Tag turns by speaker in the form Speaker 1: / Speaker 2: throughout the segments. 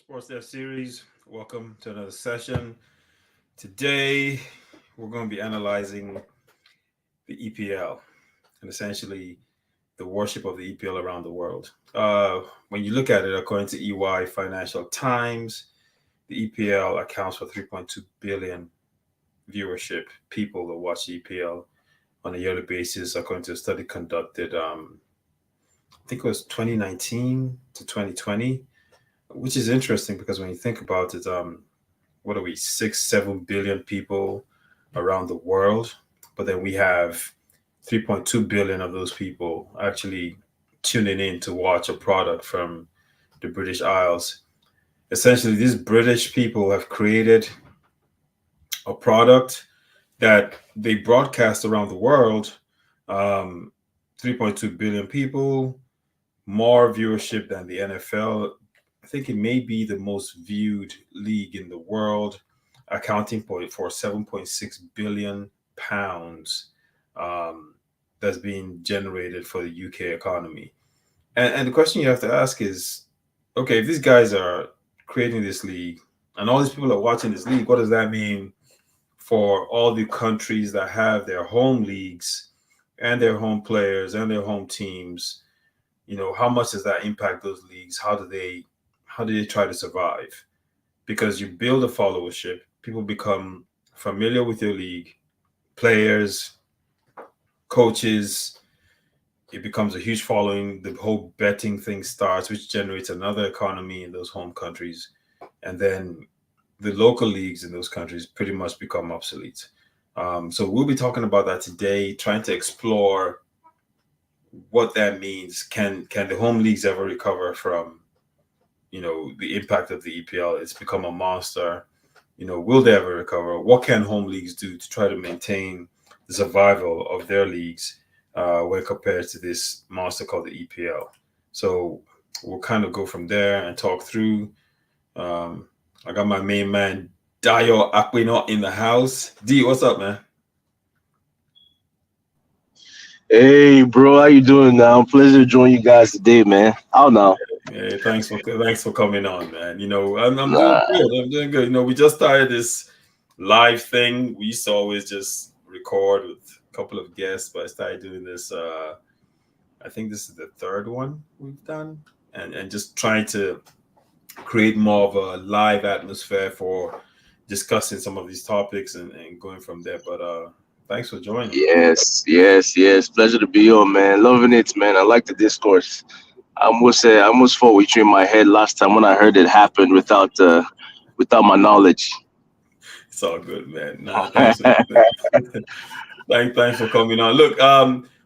Speaker 1: Sports Dev Series. Welcome to another session. Today, we're going to be analyzing the EPL and essentially the worship of the EPL around the world. When you look at it, according to EY Financial Times, the EPL accounts for 3.2 billion viewership people that watch the EPL on a yearly basis, according to a study conducted, I think it was 2019 to 2020, which is interesting because when you think about it, what are we, 6, 7 billion people around the world, but then we have 3.2 billion of those people actually tuning in to watch a product from the British Isles. Essentially, these British people have created a product that they broadcast around the world. Um, 3.2 billion people, more viewership than the NFL. I think it may be the most viewed league in the world, accounting for 7.6 billion pounds that's being generated for the UK economy. And the question you have to ask is, okay, if these guys are creating this league and all these people are watching this league, what does that mean for all the countries that have their home leagues and their home players and their home teams? How much does that impact those leagues? How do they try to survive? Because you build a followership, people become familiar with your league, players, coaches. It becomes a huge following. The whole betting thing starts, which generates another economy in those home countries. And then the local leagues in those countries pretty much become obsolete. So we'll be talking about that today, trying to explore what that means. Can the home leagues ever recover from the impact of the EPL? It's become a monster. Will they ever recover? What can home leagues do to try to maintain the survival of their leagues when compared to this monster called the EPL? So we'll kind of go from there and talk through. I got my main man Dio Aquino in the house. D, what's up, man?
Speaker 2: Hey, bro, how you doing now? Pleasure to join you guys today, man. How now?
Speaker 1: Hey, thanks for coming on, man. I'm doing
Speaker 2: Nah,
Speaker 1: good. I'm doing good. We just started this live thing. We used to always just record with a couple of guests, but I started doing this. I think this is the third one we've done, and just trying to create more of a live atmosphere for discussing some of these topics and going from there. But thanks for joining.
Speaker 2: yes. Pleasure to be on, man. Loving it, man. I like the discourse. I almost fought with you in my head last time when I heard it happened without my knowledge.
Speaker 1: It's all good, man. Nah, thanks. Thanks for coming on. Look,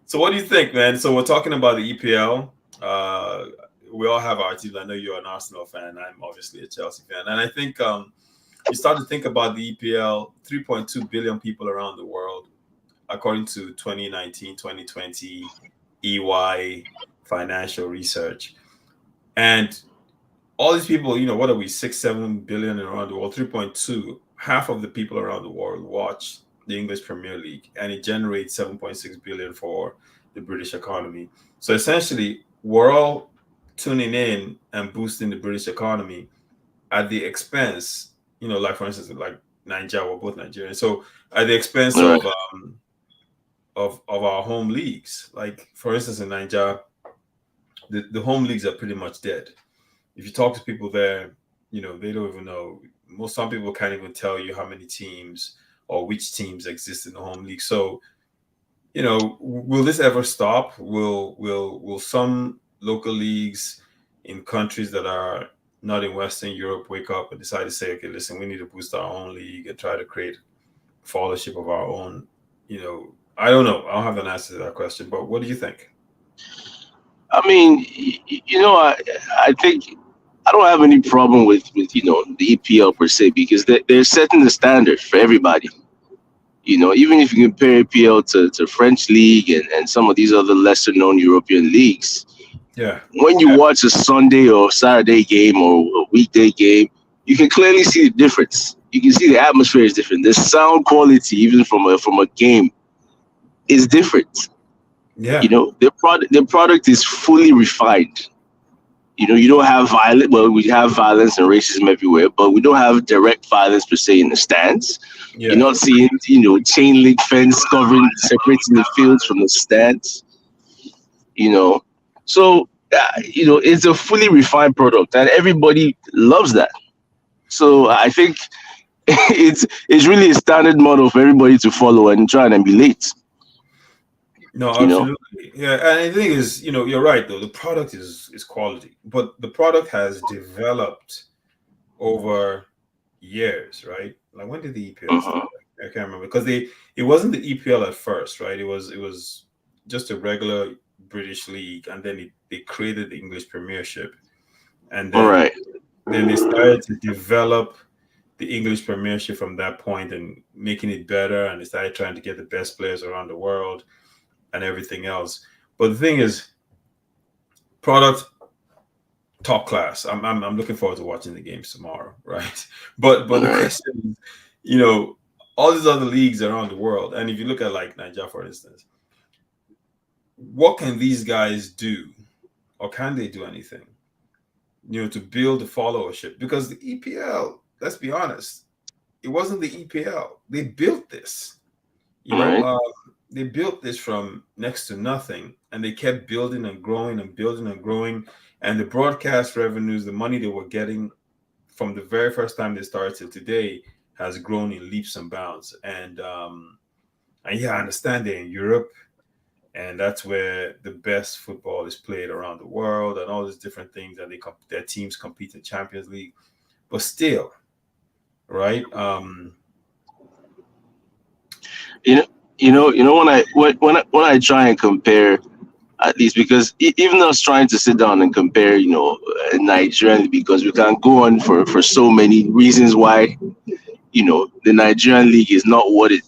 Speaker 1: so what do you think, man? So we're talking about the EPL. Uh, we all have our teams. I know you're an Arsenal fan. I'm obviously a Chelsea fan, and I think you start to think about the EPL. 3.2 billion people around the world, according to 2019-2020 EY financial research, and all these people. What are we? 6, 7 billion around the world. 3.2. Half of the people around the world watch the English Premier League, and it generates 7.6 billion for the British economy. So essentially, we're all tuning in and boosting the British economy at the expense, like for instance, like Nigeria, we're both Nigerian. So at the expense
Speaker 2: All right.
Speaker 1: of our home leagues. Like for instance, in Nigeria, the home leagues are pretty much dead. If you talk to people there, they don't even know. Some people can't even tell you how many teams or which teams exist in the home league. So, will this ever stop? Will some local leagues in countries that are not in Western Europe wake up and decide to say, okay, listen, we need to boost our own league and try to create followership of our own? I don't know. I don't have an answer to that question, but what do you think?
Speaker 2: I mean, I think I don't have any problem with the EPL per se because they're setting the standard for everybody. Even if you compare EPL to French league and some of these other lesser known European leagues,
Speaker 1: Yeah.
Speaker 2: when you watch a Sunday or Saturday game or a weekday game, you can clearly see the difference. You can see the atmosphere is different. The sound quality, even from a game, is different.
Speaker 1: Yeah.
Speaker 2: Their product is fully refined. You don't have violence. Well, we have violence and racism everywhere, but we don't have direct violence per se in the stands. You're
Speaker 1: Yeah.
Speaker 2: not seeing, chain link fence covering, separating the fields from the stands. You know, so it's a fully refined product, and everybody loves that. So I think it's really a standard model for everybody to follow and try and emulate.
Speaker 1: No,
Speaker 2: You know.
Speaker 1: absolutely. Yeah, and the thing is, you're right though. The product is quality, but the product has developed over years, right? Like when did the EPL start?
Speaker 2: Mhm.
Speaker 1: I can't remember because it wasn't the EPL at first, right? It was just a regular British league, and then they created the English Premiership, and
Speaker 2: All
Speaker 1: then
Speaker 2: right.
Speaker 1: then they started to develop the English Premiership from that point and making it better, and they started trying to get the best players around the world and everything else. But the thing is, product top class. I'm looking forward to watching the games tomorrow, right? But
Speaker 2: All
Speaker 1: the
Speaker 2: right.
Speaker 1: question is, you know, all these other leagues around the world, and if you look at like Nigeria, for instance, what can these guys do, or can they do anything, to build the followership? Because the EPL, let's be honest, it wasn't the EPL. They built this. You
Speaker 2: All
Speaker 1: know,
Speaker 2: right.
Speaker 1: uh, they built this from next to nothing, and they kept building and growing and building and growing. And the broadcast revenues, the money they were getting from the very first time they started till today, has grown in leaps and bounds. And yeah, I understand they're in Europe, and that's where the best football is played around the world, and all these different things. And their teams compete in Champions League, but still, right?
Speaker 2: You know. When I try and compare, at least because even us trying to sit down and compare, Nigerian, because we can go on for so many reasons why the Nigerian league is not what it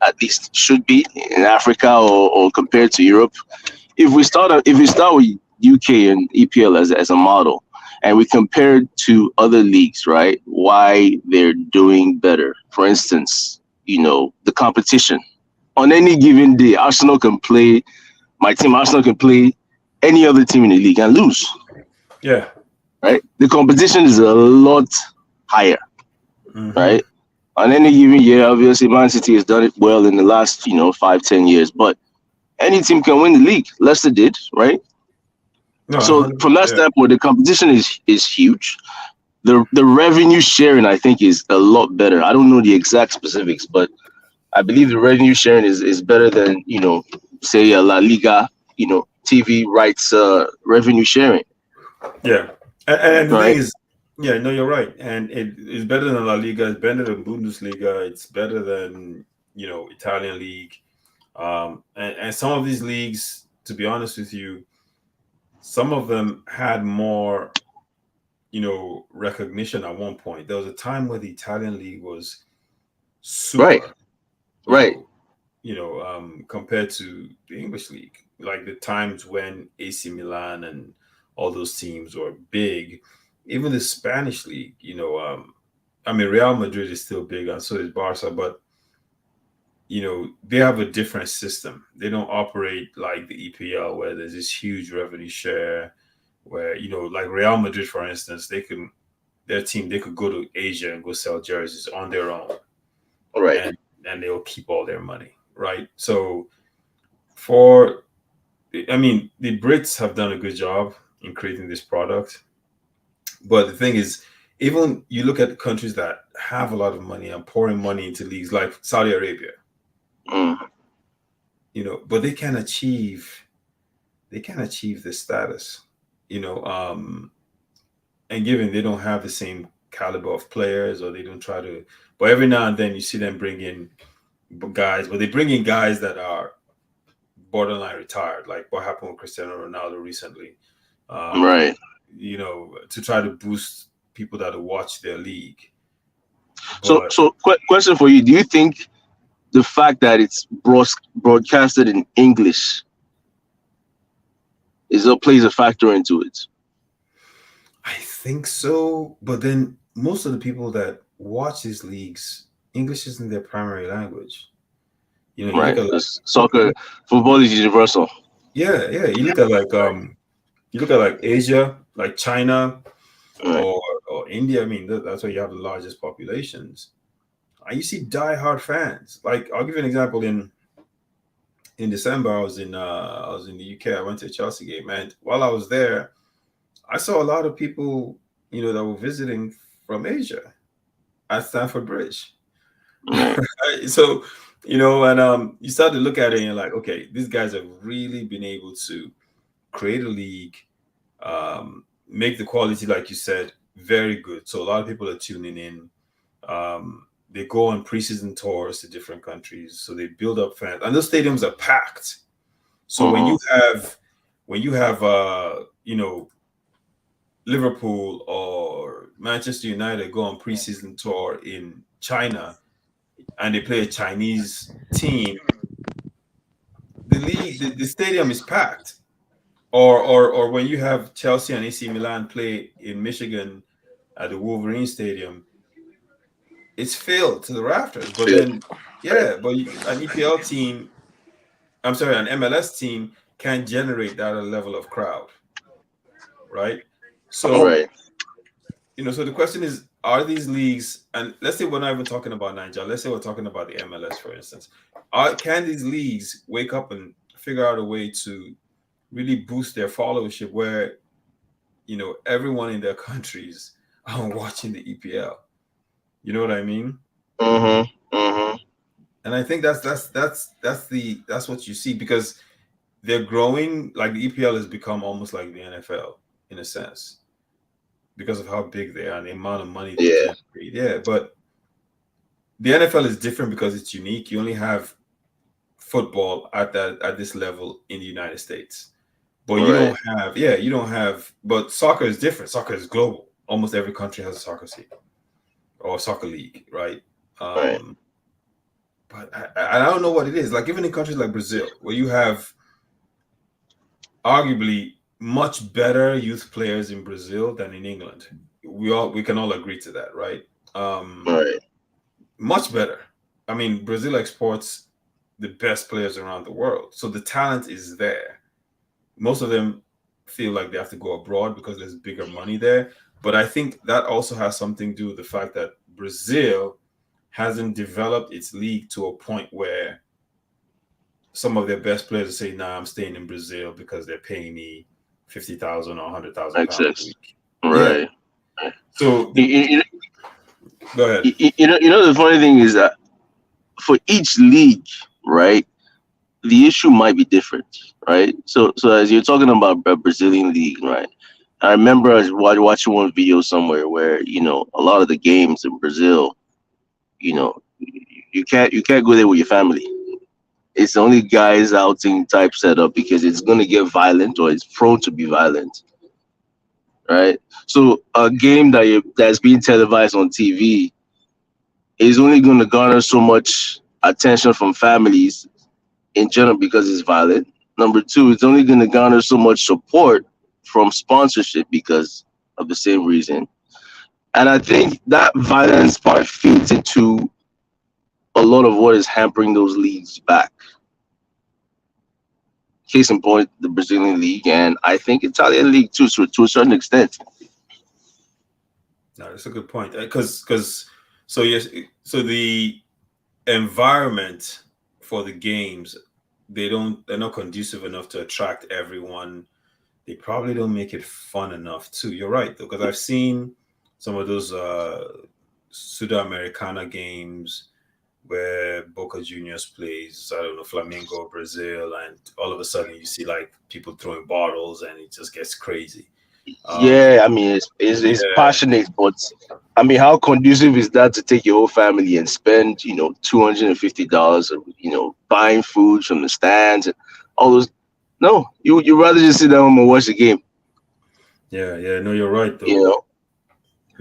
Speaker 2: at least should be in Africa, or compared to Europe. If we start with UK and EPL as a model, and we compare it to other leagues, right? Why they're doing better. For instance, the competition. On any given day, my team Arsenal can play any other team in the league and lose,
Speaker 1: Yeah.
Speaker 2: right? The competition is a lot higher,
Speaker 1: Hmm.
Speaker 2: right? On any given year, obviously, Man City has done it well in the last, 5, 10 years, but any team can win the league. Leicester did, right?
Speaker 1: No,
Speaker 2: So from that
Speaker 1: yeah.
Speaker 2: standpoint, the competition is huge. The revenue sharing, I think, is a lot better. I don't know the exact specifics, but I believe the revenue sharing is better than say a La Liga, TV rights revenue sharing,
Speaker 1: Yeah, and the thing
Speaker 2: right?
Speaker 1: is, yeah, no, you're right, and it's better than La Liga. It's better than Bundesliga. It's better than Italian league. And some of these leagues, to be honest with you, some of them had more recognition at one point. There was a time where the Italian league was
Speaker 2: Right,
Speaker 1: super, you
Speaker 2: right,
Speaker 1: know, compared to the English league. Like the times when AC Milan and all those teams were big. Even the Spanish league, I mean, Real Madrid is still big, and so is Barca, but they have a different system. They don't operate like the EPL, where there's this huge revenue share. Where like Real Madrid, for instance, their team they could go to Asia and go sell jerseys on their own,
Speaker 2: right.
Speaker 1: and they'll keep all their money, right? So for I mean, the Brits have done a good job in creating this product, but the thing is, even you look at the countries that have a lot of money and pouring money into leagues like Saudi Arabia,
Speaker 2: Mm,
Speaker 1: but they can achieve this status, you know, and given they don't have the same caliber of players, or they don't try to, but every now and then you see them bring in guys, but they bring in guys that are borderline retired, like what happened with Cristiano Ronaldo recently, um,
Speaker 2: right.
Speaker 1: to try to boost people that watch their league.
Speaker 2: So,
Speaker 1: But
Speaker 2: question for you: do you think the fact that it's broadcasted in English plays a factor into it?
Speaker 1: I think so. But then most of the people that watch these leagues, English isn't their primary language. You look
Speaker 2: Right,
Speaker 1: at like
Speaker 2: because soccer, football is universal.
Speaker 1: yeah, yeah. You look at like Asia. like China
Speaker 2: Right.
Speaker 1: or or India. I mean, that's where you have the largest populations. And you see diehard fans. Like I'll give you an example. In December, I was in the UK. I went to a Chelsea game, and while I was there, I saw a lot of people, that were visiting from Asia at Stamford Bridge.
Speaker 2: Right.
Speaker 1: So, and you start to look at it and you're like, okay, these guys have really been able to create a league, make the quality, like you said, very good. So a lot of people are tuning in. They go on preseason tours to different countries, so they build up fans, and those stadiums are packed. So when
Speaker 2: Mm-hmm.
Speaker 1: you have Liverpool or Manchester United go on preseason tour in China and they play a Chinese team, the stadium is packed. Or when you have Chelsea and AC Milan play in Michigan at the Wolverine Stadium, it's filled to the rafters. But
Speaker 2: Feel
Speaker 1: then, yeah, but an EPL team, I'm sorry, an MLS team can't generate that level of crowd, right? So,
Speaker 2: right.
Speaker 1: so the question is, are these leagues, and let's say we're not even talking about Nigeria, let's say we're talking about the MLS, for instance, can these leagues wake up and figure out a way to really boost their followership where, everyone in their countries are watching the EPL? You know what I mean?
Speaker 2: Mm-hmm. Mm-hmm.
Speaker 1: And I think that's what you see because they're growing. Like the EPL has become almost like the NFL in a sense because of how big they are and the amount of money they
Speaker 2: Yeah.
Speaker 1: generate. Yeah, but the NFL is different because it's unique. You only have football at this level in the United States, but
Speaker 2: Right.
Speaker 1: you don't have. But soccer is different. Soccer is global. Almost every country has a soccer team or soccer league, right?
Speaker 2: Right.
Speaker 1: Um, but I don't know what it is. Like even in countries like Brazil, where you have arguably much better youth players in Brazil than in England. We can all agree to that, right? Um,
Speaker 2: Right.
Speaker 1: much better. I mean, Brazil exports the best players around the world, so the talent is there. Most of them feel like they have to go abroad because there's bigger money there. But I think that also has something to do with the fact that Brazil hasn't developed its league to a point where some of their best players say, "Nah, I'm staying in Brazil because they're paying me 50,000 or 100,000 pounds a
Speaker 2: Access.
Speaker 1: week." Yeah.
Speaker 2: Right. Right.
Speaker 1: So
Speaker 2: You, you,
Speaker 1: go ahead.
Speaker 2: you know the funny thing is that for each league, right, the issue might be different, right? So as you're talking about the Brazilian league, right? I remember I was watching one video somewhere where a lot of the games in Brazil, you can't go there with your family. It's only guys outing type setup because it's gonna get violent or it's prone to be violent, right? So a game that's being televised on TV is only gonna garner so much attention from families in general because it's violent. Number two, it's only gonna garner so much support from sponsorship because of the same reason. And I think that violence part feeds into a lot of what is hampering those leagues back. Case in point, the Brazilian league, and I think Italian league too, to a certain extent.
Speaker 1: No, that's a good point. Because so yes, so the environment for the games, they're not conducive enough to attract everyone. They probably don't make it fun enough too. You're right though, because I've seen some of those Sudamericana games where Boca Juniors plays, I don't know, Flamengo, Brazil, and all of a sudden you see like people throwing bottles and it just gets crazy. Um,
Speaker 2: Yeah, I mean it's
Speaker 1: yeah,
Speaker 2: passionate, but I mean how conducive is that to take your whole family and spend $250, buying food from the stands and all those? No, you rather just sit down and watch the game,
Speaker 1: yeah. No, you're right
Speaker 2: you
Speaker 1: though.
Speaker 2: know.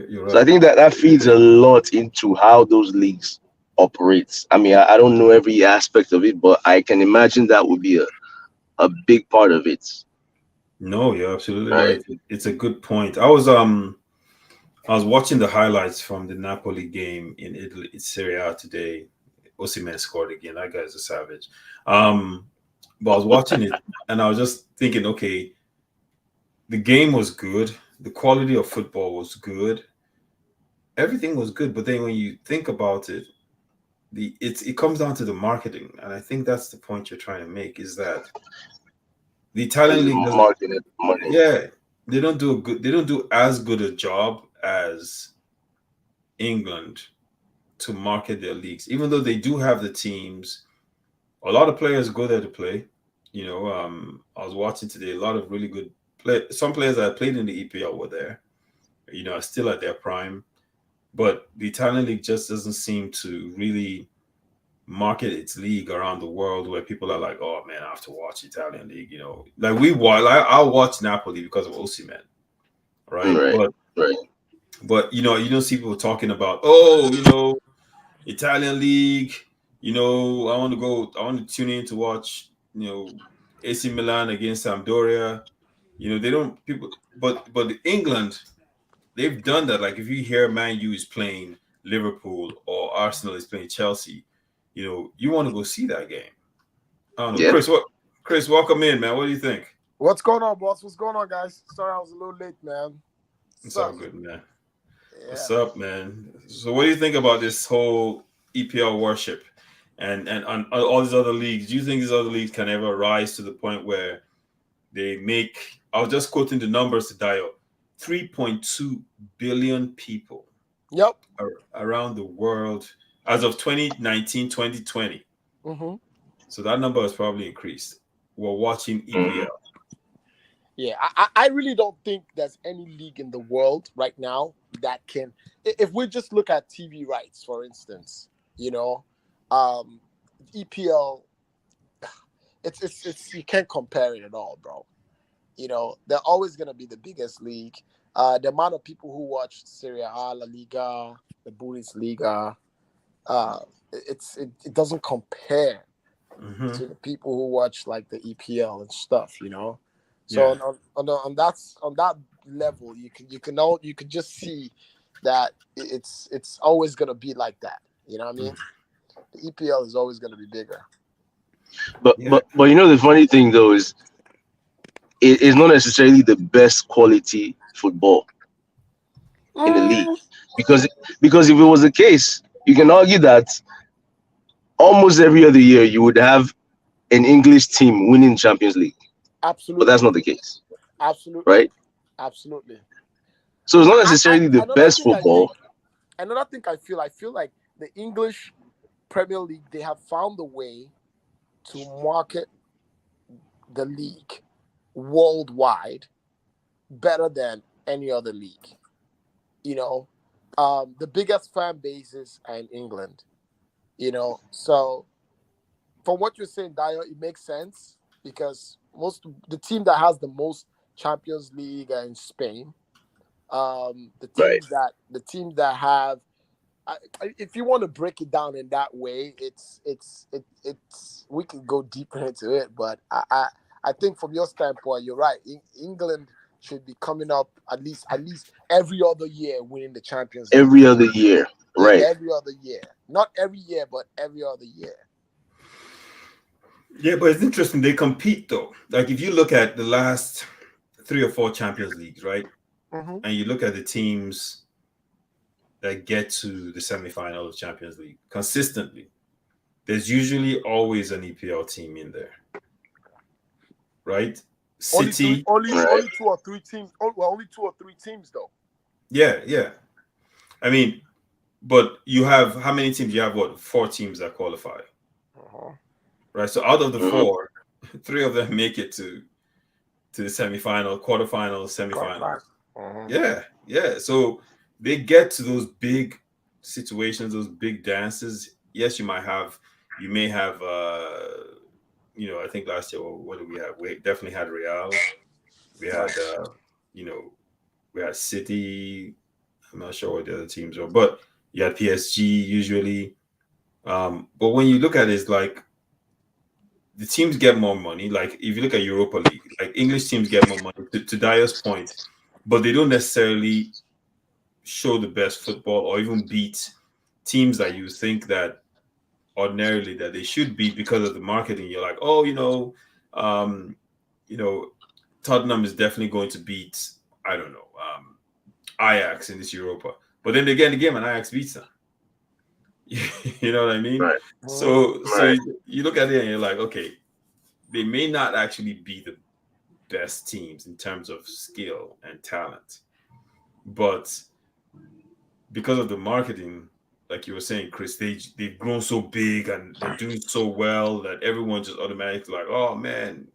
Speaker 1: You're
Speaker 2: So I
Speaker 1: right.
Speaker 2: think that feeds a lot into how those leagues operates. I mean, I don't know every aspect of it, but I can imagine that would be a big part of it,
Speaker 1: No, you're absolutely
Speaker 2: right?
Speaker 1: right. It's a good point. I was watching the highlights from the Napoli game in Italy, in Serie A today. Osimhen scored again. That guy's a savage. Um, but I was watching it and I was just thinking, okay, the game was good. the quality of football was good. Everything was good, but then when you think about it, it comes down to the marketing, and I think that's the point you're trying to make is that the Italian league doesn't.
Speaker 2: Marketing money.
Speaker 1: Yeah, they don't do as good a job as England to market their leagues, even though they do have the teams. A lot of players go there to play. I was watching today a lot of really good play. Some players that played in the EPL were there. Are still at their prime, but the Italian league just doesn't seem to really market its league around the world where people are like, oh man, I have to watch Italian league. Like we watch. Like, I'll watch Napoli because of Osimhen, right?
Speaker 2: Right,
Speaker 1: But
Speaker 2: right.
Speaker 1: you don't see people talking about, oh, Italian league. I want to tune in to watch, AC Milan against Sampdoria. They don't people, but England, they've done that. Like if you hear Man U is playing Liverpool or Arsenal is playing Chelsea, you want to go see that game. I don't know,
Speaker 2: Yeah.
Speaker 1: Chris. Chris, welcome in, man. What do you think?
Speaker 3: What's going on, boss? What's going on, guys? Sorry I was a little late, man.
Speaker 1: It's all
Speaker 3: Sup?
Speaker 1: good, man.
Speaker 3: Yeah.
Speaker 1: What's up, man? So, what do you think about this whole EPL worship and all these other leagues? Do you think these other leagues can ever rise to the point where they make? I was just quoting the numbers to Dio: 3.2 billion people
Speaker 3: Yep.
Speaker 1: around the world as of 2019, 2020.
Speaker 3: Mm-hmm.
Speaker 1: So that number has probably increased. We're watching
Speaker 2: Mm-hmm.
Speaker 1: EPL.
Speaker 3: Yeah, I really don't think there's any league in the world right now that can. If we just look at TV rights, for instance, um, EPL, it's you can't compare it at all, bro. They're always gonna be the biggest league. The amount of people who watch Serie A, La Liga, the Bundesliga, uh, it doesn't compare
Speaker 1: Mm-hmm.
Speaker 3: to the people who watch like the EPL and stuff. So
Speaker 1: Yeah.
Speaker 3: on that level, you can just see that it's always gonna be like that. You know what I mean? The EPL is always gonna be bigger.
Speaker 2: But
Speaker 1: Yeah.
Speaker 2: but but the funny thing though is it is not necessarily the best quality football in the league
Speaker 3: Mm,
Speaker 2: because because if it was the case, you can argue that almost every other year you would have an English team winning Champions League, but that's
Speaker 3: absolutely,
Speaker 2: not the case,
Speaker 3: absolutely,
Speaker 2: right?
Speaker 3: absolutely.
Speaker 2: So it's not
Speaker 3: I
Speaker 2: necessarily the
Speaker 3: another
Speaker 2: best
Speaker 3: thing I think
Speaker 2: football.
Speaker 3: another thing I feel like the English Premier League, they have found a way to market the league worldwide better than any other league. You know, the biggest fan bases are in England. So from what you're saying, Dio, it makes sense because the team that has the most Champions League are in Spain. The
Speaker 2: Right.
Speaker 3: teams that have, if you want to break it down in that way, it's we can go deeper into it, but I think from your standpoint, you're right. England should be coming up at least every other year winning the Champions League.
Speaker 2: Every other year,
Speaker 3: Yeah,
Speaker 2: right?
Speaker 3: every other year, not every year, but every other year.
Speaker 1: Yeah, but it's interesting. They compete though. Like if you look at the last 3 or 4 Champions Leagues, right?
Speaker 3: Mm-hmm.
Speaker 1: And you look at the teams that get to the semifinal of Champions League consistently, there's usually always an EPL team in there, right?
Speaker 3: Only three,
Speaker 1: City,
Speaker 3: only
Speaker 2: Right.
Speaker 3: only 2 or 3 teams. Well, only 2 or 3 teams though.
Speaker 1: yeah, yeah. I mean, but you have how many teams? You have what, 4 teams that qualify,
Speaker 3: Uh-huh.
Speaker 1: right? So out of the
Speaker 2: Hmm.
Speaker 1: four, 3 of them make it to the semifinal, quarterfinals,
Speaker 3: Quarterfinal.
Speaker 1: semifinals.
Speaker 3: Uh-huh.
Speaker 1: Yeah, yeah. So they get to those big situations, those big dances. Yes, you may have, I think last year, what did we have? We definitely had Real. We
Speaker 3: Right.
Speaker 1: had, you know, we had City. I'm not sure what the other teams are, but you had PSG usually. But when you look at it, it's like the teams get more money. Like if you look at Europa League, like English teams get more money. To Dyer's point, but they don't necessarily show the best football or even beat teams that you think that ordinarily that they should beat because of the marketing. You're like, oh, um, you know, Tottenham is definitely going to beat, I don't know, Ajax in this Europa. But then they get in the game and Ajax beats them. You know what I mean?
Speaker 2: Right.
Speaker 1: So
Speaker 2: Right.
Speaker 1: you look at it and you're like, okay, they may not actually be the best teams in terms of skill and talent, but because of the marketing, like you were saying, Chris, they've grown so big and they're doing so well that everyone just automatically like, oh man,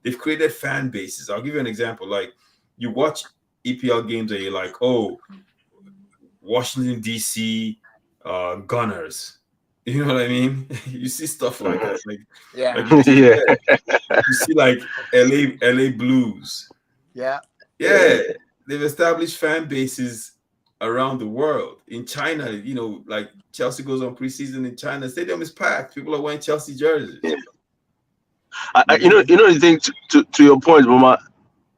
Speaker 1: they've created fan bases. I'll give you an example. Like you watch EPL games and you're like, oh, Washington DC Gunners. You know what I mean? You see stuff like that.
Speaker 3: Yeah.
Speaker 1: Like you see,
Speaker 2: Yeah.
Speaker 1: you see like LA Blues.
Speaker 3: Yeah.
Speaker 1: Yeah, they've established fan bases around the world. In China, like Chelsea goes on preseason in China, stadium is packed. People are wearing Chelsea jerseys.
Speaker 2: Yeah.
Speaker 1: You know?
Speaker 2: The thing to your point, Mama,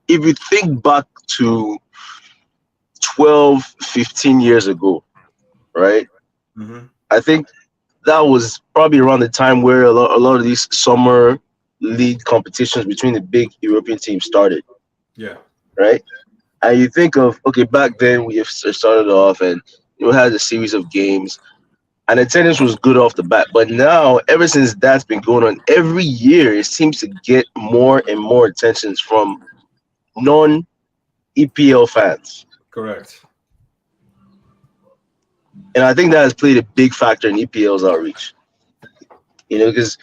Speaker 2: if you think back to 12, 15 years ago, right?
Speaker 1: Mm-hmm.
Speaker 2: I think that was probably around the time where a lot of these summer league competitions between the big European teams started,
Speaker 1: Yeah.
Speaker 2: right? And you think of, okay, back then we have started off and had a series of games and attendance was good off the bat. But now, ever since that's been going on, every year it seems to get more and more attention from non-EPL fans.
Speaker 1: Correct.
Speaker 2: And I think that has played a big factor in EPL's outreach. Because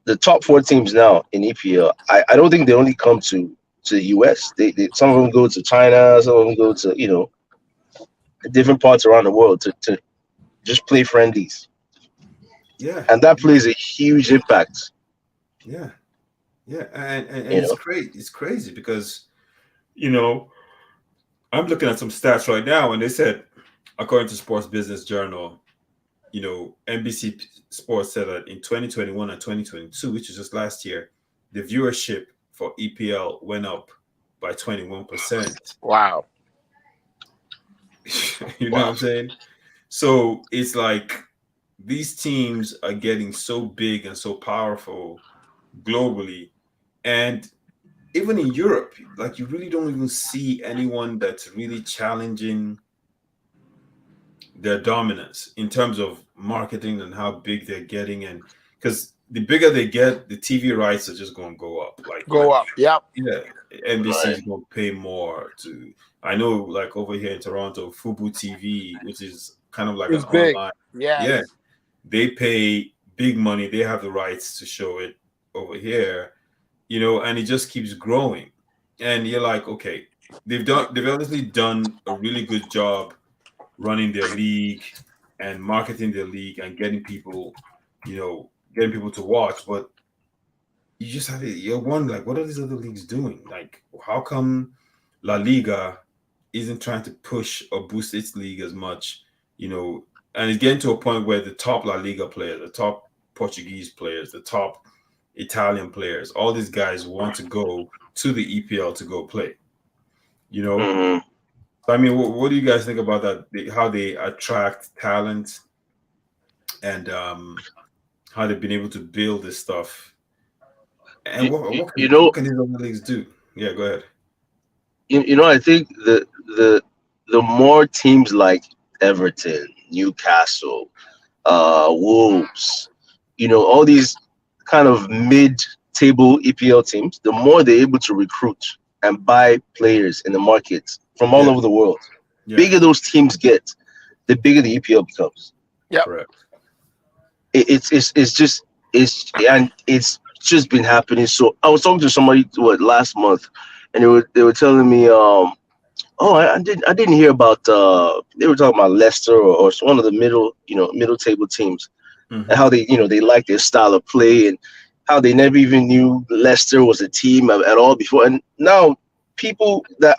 Speaker 2: the top four teams now in EPL, I don't think they only come to the US. They some of them go to China, some of them go to different parts around the world to just play friendlies.
Speaker 1: Yeah.
Speaker 2: And that plays a huge impact.
Speaker 1: Yeah. Yeah. And it's crazy. It's crazy because, I'm looking at some stats right now, and they said, according to Sports Business Journal, NBC Sports said that in 2021 and 2022, which is just last year, the viewership for EPL went up by 21%.
Speaker 3: Wow.
Speaker 1: You know what I'm saying? So it's like these teams are getting so big and so powerful globally. And even in Europe, like you really don't even see anyone that's really challenging their dominance in terms of marketing and how big they're getting. And because the bigger they get, the TV rights are just going to go up.
Speaker 3: Go up. Yep.
Speaker 1: Yeah, NBC
Speaker 2: Right.
Speaker 1: is going to pay more to. I know, like over here in Toronto, Fubu TV, which is kind of like
Speaker 3: It's
Speaker 1: an
Speaker 3: big.
Speaker 1: online.
Speaker 3: Yes.
Speaker 1: Yeah, they pay big money. They have the rights to show it over here, and it just keeps growing. And you're like, okay, they've obviously done a really good job running their league and marketing their league and getting people to watch. But you just have it. You're wondering, like, what are these other leagues doing? Like, how come La Liga isn't trying to push or boost its league as much? And it's getting to a point where the top La Liga players, the top Portuguese players, the top Italian players, all these guys want to go to the EPL to go play.
Speaker 2: Mm-hmm.
Speaker 1: I mean, what do you guys think about that? How they attract talent and how they've been able to build this stuff. And what can these other leagues do? Yeah, go ahead.
Speaker 2: I think the more teams like Everton, Newcastle, Wolves, all these kind of mid-table EPL teams, the more they're able to recruit and buy players in the market from all over the world.
Speaker 1: Yeah.
Speaker 2: Bigger those teams get, the bigger the EPL becomes.
Speaker 3: Yeah.
Speaker 1: Correct.
Speaker 2: It's just been happening. So I was talking to somebody last month, and they were telling me, I didn't hear about they were talking about Leicester or one of the middle table teams,
Speaker 1: Mm-hmm.
Speaker 2: and how they like their style of play and how they never even knew Leicester was a team at all before. And now people that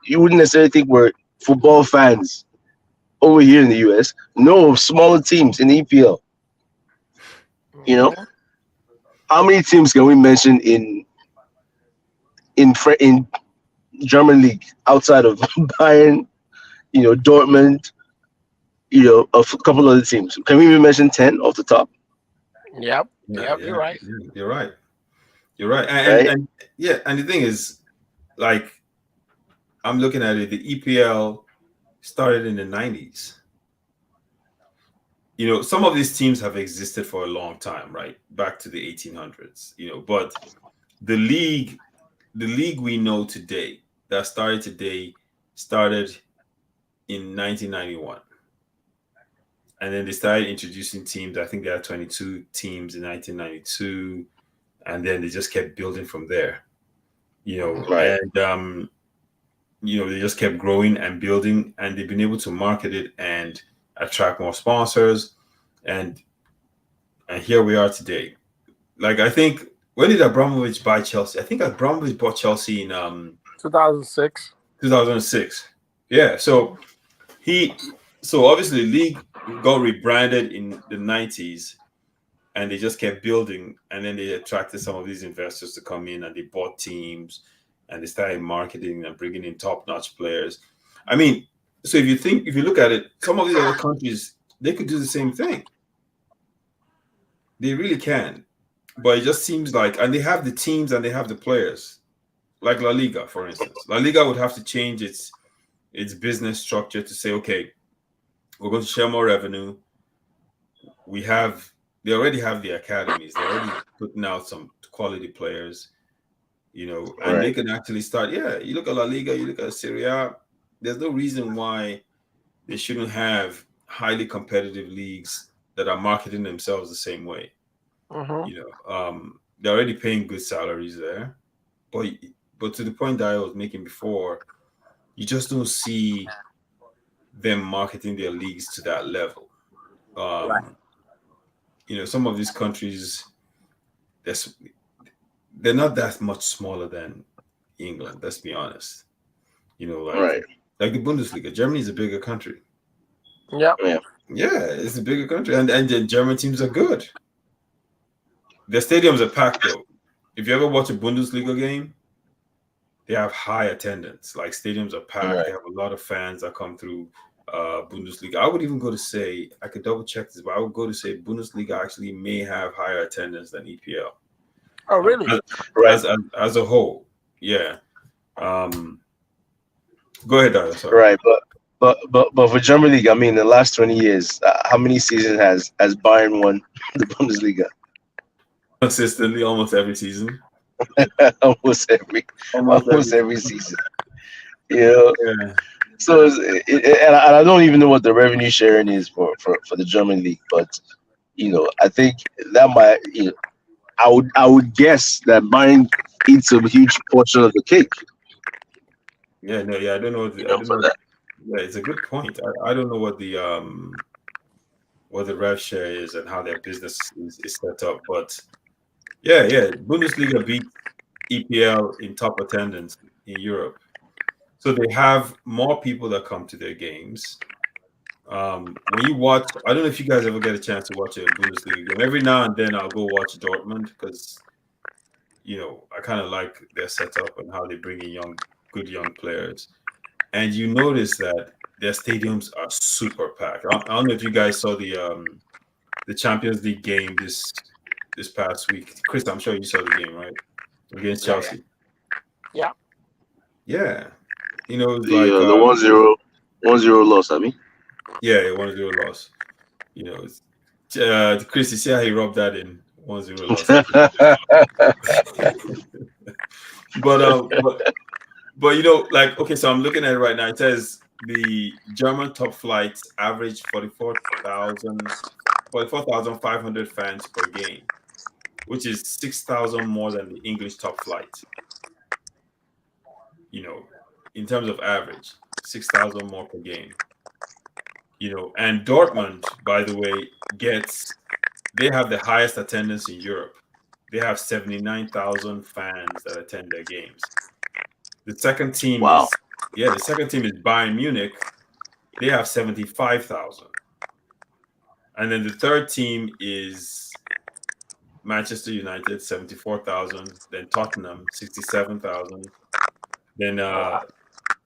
Speaker 2: you wouldn't necessarily think were football fans over here in the US know of smaller teams in the EPL. How many teams can we mention in German league outside of Bayern, Dortmund, a couple other teams? Can we even mention 10 off the top?
Speaker 3: Yep.
Speaker 1: Yeah,
Speaker 3: You're right.
Speaker 1: You're right. And the thing is, like, I'm looking at it. The EPL started in the 90s. Some of these teams have existed for a long time, right? Back to the 1800s, but the league, the league we know today that started today started in 1991. And then they started introducing teams. I think there are 22 teams in 1992, and then they just kept building from there.
Speaker 2: Right.
Speaker 1: And they just kept growing and building, and they've been able to market it and attract more sponsors, and here we are today. Like, I think, when did Abramovich buy Chelsea? I think Abramovich bought Chelsea in
Speaker 3: 2006.
Speaker 1: 2006. Yeah, he so obviously the league got rebranded in the 90s, and they just kept building, and then they attracted some of these investors to come in, and they bought teams, and they started marketing and bringing in top-notch players. I mean, so if you look at it, some of these other countries, they could do the same thing. They really can. But it just seems like, and they have the teams and they have the players, like La Liga, for instance. La Liga would have to change its business structure to say, okay, we're going to share more revenue. They already have the academies. They're already putting out some quality players, and they
Speaker 2: Right.
Speaker 1: can actually start. Yeah, you look at La Liga, you look at Serie A. There's no reason why they shouldn't have highly competitive leagues that are marketing themselves the same way.
Speaker 3: Mm-hmm.
Speaker 1: They're already paying good salaries there, but to the point that I was making before, you just don't see them marketing their leagues to that level.
Speaker 3: Right.
Speaker 1: Um, some of these countries, they're, they're not that much smaller than England. Let's be honest. Like
Speaker 2: Right.
Speaker 1: the Bundesliga. Germany is a bigger country.
Speaker 3: Yeah.
Speaker 2: Yeah.
Speaker 1: Yeah, it's a bigger country, and the German teams are good. Their stadiums are packed though. If you ever watch a Bundesliga game, they have high attendance. Like, stadiums are packed. They
Speaker 2: Right.
Speaker 1: have a lot of fans that come through Bundesliga. I would even go to say, I could double check this, but I would go to say Bundesliga actually may have higher attendance than EPL,
Speaker 3: Oh,
Speaker 1: um,
Speaker 3: really?
Speaker 1: as,
Speaker 2: Right.
Speaker 1: as a whole. Yeah. Um, Go ahead, Dara. Sorry.
Speaker 2: Right. But for German league, I mean, the last 20 years, how many seasons has Bayern won the Bundesliga?
Speaker 1: Consistently, almost every season.
Speaker 2: almost every
Speaker 1: Almost
Speaker 2: almost
Speaker 1: every
Speaker 2: every
Speaker 1: season.
Speaker 2: season. You know,
Speaker 1: Yeah.
Speaker 2: so and I don't even know what the revenue sharing is for the German league, but I think that might I would guess that Bayern eats a huge portion of the cake.
Speaker 1: Yeah. No. Yeah. I don't know. I don't
Speaker 2: For
Speaker 1: know.
Speaker 2: that.
Speaker 1: Yeah, it's a good point. I don't know what the rev share is and how their business is set up, but yeah, yeah. Bundesliga beat EPL in top attendance in Europe. So they have more people that come to their games. When you watch, I don't know if you guys ever get a chance to watch a Bundesliga game. Every now and then I'll go watch Dortmund because I kind of like their setup and how they bring in good young players. And you notice that their stadiums are super packed. I don't know if you guys saw the Champions League game this past week. Chris, I'm sure you saw the game, right? Against
Speaker 3: Yeah. Yeah.
Speaker 1: Chelsea.
Speaker 3: Yeah.
Speaker 1: Yeah. It's
Speaker 2: The
Speaker 1: like
Speaker 2: the 1-0 loss. I mean,
Speaker 1: yeah, 1-0 loss. It's, Chris, you see how he rubbed that in 1-0 loss. But but like, okay, so I'm looking at it right now. It says the German top flights average 44,500 fans per game, which is 6,000 more than the English top flight. You know, in terms of average, 6,000 more per game. And Dortmund, by the way, they have the highest attendance in Europe. They have 79,000 fans that attend their games. The second team
Speaker 2: wow.
Speaker 1: is Yeah, the second team is Bayern Munich. They have 75,000. And then the third team is Manchester United, 74,000. Then Tottenham, 67,000. Then
Speaker 3: Oh, wow.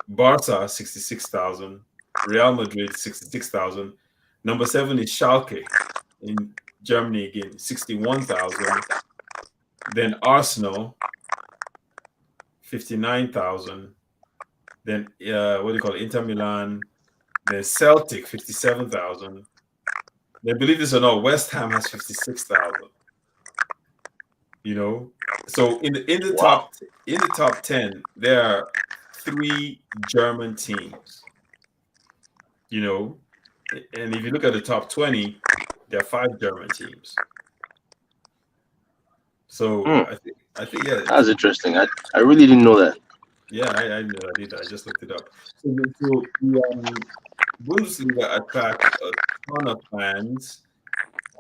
Speaker 1: Barca, 66,000. Real Madrid, 66,000. Number 7 is Schalke in Germany again, 61,000. Then Arsenal, 59,000. Then what do you call it? Inter Milan. Then Celtic 57,000. Then believe this or not, West Ham has 56,000. You know, so
Speaker 3: Wow.
Speaker 1: in the top 10, there are three German teams. You know, and if you look at the top 20, there are five German teams. So
Speaker 2: Hmm,
Speaker 1: I think yeah,
Speaker 2: that's interesting. I really didn't know that.
Speaker 1: yeah, I know I did that. I just looked it up. So the Bundesliga attracts a ton of fans.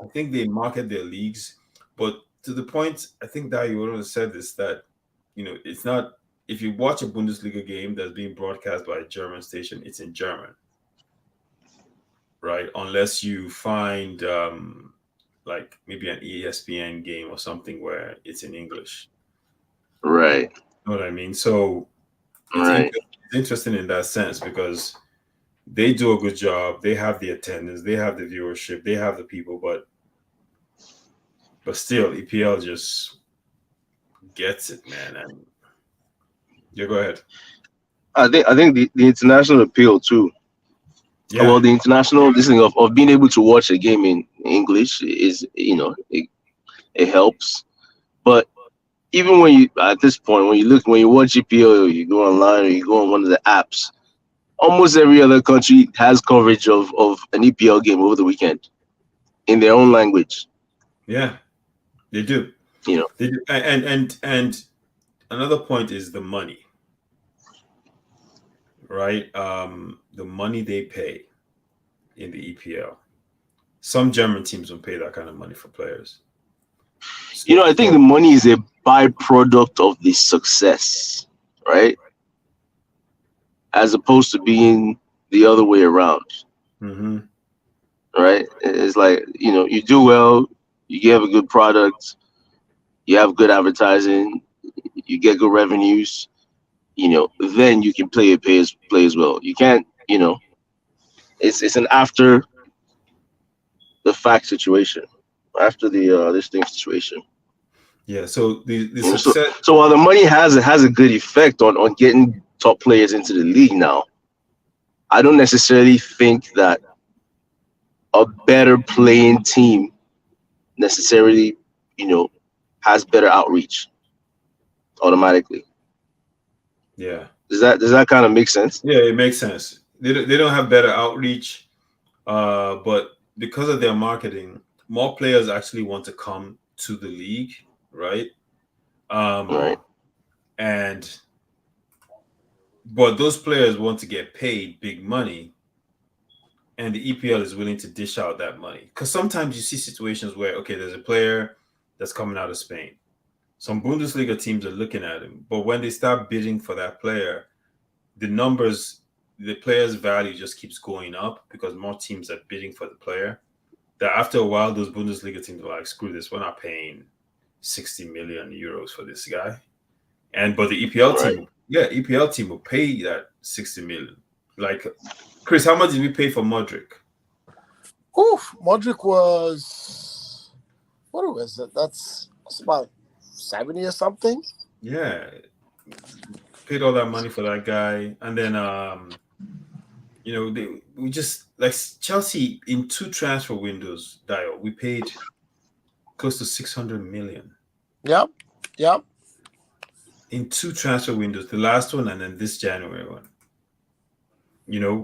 Speaker 1: I think they market their leagues, but to the point, I think that you already said this that it's not if you watch a Bundesliga game that's being broadcast by a German station, it's in German, right? Unless you find like maybe an ESPN game or something where it's in English.
Speaker 2: Right,
Speaker 1: You know what I mean? So
Speaker 2: right.
Speaker 1: it's interesting in that sense because they do a good job. They have the attendance, they have the viewership, they have the people, but still, EPL just gets it, man. And you go ahead.
Speaker 2: I think the international appeal too.
Speaker 1: Yeah,
Speaker 2: Well, the international this thing of being able to watch a game in English is, it helps. But even when you at this point when you watch EPL, you go online or you go on one of the apps, almost every other country has coverage of an EPL game over the weekend in their own language.
Speaker 1: yeah, they do.
Speaker 2: You know,
Speaker 1: They do. And another point is the money, right? The money they pay in the EPL. Some German teams don't pay that kind of money for players. So,
Speaker 2: I think the
Speaker 1: so
Speaker 2: money is a byproduct of the success, right? As opposed to being the other way around,
Speaker 1: mhm.
Speaker 2: right? It's like, you do well, you have a good product, you have good advertising, you get good revenues, then you can play as well. You can't, it's an after the fact situation, after the this thing situation.
Speaker 1: Yeah. So the
Speaker 2: So
Speaker 1: success.
Speaker 2: while the money has a good effect on getting top players into the league now, I don't necessarily think that a better playing team necessarily, you know, has better outreach automatically.
Speaker 1: Yeah.
Speaker 2: Does that kind of make sense?
Speaker 1: Yeah, it makes sense. They don't have better outreach, but because of their marketing, more players actually want to come to the league, right? Um,
Speaker 2: Right.
Speaker 1: and but those players want to get paid big money, and the EPL is willing to dish out that money. Because sometimes you see situations where okay, there's a player that's coming out of Spain. Some Bundesliga teams are looking at him, but when they start bidding for that player, the numbers, the player's value just keeps going up because more teams are bidding for the player. That after a while, those Bundesliga teams are like, screw this, we're not paying 60 million euros for this guy. And but the EPL
Speaker 2: Right.
Speaker 1: team, yeah, EPL team will pay that 60 million. Like, Chris, how much did we pay for Modric?
Speaker 3: Oof, Modric was what was it? That's about 70 or something.
Speaker 1: Yeah, paid all that money for that guy, and then we just like Chelsea in two transfer windows, Dio, we paid close to 600 million
Speaker 3: Yep, yep.
Speaker 1: in two transfer windows, the last one and then this January one.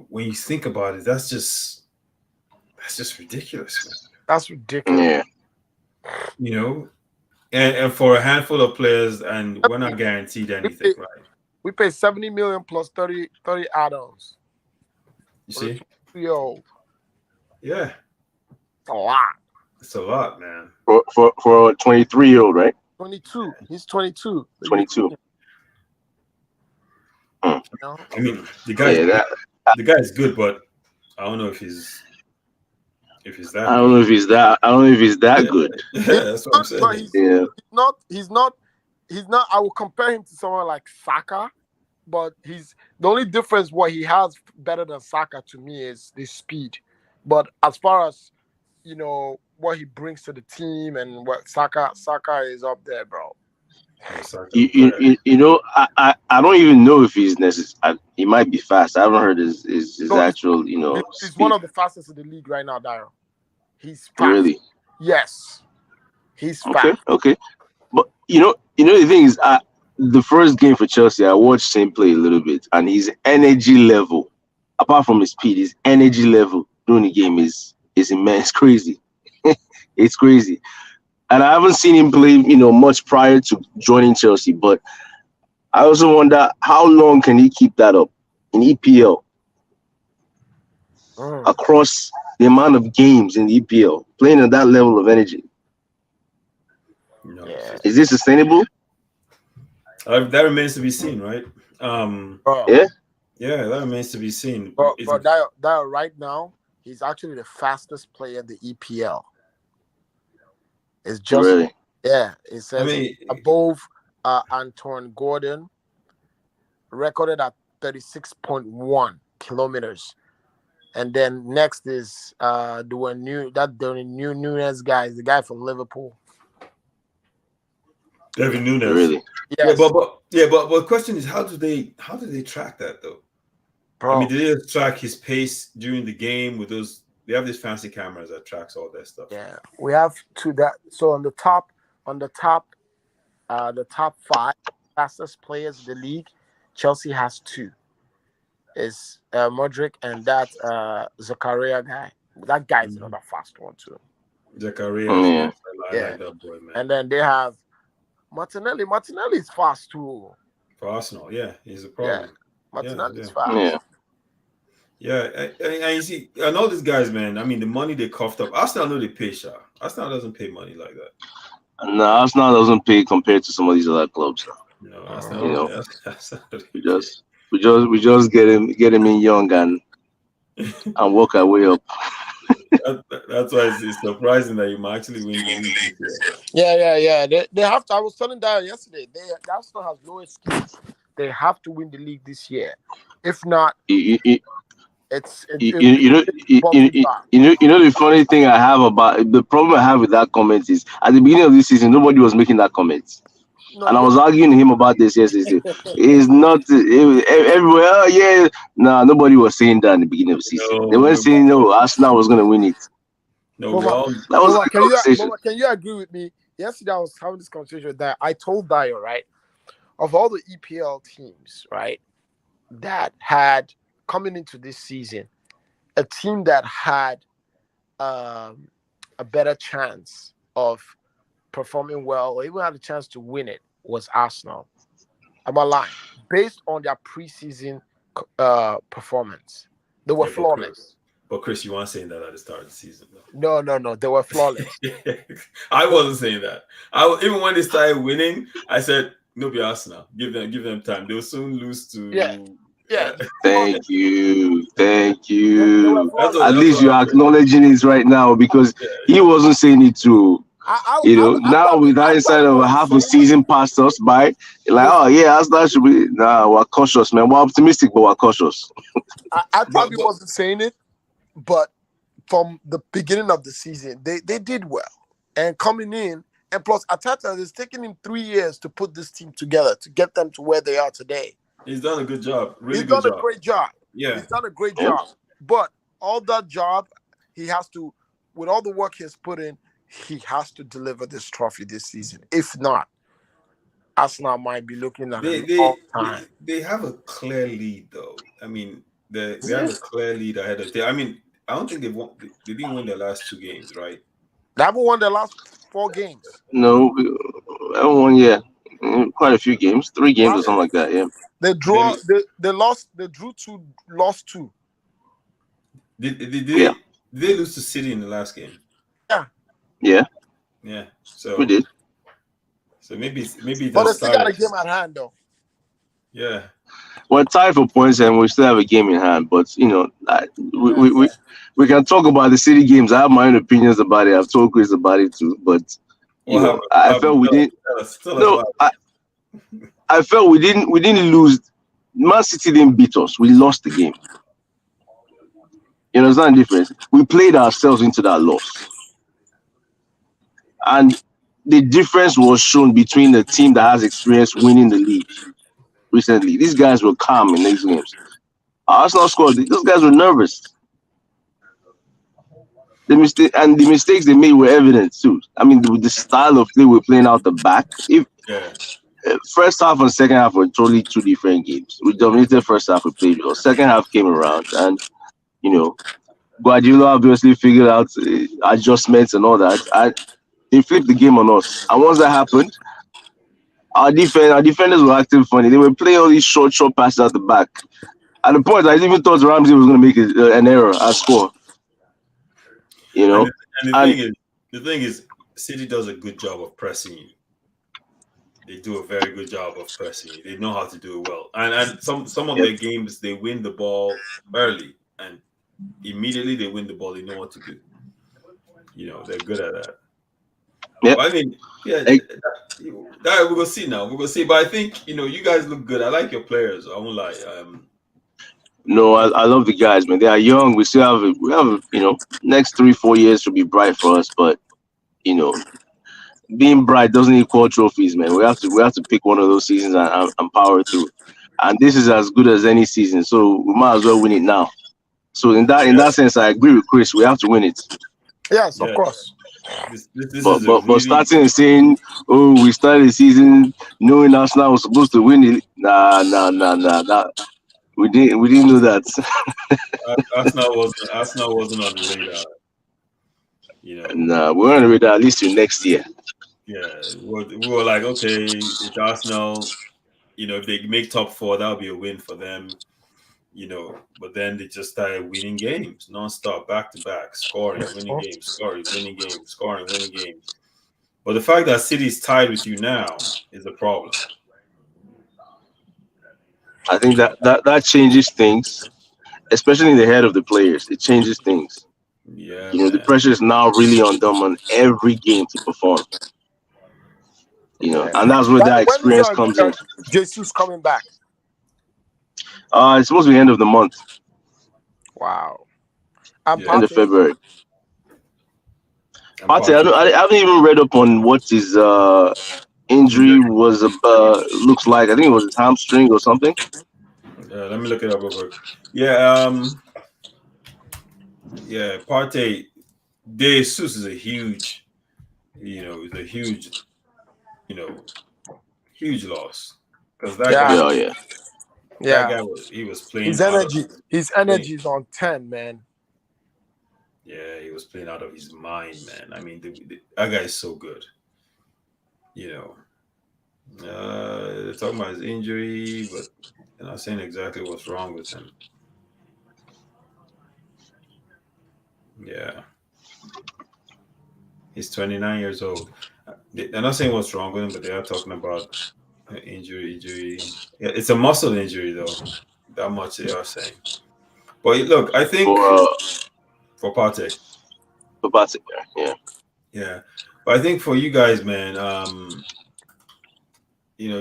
Speaker 1: When you think about it, that's just ridiculous, man.
Speaker 3: That's ridiculous.
Speaker 2: Yeah.
Speaker 1: You know, and for a handful of players, and we're not guaranteed
Speaker 3: We
Speaker 1: anything,
Speaker 3: pay,
Speaker 1: right?
Speaker 3: we pay 70 million plus 30 add-ons
Speaker 1: You
Speaker 3: for the
Speaker 1: see?
Speaker 3: 23-year-old.
Speaker 1: Yeah,
Speaker 3: A lot.
Speaker 1: it's a lot, man.
Speaker 2: For a 23-year-old, right?
Speaker 3: 22. He's 22. The youth,
Speaker 2: 22.
Speaker 3: you
Speaker 2: Hmm.
Speaker 3: know?
Speaker 1: I mean, the guy's
Speaker 2: Yeah,
Speaker 1: good.
Speaker 2: that
Speaker 1: The guy's good, but I don't know if he's
Speaker 2: I
Speaker 1: that
Speaker 2: don't
Speaker 1: good.
Speaker 2: know if he's that. I don't know if he's that
Speaker 1: Yeah,
Speaker 2: good.
Speaker 1: yeah,
Speaker 3: He's
Speaker 1: that's what I'm
Speaker 3: good, but
Speaker 1: saying.
Speaker 2: Yeah.
Speaker 3: he's not I will compare him to someone like Saka, but he's the only difference what he has better than Saka to me is the speed. But as far as what he brings to the team and what Saka is up there, bro.
Speaker 1: a soccer
Speaker 2: You,
Speaker 1: player.
Speaker 2: you, you know, I don't even know if he's necessary. He might be fast. I haven't heard his
Speaker 3: No,
Speaker 2: actual,
Speaker 3: he's one
Speaker 2: speed.
Speaker 3: of the fastest in the league right now, Daryl. He's fast.
Speaker 2: Really?
Speaker 3: Yes, he's
Speaker 2: Okay,
Speaker 3: fast.
Speaker 2: okay. But the thing is, the first game for Chelsea, I watched him play a little bit, and his energy level, apart from his speed, his energy level during the game is immense, crazy. It's crazy, and I haven't seen him play, much prior to joining Chelsea. But I also wonder how long can he keep that up in EPL
Speaker 3: Mm.
Speaker 2: across the amount of games in the EPL, playing at that level of energy.
Speaker 3: Yeah.
Speaker 2: Is this sustainable?
Speaker 1: That remains to be seen, right? Um,
Speaker 3: Bro,
Speaker 2: Yeah,
Speaker 1: yeah, that remains to be seen.
Speaker 3: but that right now, he's actually the fastest player in the EPL. It's just
Speaker 2: really.
Speaker 3: yeah. It
Speaker 1: I
Speaker 3: says
Speaker 1: mean,
Speaker 3: above Anton Gordon, recorded at 36.1 kilometers. And then next is the new Nunes guy, is the guy from Liverpool.
Speaker 1: David Nunes.
Speaker 2: Really.
Speaker 1: Yeah,
Speaker 3: Yes,
Speaker 1: but the question is, how do they track that though? I mean,
Speaker 3: bro.
Speaker 1: do they just track his pace during the game with those? They have these fancy cameras that tracks all that stuff.
Speaker 3: Yeah, we have two that. So the top five fastest players in the league, Chelsea has two. Is Modric and that Zakaria guy. That guy is
Speaker 1: Mhm.
Speaker 3: another fast one too.
Speaker 1: Zakaria is
Speaker 2: Yeah.
Speaker 1: nice. I
Speaker 3: Yeah,
Speaker 1: like that boy, man.
Speaker 3: and then they have Martinelli. Martinelli is fast too.
Speaker 1: For Arsenal, yeah, he's a
Speaker 3: Yeah,
Speaker 1: problem. Yeah,
Speaker 3: Martinelli is
Speaker 1: yeah,
Speaker 2: Yeah.
Speaker 3: fast.
Speaker 1: yeah. And you see, I know these guys, man. I mean, the money they coughed up. Arsenal know they pay, Sha. Arsenal doesn't pay money like that.
Speaker 2: No, Arsenal doesn't pay compared to some of these other clubs.
Speaker 1: You know, Arsenal.
Speaker 2: You
Speaker 3: Mhm.
Speaker 2: know,
Speaker 1: Arsenal they
Speaker 2: we
Speaker 1: pay.
Speaker 2: just we just get him in young and work our way up.
Speaker 1: That's why it's surprising that you might actually win the league this year.
Speaker 3: Yeah. They have to. I was telling that yesterday. Arsenal has no excuse. They have to win the league this year. If not,
Speaker 2: You, you,
Speaker 3: it's it,
Speaker 2: you,
Speaker 3: it,
Speaker 2: you
Speaker 3: it's
Speaker 2: you know
Speaker 3: bottom bar.
Speaker 2: the funny thing I have about the problem I have with that comment is at the beginning of this season nobody was making that comment.
Speaker 3: No,
Speaker 2: And I
Speaker 3: yeah,
Speaker 2: was arguing to him about this yesterday. It's not everywhere. Oh, yeah, no, nobody was saying that in the beginning of the season. They
Speaker 1: No,
Speaker 2: weren't
Speaker 1: no,
Speaker 2: saying no. Arsenal was going to win it.
Speaker 1: no.
Speaker 3: Mama,
Speaker 1: Well,
Speaker 2: That was
Speaker 3: Mama,
Speaker 2: the conversation.
Speaker 3: Mama, can you agree with me? Yesterday, I was having this conversation with that. I told Dio, right, of all the EPL teams, right, that had coming into this season, a team that had a better chance of performing well, or even had a chance to win it, was Arsenal. I'm not lying. Based on their preseason performance, they were
Speaker 1: yeah,
Speaker 3: flawless.
Speaker 1: but Chris, you weren't saying that at the start of the season,
Speaker 3: No, they were flawless.
Speaker 1: though. I wasn't saying that. Even when they started winning, I said, "No, be Arsenal. Give them time. They'll soon lose
Speaker 3: Yeah,
Speaker 1: to."
Speaker 3: yeah,
Speaker 2: Thank you. Thank
Speaker 3: they were
Speaker 2: you.
Speaker 1: That's what
Speaker 3: flawless.
Speaker 2: At
Speaker 1: that's
Speaker 2: least
Speaker 1: what
Speaker 2: you
Speaker 1: I
Speaker 2: are
Speaker 1: said.
Speaker 2: acknowledging it right now because
Speaker 1: Yeah,
Speaker 2: he
Speaker 1: yeah.
Speaker 2: wasn't saying it too.
Speaker 3: I
Speaker 2: Now with
Speaker 3: thought
Speaker 2: hindsight
Speaker 3: he
Speaker 2: of
Speaker 3: wasn't
Speaker 2: half a
Speaker 3: saying it.
Speaker 2: season passed us by, like,
Speaker 3: Listen,
Speaker 2: oh yeah, Arsenal should be. Nah, we're cautious, man. We're optimistic, but we're cautious.
Speaker 3: I
Speaker 1: But
Speaker 3: probably wasn't saying it, but from the beginning of the season, they did well. And coming in, and plus Ateta, it's taken him 3 years to put this team together to get them to where they are today.
Speaker 1: he's done a good job.
Speaker 3: He's
Speaker 1: Really good
Speaker 3: done a
Speaker 1: job.
Speaker 3: great job.
Speaker 1: Yeah.
Speaker 3: He's done a great
Speaker 2: Yeah.
Speaker 3: job. But all that job, he has to, with all the work he has put in, he has to deliver this trophy this season. If not, Arsenal might be looking at
Speaker 1: They
Speaker 3: a long
Speaker 1: they
Speaker 3: time.
Speaker 1: they have a clear lead though. I mean, they have a
Speaker 3: Yes.
Speaker 1: clear lead ahead of them. I mean, I don't think they didn't win their last two games, right?
Speaker 3: They haven't won their last 4 games.
Speaker 2: No, everyone, yeah, quite a few games, 3 games or
Speaker 3: Last
Speaker 2: something like that. Yeah.
Speaker 3: they
Speaker 1: Did they
Speaker 3: draw they lost, they drew two, lost two.
Speaker 2: Yeah.
Speaker 1: did they lose to City in the last game?
Speaker 3: Yeah.
Speaker 2: Yeah,
Speaker 1: Yeah.
Speaker 2: we
Speaker 1: So
Speaker 2: did.
Speaker 1: maybe it
Speaker 3: But they
Speaker 1: has
Speaker 3: still got a
Speaker 1: started.
Speaker 3: game at hand though.
Speaker 1: Yeah.
Speaker 2: We're tied for points and we still have a game in hand. But we,
Speaker 3: Yeah,
Speaker 2: we, we, we can talk about the city games. I have my own opinions about it. I've told Chris about it too. But
Speaker 1: What happened?
Speaker 2: I felt we didn't.
Speaker 1: Tell us
Speaker 2: No,
Speaker 1: about
Speaker 2: I felt we didn't lose. Man City didn't beat us. We lost the game. You understand the difference? We played ourselves into that loss. And the difference was shown between the team that has experience winning the league recently. These guys were calm in these games. Arsenal scored. Those guys were nervous. The mistakes they made were evident too. I mean, the style of play we're playing out the back. If
Speaker 1: Yeah.
Speaker 2: first half and second half were totally two different games. We dominated first half, we played well. Second half came around, and you know, Guardiola obviously figured out adjustments and all that. And they flipped the game on us. And once that happened, our defenders were acting funny. They were playing all these short passes at the back. At the point, I even thought Ramsey was going to make an error and score. You
Speaker 1: And
Speaker 2: know,
Speaker 1: the, and
Speaker 2: and
Speaker 1: the thing is, City does a good job of pressing you. They do a very good job of pressing you. They know how to do it well. And some of
Speaker 2: yep,
Speaker 1: their games they win the ball early and immediately they win the ball. They know what to do. They're good at that.
Speaker 2: yep.
Speaker 1: But I mean, yeah,
Speaker 2: Like,
Speaker 1: that we will see now. We will see. But I think you guys look good. I like your players. I won't lie.
Speaker 2: no,
Speaker 1: I,
Speaker 2: I love the guys, man. They are young. We still have next 3-4 years to be bright for us. But you know, being bright doesn't equal trophies, man. We have to pick one of those seasons and power through. And this is as good as any season, so we might as well win it now. So in that sense, I agree with Chris. We have to win it.
Speaker 3: Yes, of
Speaker 1: yeah,
Speaker 3: course.
Speaker 1: this
Speaker 2: But
Speaker 1: is a
Speaker 2: but but
Speaker 1: really
Speaker 2: starting and saying, oh, we started the season knowing Arsenal was supposed to win it. Nah. We didn't know that.
Speaker 1: Arsenal wasn't on the radar. You know,
Speaker 2: Nah, we're on the radar at least till next year.
Speaker 1: yeah, we were like, okay, it's Arsenal. If they make top four, that'll be a win for them. But then they just started winning games nonstop, back to back, scoring, winning games, scoring, winning games, scoring, winning games. But the fact that City is tied with you now is a problem.
Speaker 2: I think
Speaker 1: You know,
Speaker 2: that changes things, especially in the head of the players. It changes things.
Speaker 1: yeah,
Speaker 2: The
Speaker 1: man.
Speaker 2: pressure is now really on them on every game to perform.
Speaker 3: Yeah.
Speaker 2: And that's where that
Speaker 3: When is
Speaker 2: experience comes in.
Speaker 3: Jesus coming back?
Speaker 2: It's supposed to be end of the month,
Speaker 3: Wow. And
Speaker 1: Yeah,
Speaker 2: end of
Speaker 3: Partey?
Speaker 2: February.
Speaker 1: and
Speaker 2: Partey,
Speaker 1: Partey
Speaker 2: I haven't even read up on what his
Speaker 1: injury.
Speaker 2: injury was. Looks like I think it was his hamstring or something.
Speaker 1: Let me look it up real quick. Yeah, yeah, Partey. De Jesus is a huge, is a huge, you know, huge loss because that
Speaker 3: Yeah.
Speaker 1: guy,
Speaker 2: Yeah, yeah.
Speaker 1: that
Speaker 3: Yeah.
Speaker 1: guy he was playing
Speaker 3: His
Speaker 1: out of
Speaker 3: energy, his
Speaker 1: playing,
Speaker 3: energy is on 10, man.
Speaker 1: yeah, he was playing out of his mind, man. I mean, that guy is so good. You they're talking about his injury, but they're not saying exactly what's wrong with him. Yeah, he's 29 years old. They're not saying what's wrong with him, but they are talking about injury. Yeah, it's a muscle injury, though. That much they are saying. But look, I think
Speaker 2: For
Speaker 1: for Partey,
Speaker 2: Partey, yeah.
Speaker 1: yeah. But I think for you guys, man,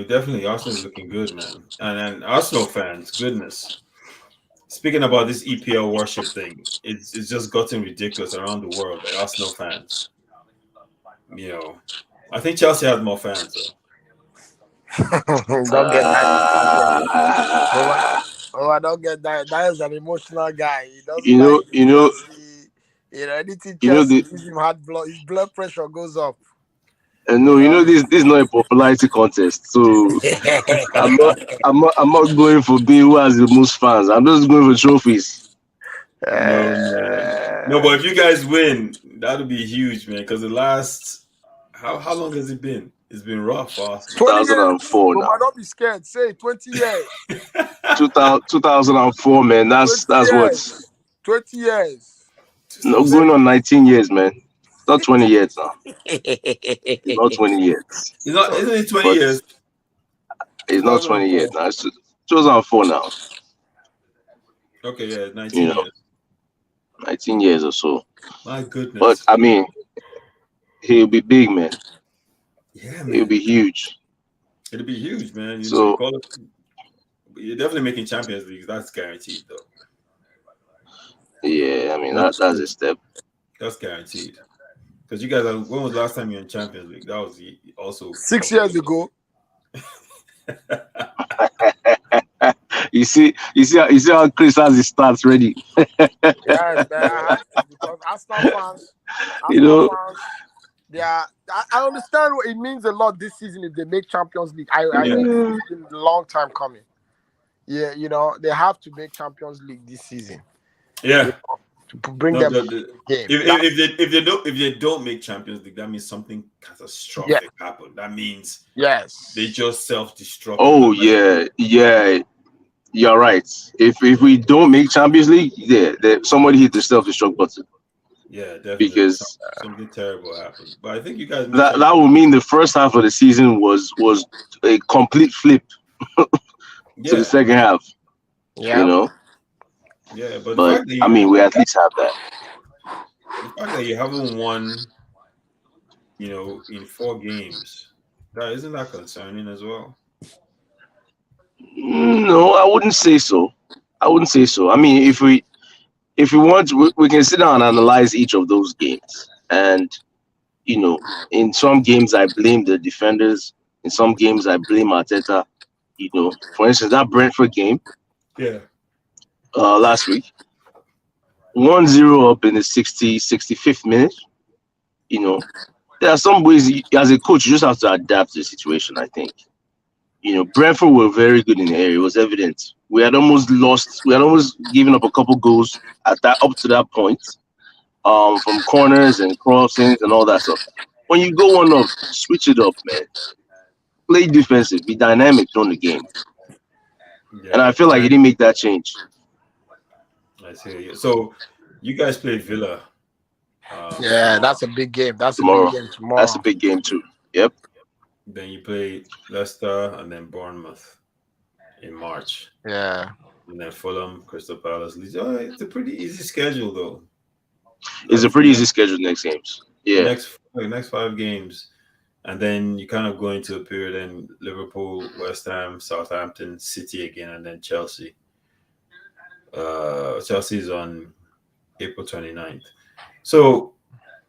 Speaker 1: definitely Arsenal is looking good, man. And Arsenal fans, goodness. Speaking about this EPL worship thing, it's just gotten ridiculous around the world. The Arsenal fans, you know, I think Chelsea has more fans though.
Speaker 3: Don't get that twisted. Oh,
Speaker 2: Uh,
Speaker 3: I don't get that. That is an emotional guy. He doesn't
Speaker 2: you
Speaker 3: like
Speaker 2: know, you know,
Speaker 3: Chelsea. Anything
Speaker 2: you know
Speaker 3: Chelsea
Speaker 2: the
Speaker 3: gives him hard blood. His blood pressure goes up.
Speaker 2: no,
Speaker 3: You know.
Speaker 2: this is not a popularity contest. So I'm not I'm not going for being who has the most fans. I'm just going for trophies.
Speaker 1: No, man. No, but if you guys win, that'll be huge, man. Because the last how long has it been? It's been rough for Arsenal.
Speaker 3: 20 years.
Speaker 2: 2004
Speaker 3: But
Speaker 2: now.
Speaker 3: might not be scared. Say 20 years.
Speaker 2: 2004, man. That's
Speaker 3: 20
Speaker 2: that's what.
Speaker 3: years. 20 years.
Speaker 2: No,
Speaker 3: Say
Speaker 2: going on 19 years, man. It's not 20 years now. It's not 20 years.
Speaker 1: It's not,
Speaker 3: so
Speaker 1: isn't it 20
Speaker 2: But
Speaker 1: years?
Speaker 2: it's not 20 years
Speaker 3: 2004.
Speaker 2: now. It's 2004 now.
Speaker 1: Okay, yeah, 19
Speaker 2: You know,
Speaker 1: years.
Speaker 2: 19 years or so.
Speaker 1: My
Speaker 2: But
Speaker 1: goodness.
Speaker 2: I mean, he'll be big, man.
Speaker 1: Yeah,
Speaker 2: He'll
Speaker 1: man.
Speaker 2: be huge.
Speaker 1: It'll be huge, man. You
Speaker 2: So
Speaker 1: call it. You're definitely making Champions League. That's guaranteed, though.
Speaker 2: yeah, I mean
Speaker 1: That's
Speaker 2: that's a step.
Speaker 1: guaranteed. Because you guys are. When was the last time you're in Champions League? That was also a
Speaker 3: 6 years
Speaker 1: couple
Speaker 3: ago.
Speaker 2: You see how Chris has his stats ready.
Speaker 3: Yes, man, I have to because
Speaker 2: You
Speaker 3: Arsenal
Speaker 2: know,
Speaker 3: fans, they are. I understand what it means a lot this season if they make Champions League. I
Speaker 1: Yeah,
Speaker 3: it's been a long time coming. Yeah, they have to make Champions League this season. You
Speaker 1: yeah.
Speaker 3: know, to bring
Speaker 1: No,
Speaker 3: them to the game.
Speaker 1: if they don't make Champions League, that means something
Speaker 3: Yeah,
Speaker 1: catastrophic happened. That means they
Speaker 3: yes,
Speaker 1: just self-destructed.
Speaker 2: oh yeah, you're right. If we don't make Champions League, yeah, somebody hit the self-destruct button
Speaker 1: Yeah, definitely.
Speaker 2: because
Speaker 1: Something terrible happened. But I think you guys made
Speaker 2: that
Speaker 1: Champions
Speaker 2: would
Speaker 1: League.
Speaker 2: mean the first half of the season was a complete flip to the
Speaker 1: Yeah,
Speaker 2: second half. You
Speaker 3: yeah,
Speaker 2: know,
Speaker 1: yeah. But the
Speaker 2: but
Speaker 1: fact that
Speaker 2: I
Speaker 1: you
Speaker 2: mean, we at least have that.
Speaker 1: the fact that you haven't won, in 4 games, that isn't that concerning as well?
Speaker 2: No, I wouldn't say so. I wouldn't say so. I mean, if we want, we can sit down and analyze each of those games. And in some games I blame the defenders. In some games I blame Arteta. For instance, that Brentford game
Speaker 1: Yeah.
Speaker 2: last week, 1-0 up in the 65th minute. You know, there are some ways as a coach you just have to adapt to the situation. I think. Brentford were very good in the area. It was evident. We had almost lost. We had almost given up a couple goals at that up to that point, from corners and crossings and all that stuff. When you go one up, switch it up, man. Play defensive, be dynamic during the game. And I
Speaker 1: Yeah,
Speaker 2: feel like he didn't make that change
Speaker 1: I see. So you guys play Villa
Speaker 3: yeah.
Speaker 1: tomorrow.
Speaker 3: That's a big game. That's a big
Speaker 2: tomorrow.
Speaker 3: game
Speaker 2: That's a
Speaker 3: tomorrow.
Speaker 2: big game too. Yep,
Speaker 1: Then you play Leicester and then Bournemouth in March.
Speaker 3: Yeah,
Speaker 1: And then Fulham, Crystal Palace, Leeds. Oh, it's a pretty easy schedule though.
Speaker 2: it's
Speaker 1: Like
Speaker 2: a
Speaker 1: for
Speaker 2: pretty easy schedule next games. Yeah,
Speaker 1: next 5 games, and then you kind of go into a period in Liverpool, West Ham, Southampton, City again, and then Chelsea. Chelsea's on April 29th. So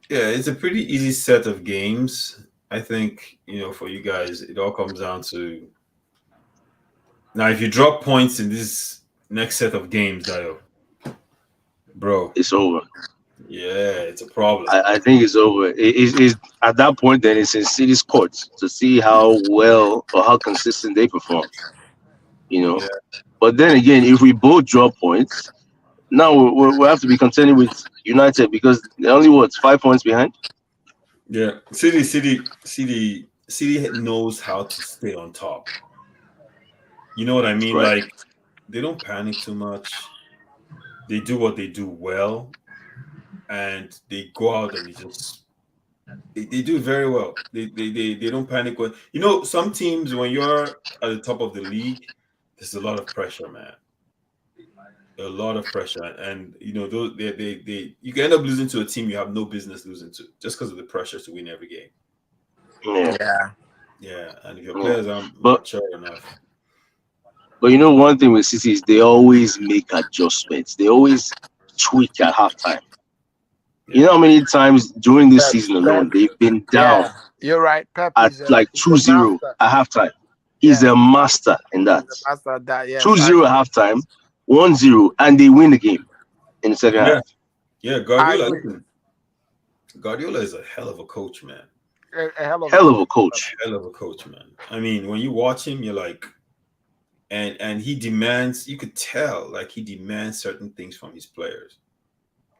Speaker 1: yeah, it's a pretty easy set of games. I think for you guys, it all comes down to now. If you drop points in this next set of games, Dio, bro,
Speaker 2: it's over.
Speaker 1: yeah, it's a problem.
Speaker 2: I think it's over. It's at that point. Then it's in City's court to see how well or how consistent they perform. You know,
Speaker 1: Yeah,
Speaker 2: but then again, if we both drop points, now we have to be contending with United because they're only 5 points behind.
Speaker 1: yeah. City knows how to stay on top. You know what I mean?
Speaker 2: Right,
Speaker 1: Like they don't panic too much. They do what they do well, and they go out and they do very well. They don't panic when some teams when you're at the top of the league, there's a lot of pressure, man. A lot of pressure, and those they you can end up losing to a team you have no business losing to just because of the pressure to win every game.
Speaker 2: yeah,
Speaker 3: yeah,
Speaker 1: Yeah, and if your
Speaker 2: yeah.
Speaker 1: players aren't
Speaker 2: But
Speaker 1: mature enough,
Speaker 2: one thing with City is they always make adjustments. They always tweak at halftime. You
Speaker 1: yeah,
Speaker 2: know how many times during this
Speaker 3: Pep,
Speaker 2: season
Speaker 3: Pep,
Speaker 2: alone they've been down
Speaker 3: yeah. You're right. Pep
Speaker 2: at like
Speaker 3: is a
Speaker 2: 2-0
Speaker 3: master.
Speaker 2: at halftime. He's
Speaker 3: Yeah,
Speaker 2: a master in that.
Speaker 3: he's a master at that. Yes,
Speaker 2: 2-0 at halftime, 1-0, and they win the game in the second
Speaker 1: yeah,
Speaker 2: half.
Speaker 1: yeah.
Speaker 3: I
Speaker 1: Guardiola,
Speaker 3: agree.
Speaker 1: listen, Guardiola is a hell of a coach, man.
Speaker 3: A hell of a
Speaker 2: Hell of
Speaker 3: coach.
Speaker 2: a coach.
Speaker 1: Hell of a coach, man. I mean, when you watch him, you're like, and he demands. You could tell, like he demands certain things from his players.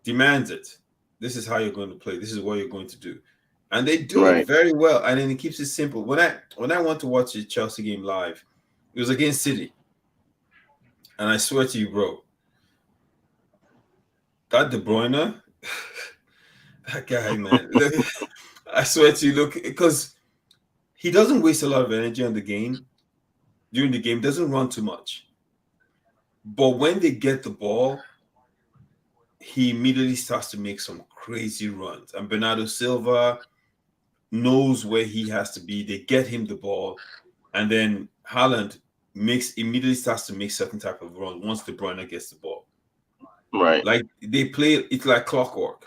Speaker 1: Demands it. This is how you're going to play. This is what you're going to do, and they do it
Speaker 2: Right.
Speaker 1: very well. And then he keeps it simple. When I went to watch the Chelsea game live, it was against City, and I swear to you, bro, that De Bruyne, that guy, man. I swear to you, look, because he doesn't waste a lot of energy on the game during the game. Doesn't run too much, but when they get the ball, he immediately starts to make some crazy runs. And Bernardo Silva knows where he has to be. They get him the ball, and then Haaland immediately starts to make certain type of run once De Bruyne gets the ball.
Speaker 2: Right.
Speaker 1: Like they play, it's like clockwork.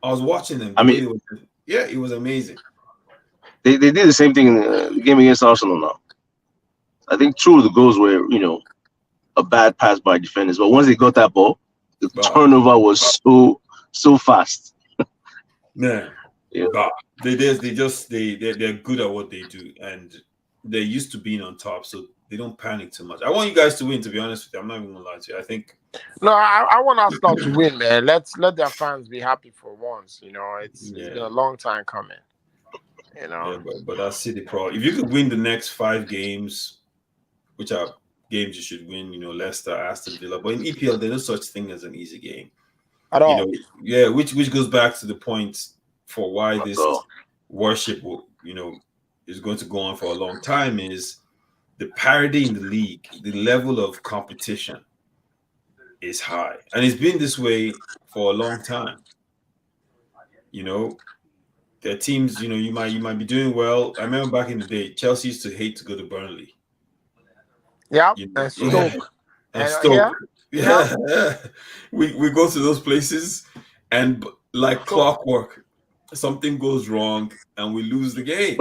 Speaker 1: I was watching them
Speaker 2: I
Speaker 1: the way
Speaker 2: mean,
Speaker 1: they were. Yeah, it was amazing.
Speaker 2: They did the same thing in the game against Arsenal now. I think two of the goals were, a bad pass by defenders, but once they got that ball, the
Speaker 1: But
Speaker 2: turnover was so fast.
Speaker 1: man,
Speaker 2: Yeah,
Speaker 1: but they're good at what they do, and they're used to being on top, so they don't panic too much. I want you guys to win. To be honest with you, I'm not even gonna lie to you. I think
Speaker 3: No, I want Arsenal to win, man. Let their fans be happy for once. It's been
Speaker 1: yeah,
Speaker 3: a long time coming. You
Speaker 1: yeah,
Speaker 3: know.
Speaker 1: but that's City Pro. If you could win the next 5 games, which are games you should win, Leicester, Aston Villa, but in EPL, there's no such thing as an easy game.
Speaker 3: At all.
Speaker 1: Yeah, which goes back to the point for why this
Speaker 2: so
Speaker 1: worship is going to go on for a long time is the parity in the league, the level of competition is high, and it's been this way for a long time. You know, there are teams. You might be doing well. I remember back in the day, Chelsea used to hate to go to Burnley.
Speaker 3: Yeah. And
Speaker 1: Yeah,
Speaker 3: Stoke.
Speaker 1: and
Speaker 3: And here.
Speaker 1: Stoke.
Speaker 3: Yeah.
Speaker 1: Yeah, we go to those places, and like
Speaker 3: So
Speaker 1: clockwork, something goes wrong, and we lose the game.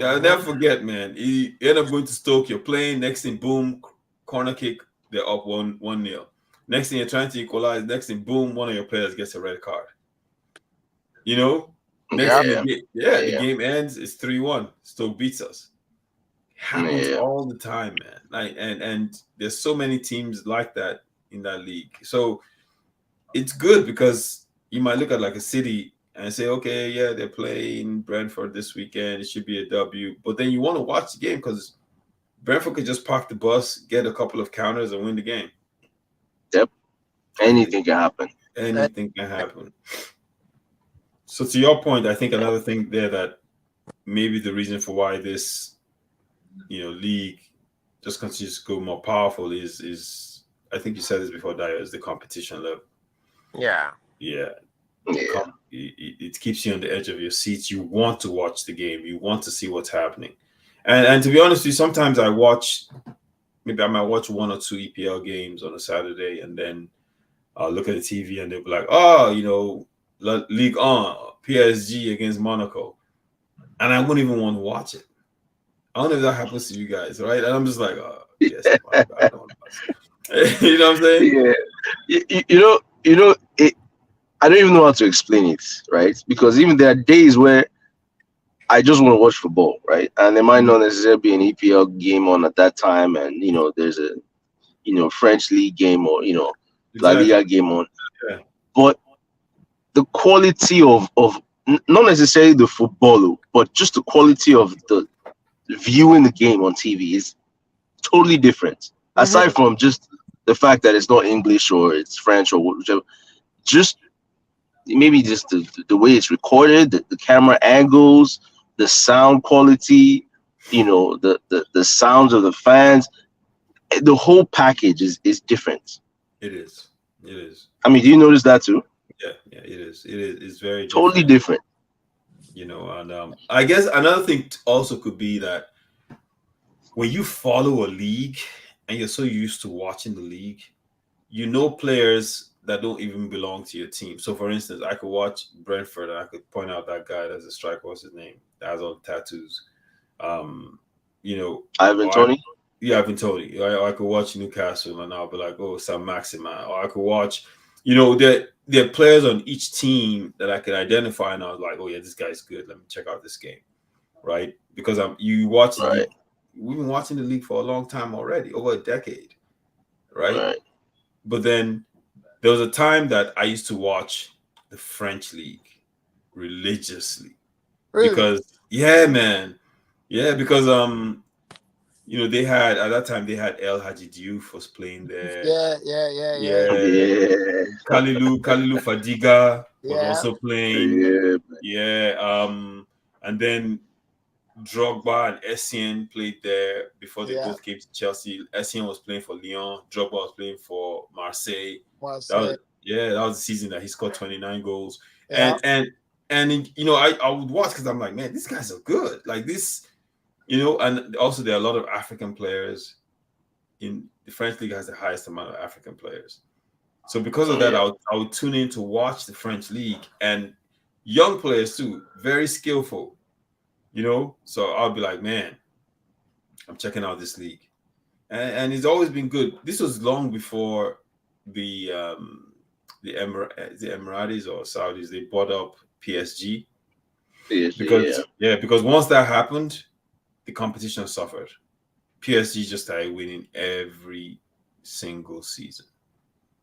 Speaker 1: I'll
Speaker 3: mhm.
Speaker 1: never forget, man. You end up going to Stoke. You're playing. Next thing, boom, corner kick. They're up 1-0. Next thing you're trying to equalize. Next thing, boom, one of your players gets a red card. You know. Next
Speaker 3: Yeah.
Speaker 1: thing,
Speaker 2: yeah,
Speaker 1: the
Speaker 2: yeah,
Speaker 1: game ends. It's 3-1. Stoke beats us. Happens
Speaker 2: yeah.
Speaker 1: all the time, man. Like and there's so many teams like that in that league. So it's good because you might look at like a City and say, okay, yeah, they're playing Brentford this weekend. It should be a W. But then you want to watch the game because Brentford could just park the bus, get a couple of counters, and win the game.
Speaker 2: Yep.
Speaker 1: And
Speaker 2: Anything can happen.
Speaker 3: And,
Speaker 1: anything can happen. So to your point, I think another thing there that maybe the reason for why this league just continues to go more powerful is I think you said this before, Dio, is the competition level.
Speaker 3: yeah.
Speaker 1: Yeah,
Speaker 2: Yeah.
Speaker 1: it keeps you on the edge of your seats. You want to watch the game. You want to see what's happening. And to be honest with you, sometimes maybe I might watch one or two EPL games on a Saturday, and then I'll look at the TV and they'll be like, oh, League On, PSG against Monaco, and I wouldn't even want to watch it. I don't know if that happens to you guys, right? And I'm just like, oh, PSG, Monaco, I don't want to watch it. You know what I'm saying?
Speaker 2: Yeah. It. I don't even know how to explain it, right? Because even there are days where I just want to watch football, right? And there might not necessarily be an EPL game on at that time, and there's a French league game or La
Speaker 1: Exactly.
Speaker 2: Liga game on,
Speaker 1: Yeah,
Speaker 2: but the quality of not necessarily the football, but just the quality of the viewing the game on TV is totally different.
Speaker 3: Hmm.
Speaker 2: Aside from just the fact that it's not English or it's French or whichever, just maybe just the way it's recorded, the camera angles, the sound quality, the sounds of the fans, the whole package is different.
Speaker 1: it is. It is.
Speaker 2: I mean, do you notice that too?
Speaker 1: Yeah, it is. It is. It's very
Speaker 2: Totally
Speaker 1: different.
Speaker 2: different.
Speaker 1: And I guess another thing also could be that when you follow a league and you're so used to watching the league, players that don't even belong to your team. So, for instance, I could watch Brentford and I could point out that guy that's a striker. What's his name? That has all the tattoos. Um, you know,
Speaker 2: Ivan
Speaker 1: or
Speaker 2: Tony.
Speaker 1: yeah, I've been told it. I could watch Newcastle and I'll be like, oh, Sam Maximan. Or I could watch, there are players on each team that I could identify and I was like, oh yeah, this guy's good. Let me check out this game, right? Because you watch the
Speaker 2: Right,
Speaker 1: league. We've been watching the league for a long time already, over a decade, right?
Speaker 2: right.
Speaker 1: But then there was a time that I used to watch the French league religiously
Speaker 3: Really?
Speaker 1: because yeah, man, yeah, because they had at that time they had El Hadji Diouf was playing there.
Speaker 3: Yeah, yeah, yeah, yeah,
Speaker 1: Yeah,
Speaker 2: Yeah,
Speaker 1: Kalilu Fadiga was
Speaker 3: yeah,
Speaker 1: also playing.
Speaker 2: yeah,
Speaker 1: Yeah, and then Drogba and Essien played there before they
Speaker 3: yeah.
Speaker 1: both came to Chelsea. Essien was playing for Lyon. Drogba was playing for Marseille. That
Speaker 3: Marseille.
Speaker 1: was that was the season that he scored 29 goals.
Speaker 3: Yeah.
Speaker 1: I would watch because I'm like, man, these guys are good. Like this, and also there are a lot of African players in the French league has the highest amount of African players. So because of that,
Speaker 2: yeah.
Speaker 1: I would tune in to watch the French league, and young players too, very skillful. So I'll be like, man, I'm checking out this league, and it's always been good. This was long before the the Emiratis or Saudis they bought up PSG
Speaker 2: Yeah,
Speaker 1: because once that happened, the competition suffered. PSG just started winning every single season.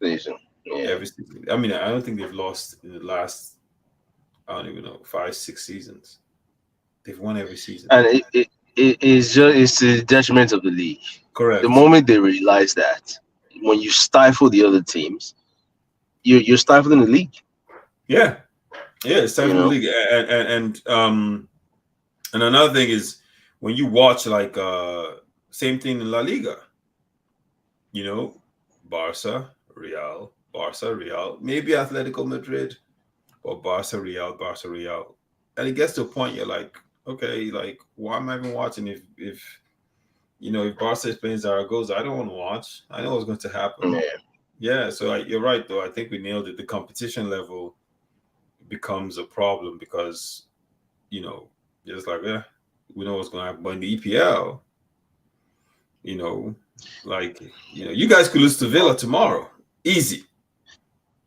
Speaker 2: season. Yeah,
Speaker 1: Every season. I mean, I don't think they've lost in the last, I don't even know, 5, 6 seasons. They've won every season.
Speaker 2: and it's the detriment of the league. The
Speaker 1: Correct.
Speaker 2: moment they realize that, when you stifle the other teams, you're stifling the league.
Speaker 1: Yeah. Yeah, it's time
Speaker 2: You
Speaker 1: for the
Speaker 2: know,
Speaker 1: league. And another thing is when you watch like same thing in La Liga, you know, Barca, Real, maybe Atletico Madrid, or Barca, Real. And it gets to a point you're like, okay, like why am I even watching if Barca is playing Zaragoza, I don't want to watch. I know what's going to happen.
Speaker 2: yeah,
Speaker 1: Yeah, so you're right though. I think we nailed it. The competition level becomes a problem because you know just like we know what's going to happen. But in the EPL, you know, like you guys could lose to Villa tomorrow, easy.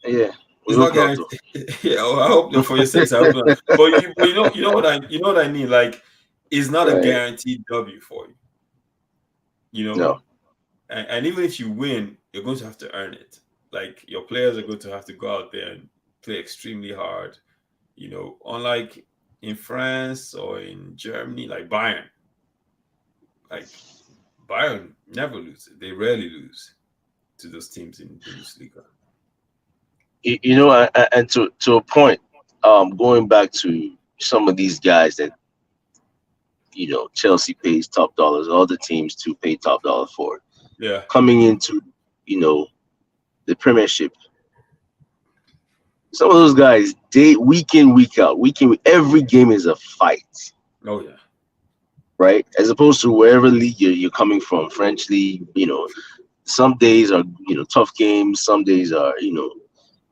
Speaker 2: yeah. We
Speaker 1: It's
Speaker 2: hope
Speaker 1: not
Speaker 2: not though.
Speaker 1: guaranteed. Yeah, well, I hope for your sakes. I hope not. But you know what I mean. Like, it's not a
Speaker 2: Right?
Speaker 1: guaranteed W for you. You know,
Speaker 2: No.
Speaker 1: and even if you win, you're going to have to earn it. Like your players are going to have to go out there and play extremely hard. Unlike in France or in Germany, like like Bayern never lose. They rarely lose to those teams in Bundesliga.
Speaker 2: And to a point, going back to some of these guys that Chelsea pays top dollars, all the teams to pay top dollar for
Speaker 1: Yeah.
Speaker 2: coming into you know the Premiership. Some of those guys, day week in, week out, every game is a fight,
Speaker 1: Oh yeah.
Speaker 2: right? As opposed to wherever league you're coming from, French league, some days are tough games, some days are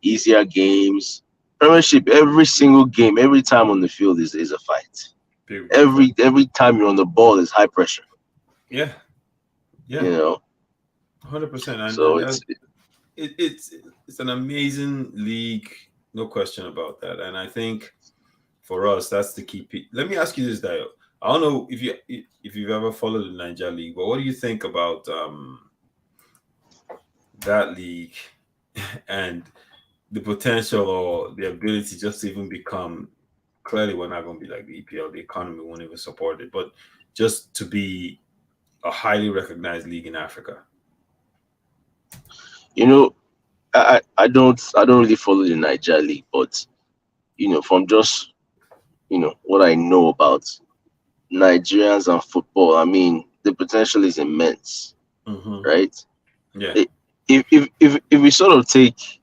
Speaker 2: easier games. Premiership, every single game, every time on the field is a fight.
Speaker 1: Big big fight.
Speaker 2: Every time you're on the ball is high pressure.
Speaker 1: Yeah. Yeah.
Speaker 2: You know,
Speaker 1: 100%. And
Speaker 2: so
Speaker 1: and
Speaker 2: it's
Speaker 1: it's an amazing league, no question about that. And I think for us, that's the key. Let me ask you this, Dio. I don't know if you've ever followed the Niger League, but what do you think about that league and the potential or the ability just to even become? Clearly, we're not going to be like the EPL. The economy won't even support it, but just to be a highly recognized league in Africa.
Speaker 2: you know I don't really follow the Niger league, but from just what I know about Nigerians and football, I mean the potential is immense,
Speaker 1: Hmm.
Speaker 2: right?
Speaker 1: Yeah.
Speaker 2: I- if we sort of take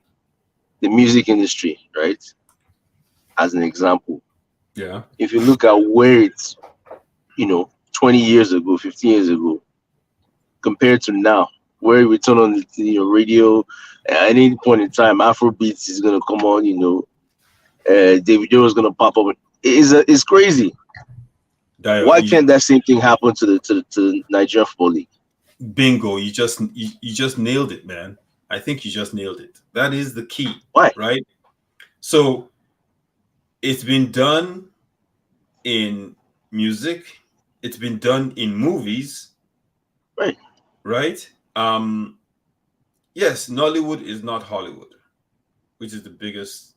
Speaker 2: the music industry, right, as an example,
Speaker 1: Yeah.
Speaker 2: if you look at where it's 20 years ago, 15 years ago, compared to now, where we turn on the radio at any point in time, Afrobeats is gonna come on, Davido is gonna pop up. It's crazy.
Speaker 1: Dio,
Speaker 2: Why can't that same thing happen to the Nigerian Football League?
Speaker 1: bingo, you just nailed it, man. I think you just nailed it. That is the key,
Speaker 2: Why?
Speaker 1: right? So it's been done in music, it's been done in movies,
Speaker 2: Right,
Speaker 1: right? Yes, Nollywood is not Hollywood, which is the biggest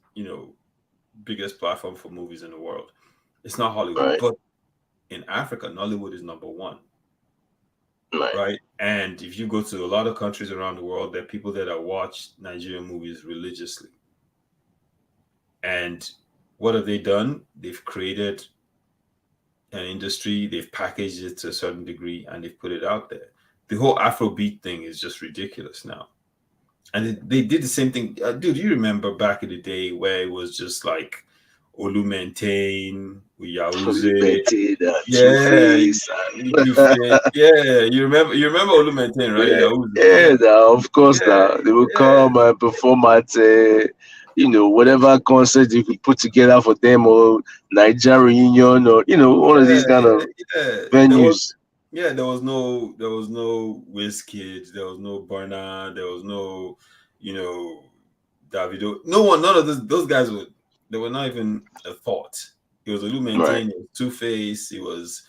Speaker 1: platform for movies in the world. It's not Hollywood,
Speaker 2: right,
Speaker 1: but in Africa, Nollywood is number one,
Speaker 2: right.
Speaker 1: right? And if you go to a lot of countries around the world, there are people that watch Nigerian movies religiously. And what have they done? They've created an industry, they've packaged it to a certain degree, and they've put it out there. The whole Afrobeat thing is just ridiculous now. And they did the same thing. Dude, you remember back in the day where it was just like Olu Maintain, Yauze,
Speaker 2: Limited, Two
Speaker 1: yeah,
Speaker 2: Face,
Speaker 1: you fit. Yeah, you remember Olu Maintain, right?
Speaker 2: yeah,
Speaker 1: Yauze, yeah,
Speaker 2: yeah. Now, of course,
Speaker 1: yeah,
Speaker 2: now they will
Speaker 1: yeah.
Speaker 2: come and perform at whatever concert you could put together for them, or Niger reunion, or one of these
Speaker 1: Yeah,
Speaker 2: kind of
Speaker 1: yeah.
Speaker 2: venues.
Speaker 1: There was no Wizkid, there was no Burna, there was no, you know, Davido. No one, none of those guys were. They were not even a thought. It was Olu
Speaker 2: Right.
Speaker 1: Maintain, it was Two Face, it was,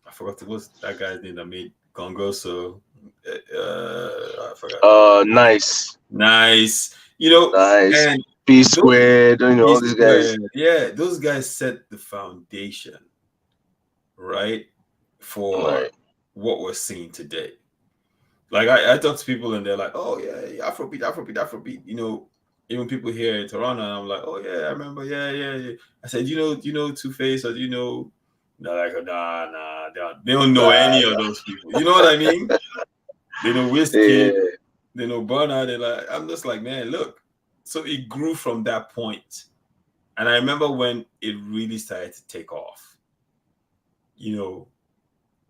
Speaker 1: I forgot what's that guy's name that made Congo. So, I forgot.
Speaker 2: Nice,
Speaker 1: Nice,
Speaker 2: nice.
Speaker 1: and
Speaker 2: P
Speaker 1: those
Speaker 2: squared, all
Speaker 1: P
Speaker 2: these guys.
Speaker 1: Squared, yeah, those guys set the foundation, right, for
Speaker 2: Right.
Speaker 1: what we're seeing today. Like I talk to people and they're like, "Oh yeah, Afrobeat, Afrobeat, Afrobeat." Even people here in Toronto, and I'm like, "Oh yeah, I remember, yeah, yeah, yeah." I said, "Do you know Two Face, or do you know?" They're like, "Nah, nah, they don't know
Speaker 2: Nah,
Speaker 1: any of those people." You know what I mean? They know
Speaker 2: yeah,
Speaker 1: Wizkid, they know Burna. They're like, I'm just like, man, look. So it grew from that point, and I remember when it really started to take off. You know,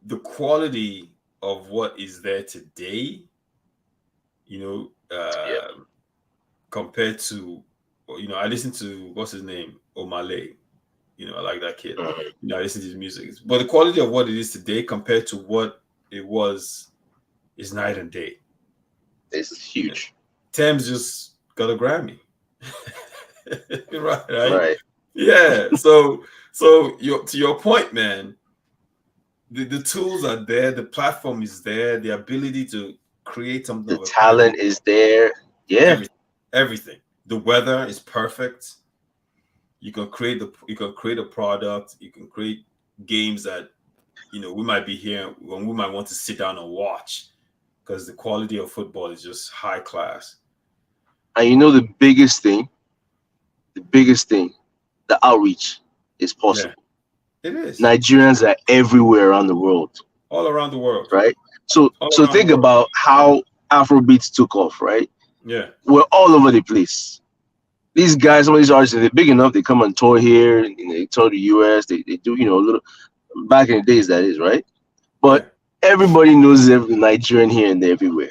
Speaker 1: the quality of what is there today, you know,
Speaker 2: yeah.
Speaker 1: compared to, I listened to, what's his name, Omale. I like that kid.
Speaker 2: Mhm.
Speaker 1: I listen to his music, but the quality of what it is today compared to what it was is night and day.
Speaker 2: It's
Speaker 1: Yeah.
Speaker 2: huge.
Speaker 1: Thames just got a Grammy, right? Right?
Speaker 2: Right.
Speaker 1: Yeah. So to your point, man, the tools are there, the platform is there, the ability to create something
Speaker 2: The
Speaker 1: of a kind,
Speaker 2: talent is there. Yeah.
Speaker 1: everything, everything. The weather is perfect. You can create a product. You can create games that we might be here when we might want to sit down and watch because the quality of football is just high class.
Speaker 2: And the biggest thing, the outreach is
Speaker 1: Yeah,
Speaker 2: possible.
Speaker 1: it is
Speaker 2: Nigerians are everywhere around the world,
Speaker 1: all around the world.
Speaker 2: right? So
Speaker 1: All
Speaker 2: so
Speaker 1: around the
Speaker 2: think
Speaker 1: world.
Speaker 2: about how Afrobeats took off, right?
Speaker 1: Yeah,
Speaker 2: We're all over the place. These guys, some of these artists, if they're big enough, they come and tour here, and they tour the US, they do, a little back in the days, that is, right?
Speaker 1: yeah,
Speaker 2: But everybody knows every Nigerian here and there everywhere.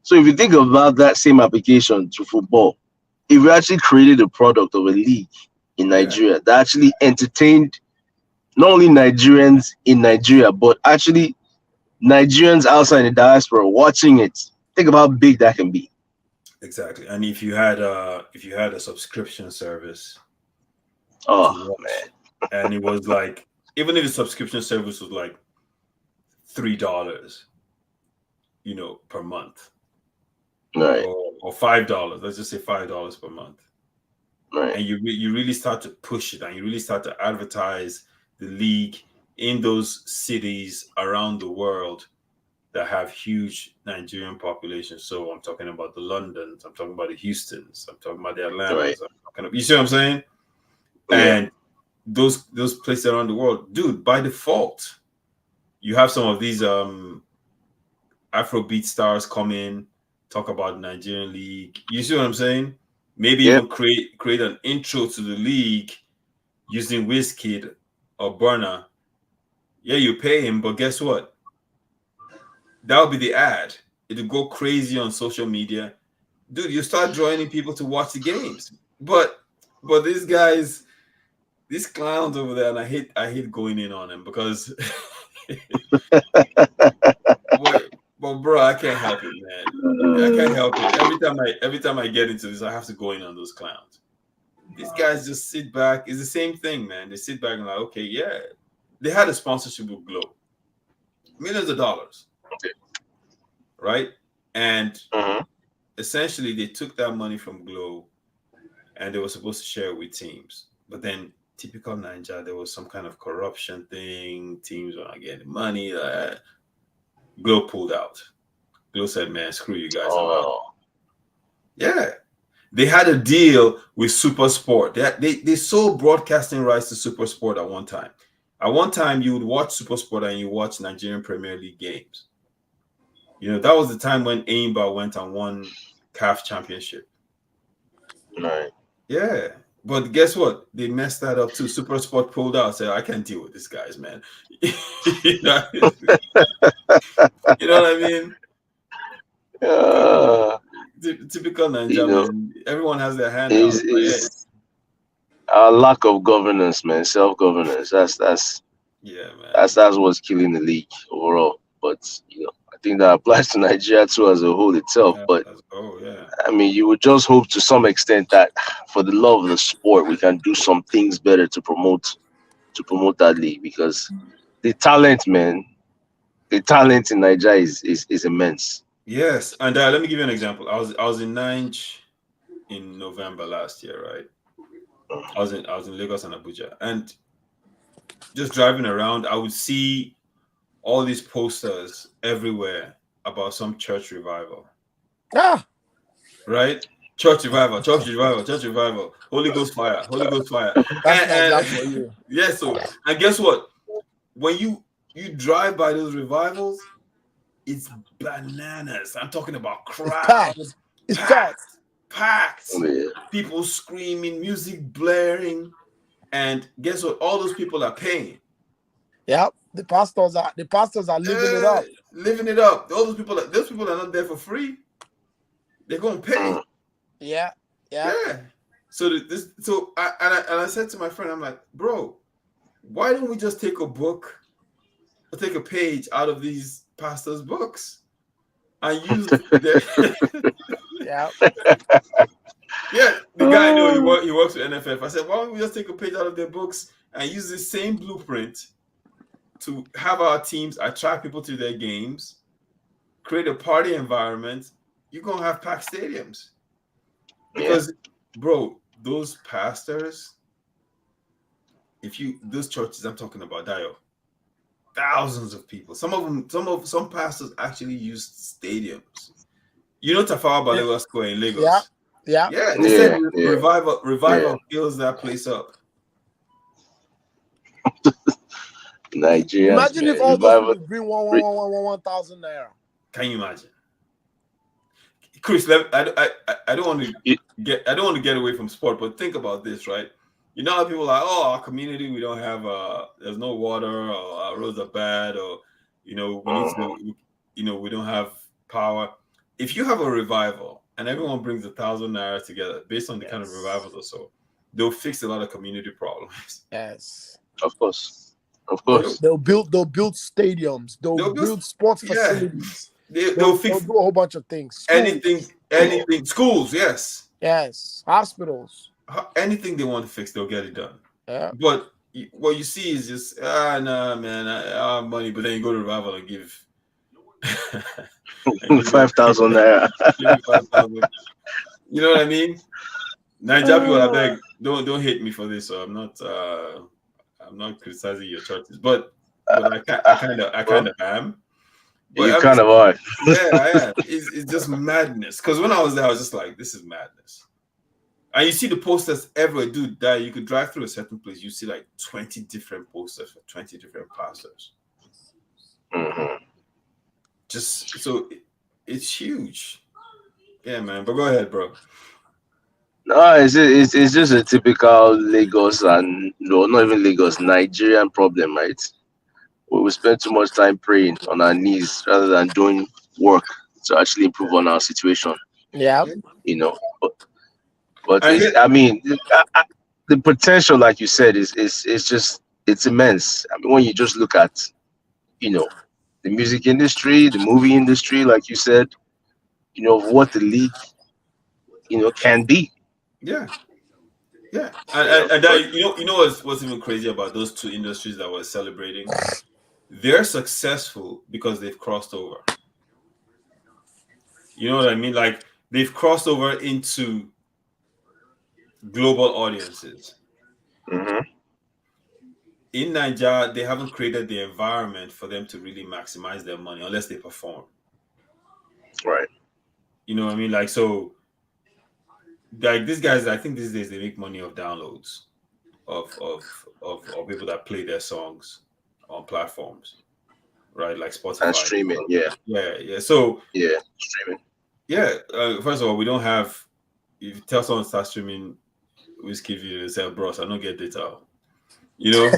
Speaker 2: So if you think about that same application to football, if we actually created a product of a league in
Speaker 1: yeah.
Speaker 2: Nigeria that actually entertained not only Nigerians in Nigeria, but actually Nigerians outside the diaspora watching it, think about how big that can be.
Speaker 1: Exactly. And if you had a subscription service
Speaker 2: Oh
Speaker 1: to watch,
Speaker 2: man,
Speaker 1: and it was like, even if the subscription service was like $3, per month,
Speaker 2: right,
Speaker 1: or $5. Let's just say $5 per month,
Speaker 2: right,
Speaker 1: and you really start to push it, and you really start to advertise the league in those cities around the world that have huge Nigerian populations. So I'm talking about the Londons, I'm talking about the Houstons, I'm talking about the
Speaker 2: right,
Speaker 1: Atlantas, you see what I'm saying?
Speaker 2: yeah,
Speaker 1: And those places around the world, dude, by default, you have some of these Afrobeat stars come in, talk about the Nigerian league. You see what I'm saying? Maybe
Speaker 2: yep,
Speaker 1: even create an intro to the league using Wizkid or Burner. Yeah, you pay him, but guess what? That'll be the ad. It'll go crazy on social media. Dude, you start drawing in people to watch the games. But these clowns over there, and I hate going in on them because but bro, I can't help it, man. I can't help it. Every time I get into this, I have to go in on those clowns. These guys just sit back. It's the same thing, man. They sit back and like, okay, yeah. They had a sponsorship with Glow, millions of dollars, right? And
Speaker 2: mhm,
Speaker 1: essentially they took that money from Glow and they were supposed to share it with teams. But then typical Ninja, there was some kind of corruption thing. Teams were not getting money. Glow pulled out. Glow said, "Man, screw you guys, I'm out."
Speaker 2: oh,
Speaker 1: Yeah, they had a deal with Super Sport. They sold broadcasting rights to Super Sport at one time. At one time, you would watch Super Sport and you watch Nigerian Premier League games. That was the time when Aimba went and won CAF Championship.
Speaker 2: right.
Speaker 1: Yeah. But guess what? They messed that up too. Super Sport pulled out, said, I can't deal with these guys, man. you know, you know what I mean?
Speaker 2: Uh,
Speaker 1: Typical
Speaker 2: You
Speaker 1: Ninja
Speaker 2: know,
Speaker 1: man. Everyone has their hand out. Like, hey,
Speaker 2: is our lack of governance, man, self-governance.
Speaker 1: yeah, man.
Speaker 2: That's what's killing the league overall. But I think that applies to Nigeria too as a whole itself. But
Speaker 1: Oh yeah.
Speaker 2: I mean, you would just hope to some extent that for the love of the sport, we can do some things better to promote that league because the talent, man, the talent in Nigeria is immense.
Speaker 1: Yes, and let me give you an example. I was in Ninj in November last year, right? I was in Lagos and Abuja, and just driving around, I would see all these posters everywhere about some church revival,
Speaker 3: Ah,
Speaker 1: right? Church revival, church revival, church revival, Holy Ghost fire, Holy Ghost fire,
Speaker 3: that's Nigeria
Speaker 1: and
Speaker 3: for you.
Speaker 1: yeah. So, and guess what? When you drive by those revivals, it's bananas. I'm talking about
Speaker 3: It's
Speaker 1: crowd,
Speaker 3: packed. It's
Speaker 1: packed,
Speaker 3: packed.
Speaker 1: packed,
Speaker 2: Yeah.
Speaker 1: people screaming, music blaring, and guess what? All those people are paying.
Speaker 3: Yep. The pastors are living it
Speaker 1: Uh,
Speaker 3: up.
Speaker 1: living it up. Those people are not there for free. They're gonna pay.
Speaker 3: Yeah. Yeah.
Speaker 1: Yeah. So I said to my friend, I'm like, bro, why don't we just take a book or take a page out of these pastors' books and use their
Speaker 3: Yeah.
Speaker 1: yeah, the guy I know he works with NFF. I said, why don't we just take a page out of their books and use the same blueprint to have our teams attract people to their games, create a party environment? You're gonna have packed stadiums.
Speaker 2: Yeah.
Speaker 1: Because, bro, those pastors, those churches I'm talking about, Dio, thousands of people. Some pastors actually use stadiums. You know Tafawa Balewa Square in
Speaker 3: Yeah.
Speaker 1: Lagos?
Speaker 3: Yeah.
Speaker 1: Yeah, they said
Speaker 2: Yeah. Yeah.
Speaker 1: revival fills that place up.
Speaker 2: Nigerians,
Speaker 3: Imagine if
Speaker 2: man,
Speaker 3: all those
Speaker 2: revival.
Speaker 3: people bring one thousand naira.
Speaker 1: Can you imagine? Chris, I don't want to get away from sport, but think about this, right? You know how people are like, oh, our community, we don't have there's no water, or our roads are bad, or we need to, we don't have power. If you have a revival and everyone brings 1,000 naira together based on the kind of revivals or so, they'll fix a lot of community problems.
Speaker 3: Yes.
Speaker 2: Of course, of
Speaker 1: They'll,
Speaker 2: course.
Speaker 3: They'll build stadiums. They'll
Speaker 1: they'll
Speaker 3: build
Speaker 1: just
Speaker 3: sports
Speaker 1: yeah,
Speaker 3: facilities.
Speaker 1: they'll
Speaker 3: They'll
Speaker 1: fix
Speaker 3: do a whole bunch of things. Schools.
Speaker 1: anything. Schools, yes.
Speaker 3: Yes. Hospitals.
Speaker 1: Anything they want to fix, they'll get it done.
Speaker 3: Yeah.
Speaker 1: But what you see is just nah, man, I have money, but then you go to revival and give
Speaker 2: 5,000 naira.
Speaker 1: give me 5,000. You know what I mean? Nigeria people, I beg, don't hate me for this. So I'm not criticizing your churches, but I kind of am. But
Speaker 2: You
Speaker 1: I
Speaker 2: kind
Speaker 1: mean,
Speaker 2: of are.
Speaker 1: yeah, I am. It's just madness. Because when I was there, I was just like, this is madness. And you see the posters everywhere, dude. That you could drive through a certain place, you see like 20 different posters for 20 different pastors.
Speaker 2: Mm-hmm.
Speaker 1: Just so it's huge. Yeah, man. But go ahead, bro.
Speaker 2: No, it's just a typical Lagos and no, not even Lagos, Nigerian problem, right? We spend too much time praying on our knees rather than doing work to actually improve on our situation.
Speaker 3: Yeah.
Speaker 2: You know, but
Speaker 1: I hit.
Speaker 2: I mean, the potential, like you said, is just it's immense. I mean, when you just look at you know the music industry, the movie industry, like you said, of what the league can be.
Speaker 1: Yeah, yeah. And
Speaker 2: But
Speaker 1: that, what's even crazy about those two industries that we're celebrating? They're successful because they've crossed over. You know what I mean? Like they've crossed over into global audiences.
Speaker 2: mhm,
Speaker 1: In Nigeria, they haven't created the environment for them to really maximize their money unless they perform.
Speaker 2: right,
Speaker 1: You know what I mean? Like so, like these guys, I think these days they make money off downloads of people that play their songs on platforms, right? Like
Speaker 2: and
Speaker 1: Spotify.
Speaker 2: streaming, yeah,
Speaker 1: Yeah. So
Speaker 2: streaming.
Speaker 1: yeah, first of all, we don't have. If you tell someone to start streaming whiskey video, they say, "Bros, I don't get data." You know,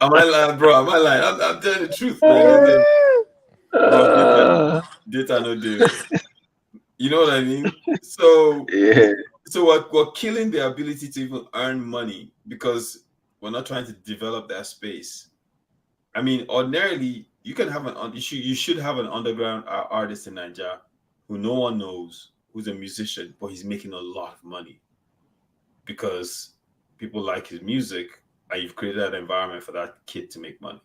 Speaker 1: am I lying, bro? Am I lying? I'm telling the truth, man. But
Speaker 2: Uh,
Speaker 1: data no deal. You know what I mean? So
Speaker 2: yeah.
Speaker 1: we're killing the ability to even earn money because we're not trying to develop that space. I mean, ordinarily you can have you should have an underground artist in Nigeria who no one knows, who's a musician, but he's making a lot of money because people like his music, and you've created that environment for that kid to make money.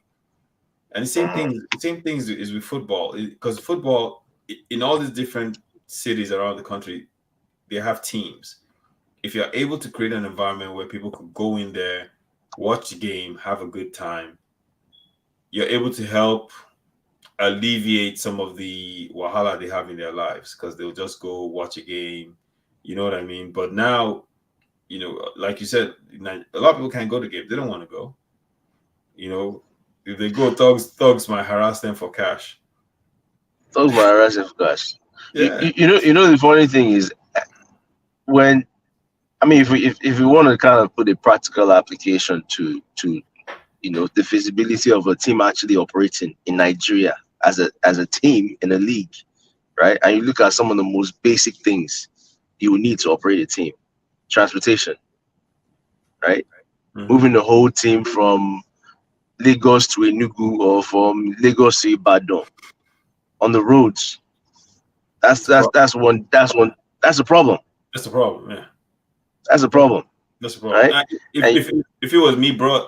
Speaker 1: And the same thing is with football, because football in all these different cities around the country, they have teams. If you're able to create an environment where people could go in there, watch the game, have a good time, you're able to help alleviate some of the wahala they have in their lives because they'll just go watch a game. You know what I mean? But now, like you said, a lot of people can't go to games. They don't want to go. You know, if they go, thugs might harass them for cash.
Speaker 2: Those my harassing guys.
Speaker 1: Yeah.
Speaker 2: You know the funny thing is when I mean if we want to kind of put a practical application to the feasibility of a team actually operating in Nigeria as a team in a league, right? And you look at some of the most basic things you would need to operate a team: transportation, right?
Speaker 1: Hmm.
Speaker 2: Moving the whole team from Lagos to Enugu or from Lagos to Ibadan on the roads.
Speaker 1: That's the problem.
Speaker 2: That's a problem.
Speaker 1: That's the problem. Yeah.
Speaker 2: That's a
Speaker 1: That's,
Speaker 2: problem,
Speaker 1: that's the problem.
Speaker 2: right?
Speaker 1: If
Speaker 2: And
Speaker 1: if it was me, bro,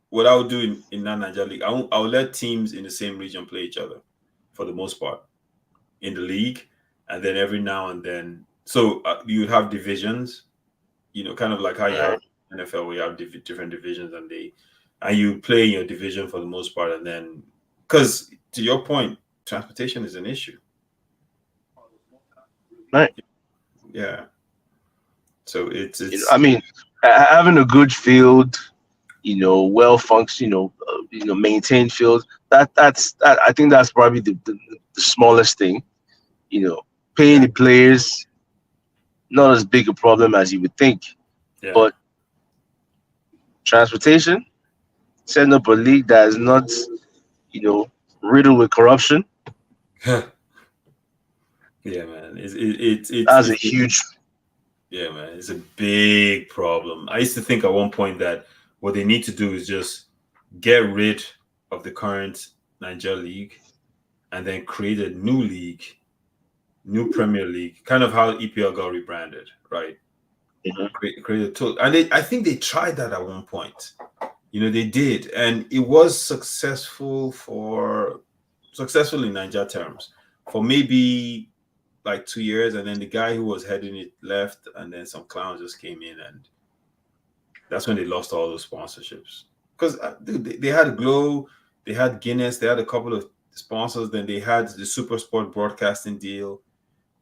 Speaker 1: what I would do in that Nigeria league, I would let teams in the same region play each other for the most part in the league, and then every now and then, so you would have divisions, kind of like how you have
Speaker 2: right,
Speaker 1: NFL, where you have different divisions, and you play in your division for the most part, and then because to your point, transportation is an issue.
Speaker 2: right.
Speaker 1: Yeah, so
Speaker 2: I
Speaker 1: it's
Speaker 2: mean, having a good field, well function, maintained field. That I think that's probably the smallest thing. You know, paying
Speaker 1: yeah,
Speaker 2: the players not as big a problem as you would think,
Speaker 1: yeah,
Speaker 2: but transportation, setting up a league that is not, you know, riddled with corruption.
Speaker 1: yeah, man.
Speaker 2: That's a huge.
Speaker 1: Yeah, man. It's a big problem. I used to think at one point that what they need to do is just get rid of the current Niger League and then create a new league, new Premier League, kind of how EPL got rebranded, right?
Speaker 2: Mhm.
Speaker 1: Create a total, and I think they tried that at one point. They did, and it was successful in Niger terms for maybe like 2 years, and then the guy who was heading it left, and then some clowns just came in, and that's when they lost all those sponsorships. Because they had Glow, they had Guinness, they had a couple of sponsors. Then they had the Super Sport broadcasting deal.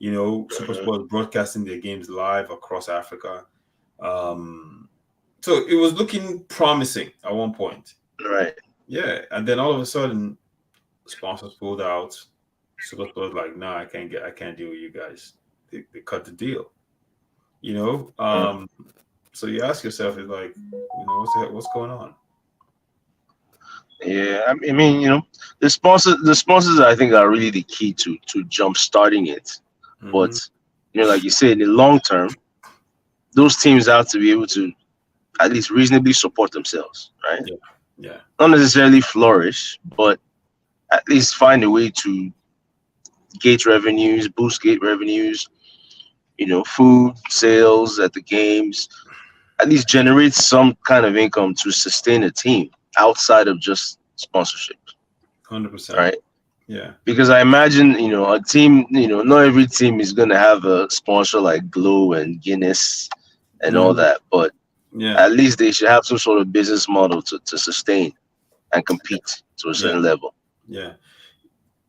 Speaker 1: Super
Speaker 2: Mhm.
Speaker 1: Sport broadcasting their games live across Africa. Um, so it was looking promising at one point.
Speaker 2: Right.
Speaker 1: Yeah, and then all of a sudden, sponsors pulled out. Super Sport was like, "Nah, I can't deal with you guys." They cut the deal. You know,
Speaker 2: Mhm.
Speaker 1: um, so you ask yourself, is like, what's going on?
Speaker 2: Yeah, I mean, the sponsors I think are really the key to jump starting it.
Speaker 1: Hmm.
Speaker 2: But like you say, in the long term, those teams have to be able to at least reasonably support themselves, right?
Speaker 1: Yeah, yeah,
Speaker 2: Not necessarily flourish, but at least find a way to gate revenues, boost gate revenues, food sales at the games, at least generate some kind of income to sustain a team outside of just sponsorship,
Speaker 1: 100%.
Speaker 2: right?
Speaker 1: Yeah.
Speaker 2: Because I imagine, a team, not every team is going to have a sponsor like Glow and Guinness and all
Speaker 1: Hmm.
Speaker 2: that, but
Speaker 1: Yeah,
Speaker 2: at least they should have some sort of business model to sustain and compete to a
Speaker 1: yeah,
Speaker 2: certain level,
Speaker 1: yeah,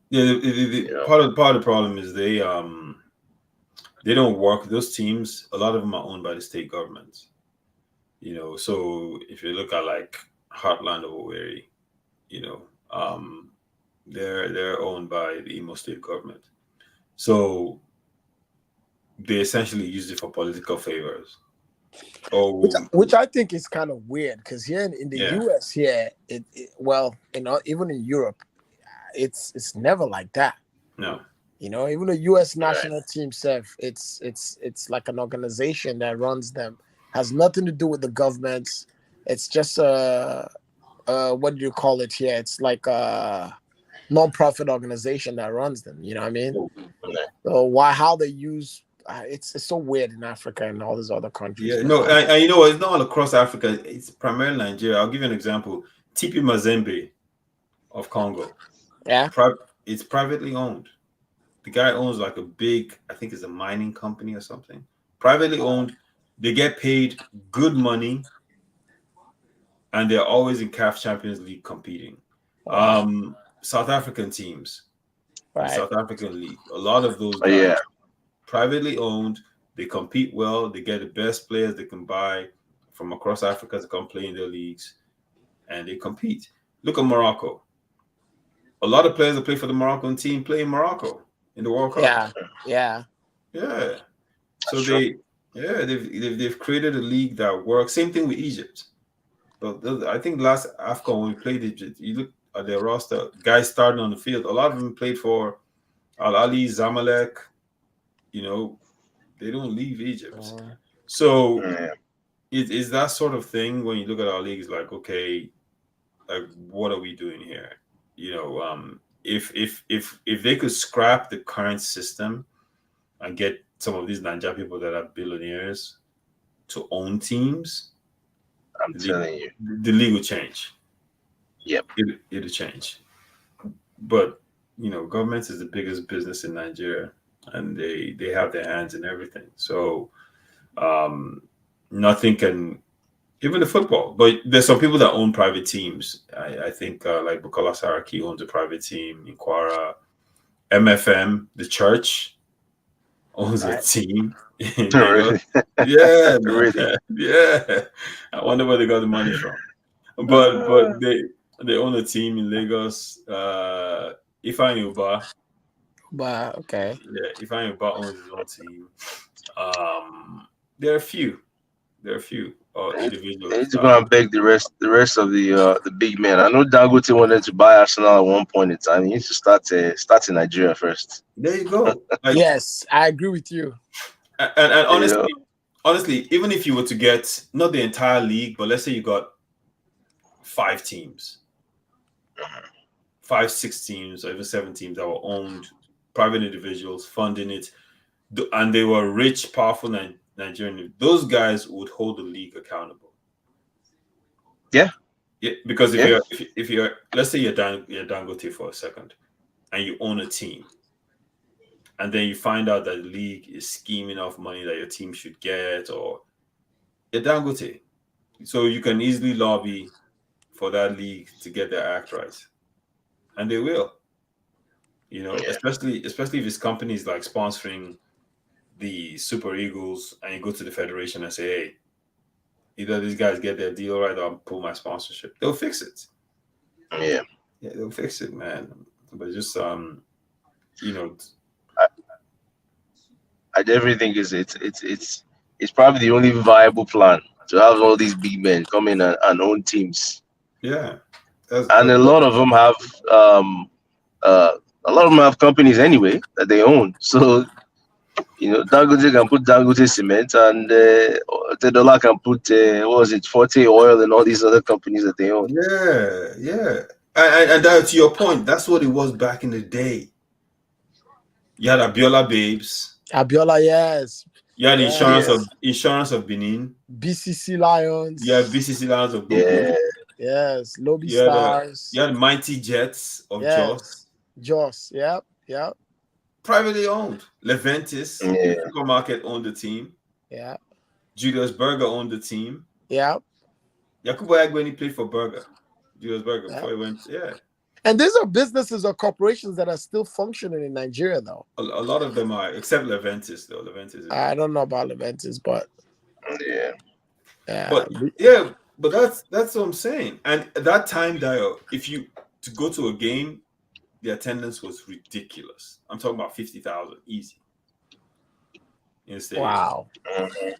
Speaker 1: yeah.
Speaker 2: you know.
Speaker 1: Part of the problem is they don't work. Those teams, a lot of them are owned by the state governments. So if you look at like Heartland of Owerri, you know, um, they're owned by the Imo State government. So they essentially use it for political favors.
Speaker 3: which
Speaker 1: Oh,
Speaker 3: which I think is kind of weird because here in the
Speaker 1: yeah.
Speaker 3: US here, well, even in Europe, it's never like that.
Speaker 1: No.
Speaker 3: You know, even the U.S.
Speaker 2: Right.
Speaker 3: national team, Seth, it's like an organization that runs them. Has nothing to do with the governments. It's just what do you call it here? It's like a non-profit organization that runs them. You know what I mean?
Speaker 2: Yeah.
Speaker 3: So how they use it's so weird in Africa and all these other countries.
Speaker 1: Yeah,
Speaker 3: But
Speaker 1: no, and you know what? It's not all across Africa. It's primarily Nigeria. I'll give you an example. TP Mazembe of Congo.
Speaker 3: yeah,
Speaker 1: It's privately owned. The guy owns like a big, I think it's a mining company or something. Privately owned. They get paid good money, and they're always in CAF Champions League competing.
Speaker 3: wow,
Speaker 1: South African teams, the
Speaker 3: right,
Speaker 1: South African League. A lot of those
Speaker 2: Oh, yeah.
Speaker 1: guys, privately owned. They compete well. They get the best players they can buy from across Africa to come play in their leagues, and they compete. Look at Morocco. A lot of players that play for the Moroccan team play in Morocco in the World Cup.
Speaker 3: yeah, yeah,
Speaker 1: Yeah. So
Speaker 2: That's true.
Speaker 1: they've created a league that works. Same thing with Egypt. I think last AFCON when we played Egypt, you look at their roster, guys starting on the field. A lot of them played for Al Ali, Zamalek. You know, they don't leave Egypt. So
Speaker 2: Yeah.
Speaker 1: it's that sort of thing when you look at our league. It's like, okay, like what are we doing here? You know, if they could scrap the current system and get some of these Nigeria people that are billionaires to own teams,
Speaker 2: I'm telling you.
Speaker 1: the league will change.
Speaker 2: Yep.
Speaker 1: It'll change. But you know, government is the biggest business in Nigeria, and they have their hands in everything. So um, nothing can, even the football. But there's some people that own private teams. I think like Bukola Saraki owns a private team in Kwara. MFM, the church, owns a
Speaker 3: right.
Speaker 1: team in Lagos.
Speaker 2: Really?
Speaker 1: Yeah, man.
Speaker 2: Really?
Speaker 1: Yeah. I wonder where they got the money from. But they own a team in Lagos. Ifeanyi Uba.
Speaker 3: But okay,
Speaker 1: Yeah, Ifeanyi Uba owns his own team. There are a few. There are a few
Speaker 2: They
Speaker 1: individuals
Speaker 2: need to
Speaker 1: that
Speaker 2: go and beg the rest of the big men. I know Dangote wanted to buy Arsenal at one point in time. He needs to start in Nigeria first.
Speaker 1: there you go. Like
Speaker 3: yes, I agree with you.
Speaker 1: and
Speaker 2: You know?
Speaker 1: honestly, even if you were to get not the entire league, but let's say you got 5 teams, 5, 6 teams, or even 7 teams that were owned private individuals funding it, and they were rich, powerful Nigerian. Those guys would hold the league accountable.
Speaker 2: Yeah.
Speaker 1: Yeah, because
Speaker 2: Yeah.
Speaker 1: if you're let's say you're Dangote for a second, and you own a team, and then you find out that the league is scheming off money that your team should get, or you're Dangote, so you can easily lobby for that league to get their act right, and they will. You know,
Speaker 2: Yeah.
Speaker 1: especially if it's companies like sponsoring the Super Eagles, and you go to the federation and say, "Hey, either these guys get their deal right, or I'll pull my sponsorship." They'll fix it.
Speaker 2: Yeah.
Speaker 1: Yeah, they'll fix it, man. But just you know,
Speaker 2: I definitely think it's probably the only viable plan to have all these big men come in and own teams.
Speaker 1: yeah,
Speaker 2: And
Speaker 1: that's
Speaker 2: a lot of them have uh a lot of them have companies anyway that they own. So Dangote can put Dangote Cement, and Tedola can put what was it, Forte Oil, and all these other companies that they own.
Speaker 1: yeah. And that, to your point, that's what it was back in the day. You had Abiola Babes.
Speaker 3: Abiola, yes,
Speaker 1: You had
Speaker 3: yes.
Speaker 1: insurance of Benin.
Speaker 3: BCC Lions.
Speaker 1: You had BCC Lions of Boku.
Speaker 2: Yeah,
Speaker 3: Yes, Lobby
Speaker 1: You had
Speaker 3: Stars.
Speaker 1: Mighty Jets of Jos.
Speaker 3: Yes, Joss. Yep, yep,
Speaker 1: Privately owned. Leventis, the
Speaker 2: yeah,
Speaker 1: supermarket, owned the team.
Speaker 3: yeah,
Speaker 1: Julius Berger owned the team.
Speaker 3: yep,
Speaker 1: Yakubu Agbeni played for Berger. Julius Berger
Speaker 3: yep.
Speaker 1: before he went. Yeah.
Speaker 3: And these are businesses or corporations that are still functioning in Nigeria, though.
Speaker 1: A lot of them are, except Leventis, though. Leventis is.
Speaker 3: I don't know about Leventis, but
Speaker 2: yeah.
Speaker 1: But yeah, but that's what I'm saying. And at that time, Dio, if you to go to a game, the attendance was ridiculous. I'm talking about 50,000 easy in the stadium.
Speaker 3: wow.
Speaker 2: Mhm.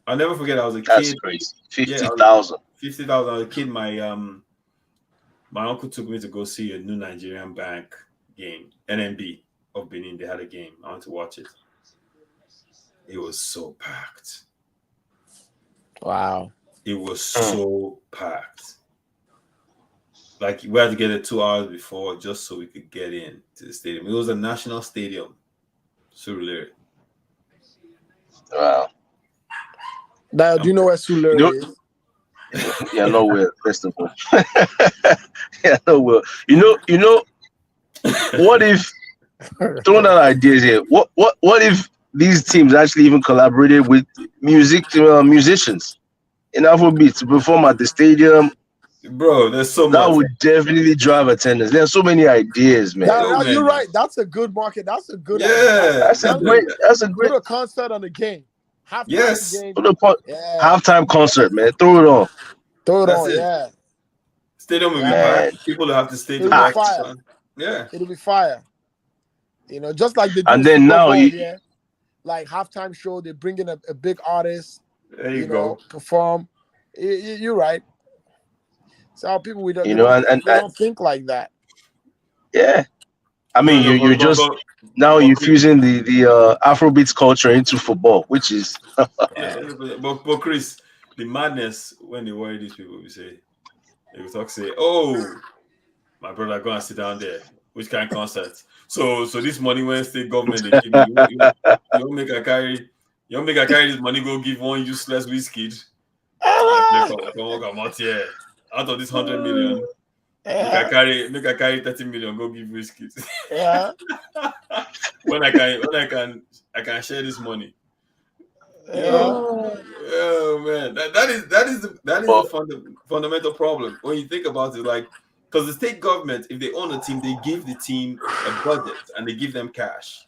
Speaker 1: I'll never forget. I was a
Speaker 2: That's
Speaker 1: kid.
Speaker 2: crazy.
Speaker 1: Yeah,
Speaker 2: 50,000.
Speaker 1: 50,000. I was a kid. My uncle took me to go see a new Nigerian bank game, NMB of Benin. They had a game. I went to watch it. It was so packed.
Speaker 3: Wow.
Speaker 1: It was so packed. Like we had to get there 2 hours before just so we could get in to the stadium. It was a national stadium. Surulere.
Speaker 2: Wow.
Speaker 3: Now, do you know where Sulere
Speaker 2: You know,
Speaker 3: is?
Speaker 2: yeah, no will. First of all, yeah, no will. You know. What if throwing out ideas here? What if these teams actually even collaborated with musicians in Afrobeat to perform at the stadium?
Speaker 1: Bro, there's so
Speaker 2: That
Speaker 1: much.
Speaker 2: would definitely drive attendance. There are so many ideas, man.
Speaker 1: So
Speaker 3: You're
Speaker 1: many.
Speaker 3: right. That's a good market. That's a good idea.
Speaker 1: Yeah.
Speaker 2: That's a great.
Speaker 3: Put a concert on the game. Halftime
Speaker 1: Yes.
Speaker 3: game.
Speaker 2: Put a
Speaker 3: Yeah.
Speaker 2: halftime concert, man. Throw it on,
Speaker 3: Throw it
Speaker 1: That's
Speaker 3: on.
Speaker 1: it.
Speaker 3: Yeah.
Speaker 1: Stadium will be
Speaker 2: man.
Speaker 1: packed. People will have to stay to
Speaker 3: It'll be
Speaker 1: watch.
Speaker 3: fire.
Speaker 1: Yeah.
Speaker 3: It'll be fire. You know, just like they do
Speaker 2: And
Speaker 3: in
Speaker 2: then
Speaker 3: Super
Speaker 2: now
Speaker 3: Bowl,
Speaker 2: you,
Speaker 3: yeah. Like halftime show, they bring in a big artist,
Speaker 1: There you go.
Speaker 3: perform. You're right. So people we don't,
Speaker 2: you
Speaker 3: they
Speaker 2: know,
Speaker 3: don't,
Speaker 2: and
Speaker 3: they don't think like that.
Speaker 2: yeah. I mean,
Speaker 1: No,
Speaker 2: you're just now
Speaker 1: but
Speaker 2: you're fusing the Afrobeats culture into football, which is
Speaker 1: yeah, but Chris, the madness when they worry these people, we say they will talk say, "Oh, my brother, go and sit down there." Which kind of concert? So this money when state government they give me, you don't make a carry, you don't make a carry this money go give one useless whiskey. Come out here. Out of this 100 million, make I carry 30 million, go give whiskey.
Speaker 3: Yeah.
Speaker 1: when I can share this money. You
Speaker 3: Yeah.
Speaker 1: know, oh man, that is the fundamental problem when you think about it. Like, because the state government, if they own a team, they give the team a budget and they give them cash.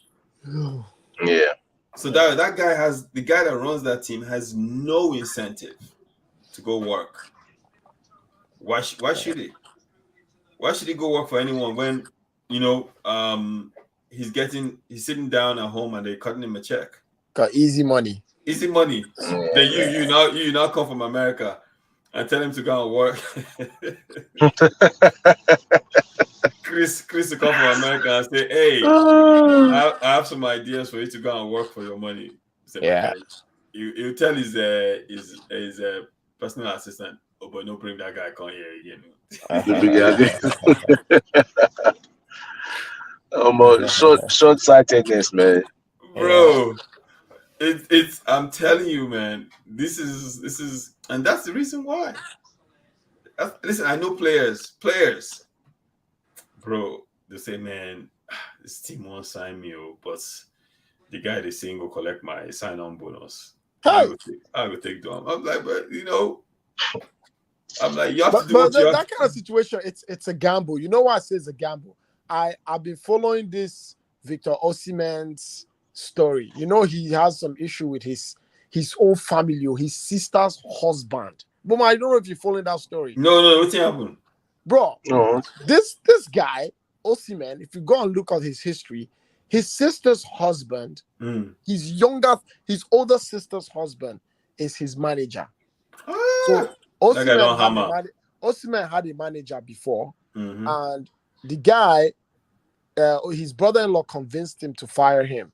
Speaker 2: yeah.
Speaker 1: So that guy has the guy that runs that team has no incentive to go work. Why should he? Why should he go work for anyone when he's sitting down at home and they're cutting him a check?
Speaker 3: Got easy money.
Speaker 1: Easy money. Then you now come from America and tell him to go and work. Chris to come from America and say, "Hey, I have some ideas for you to go and work for your money."
Speaker 3: Yeah.
Speaker 1: He'll tell his personal assistant, "Oh, but no, bring that guy come here again."
Speaker 2: Short-sightedness, man.
Speaker 1: Bro. It's I'm telling you, man, this is and that's the reason why. Listen, I know players, bro, they say, man, this team won't sign me, but the guy they saying go collect my sign-on bonus. I will take them. I'm like, but you have to do what you have
Speaker 3: that kind of situation, it's a gamble. You know why I say it's a gamble? I've been following this Victor Osimhen's story. You know, he has some issue with his own family, or his sister's husband. But I don't know if you're following that story.
Speaker 1: No, what's happened?
Speaker 3: Bro, this guy, Osimhen, if you go and look at his history, his sister's husband, his older sister's husband is his manager. So Osimhen had a manager before, and the guy, his brother-in-law convinced him to fire him.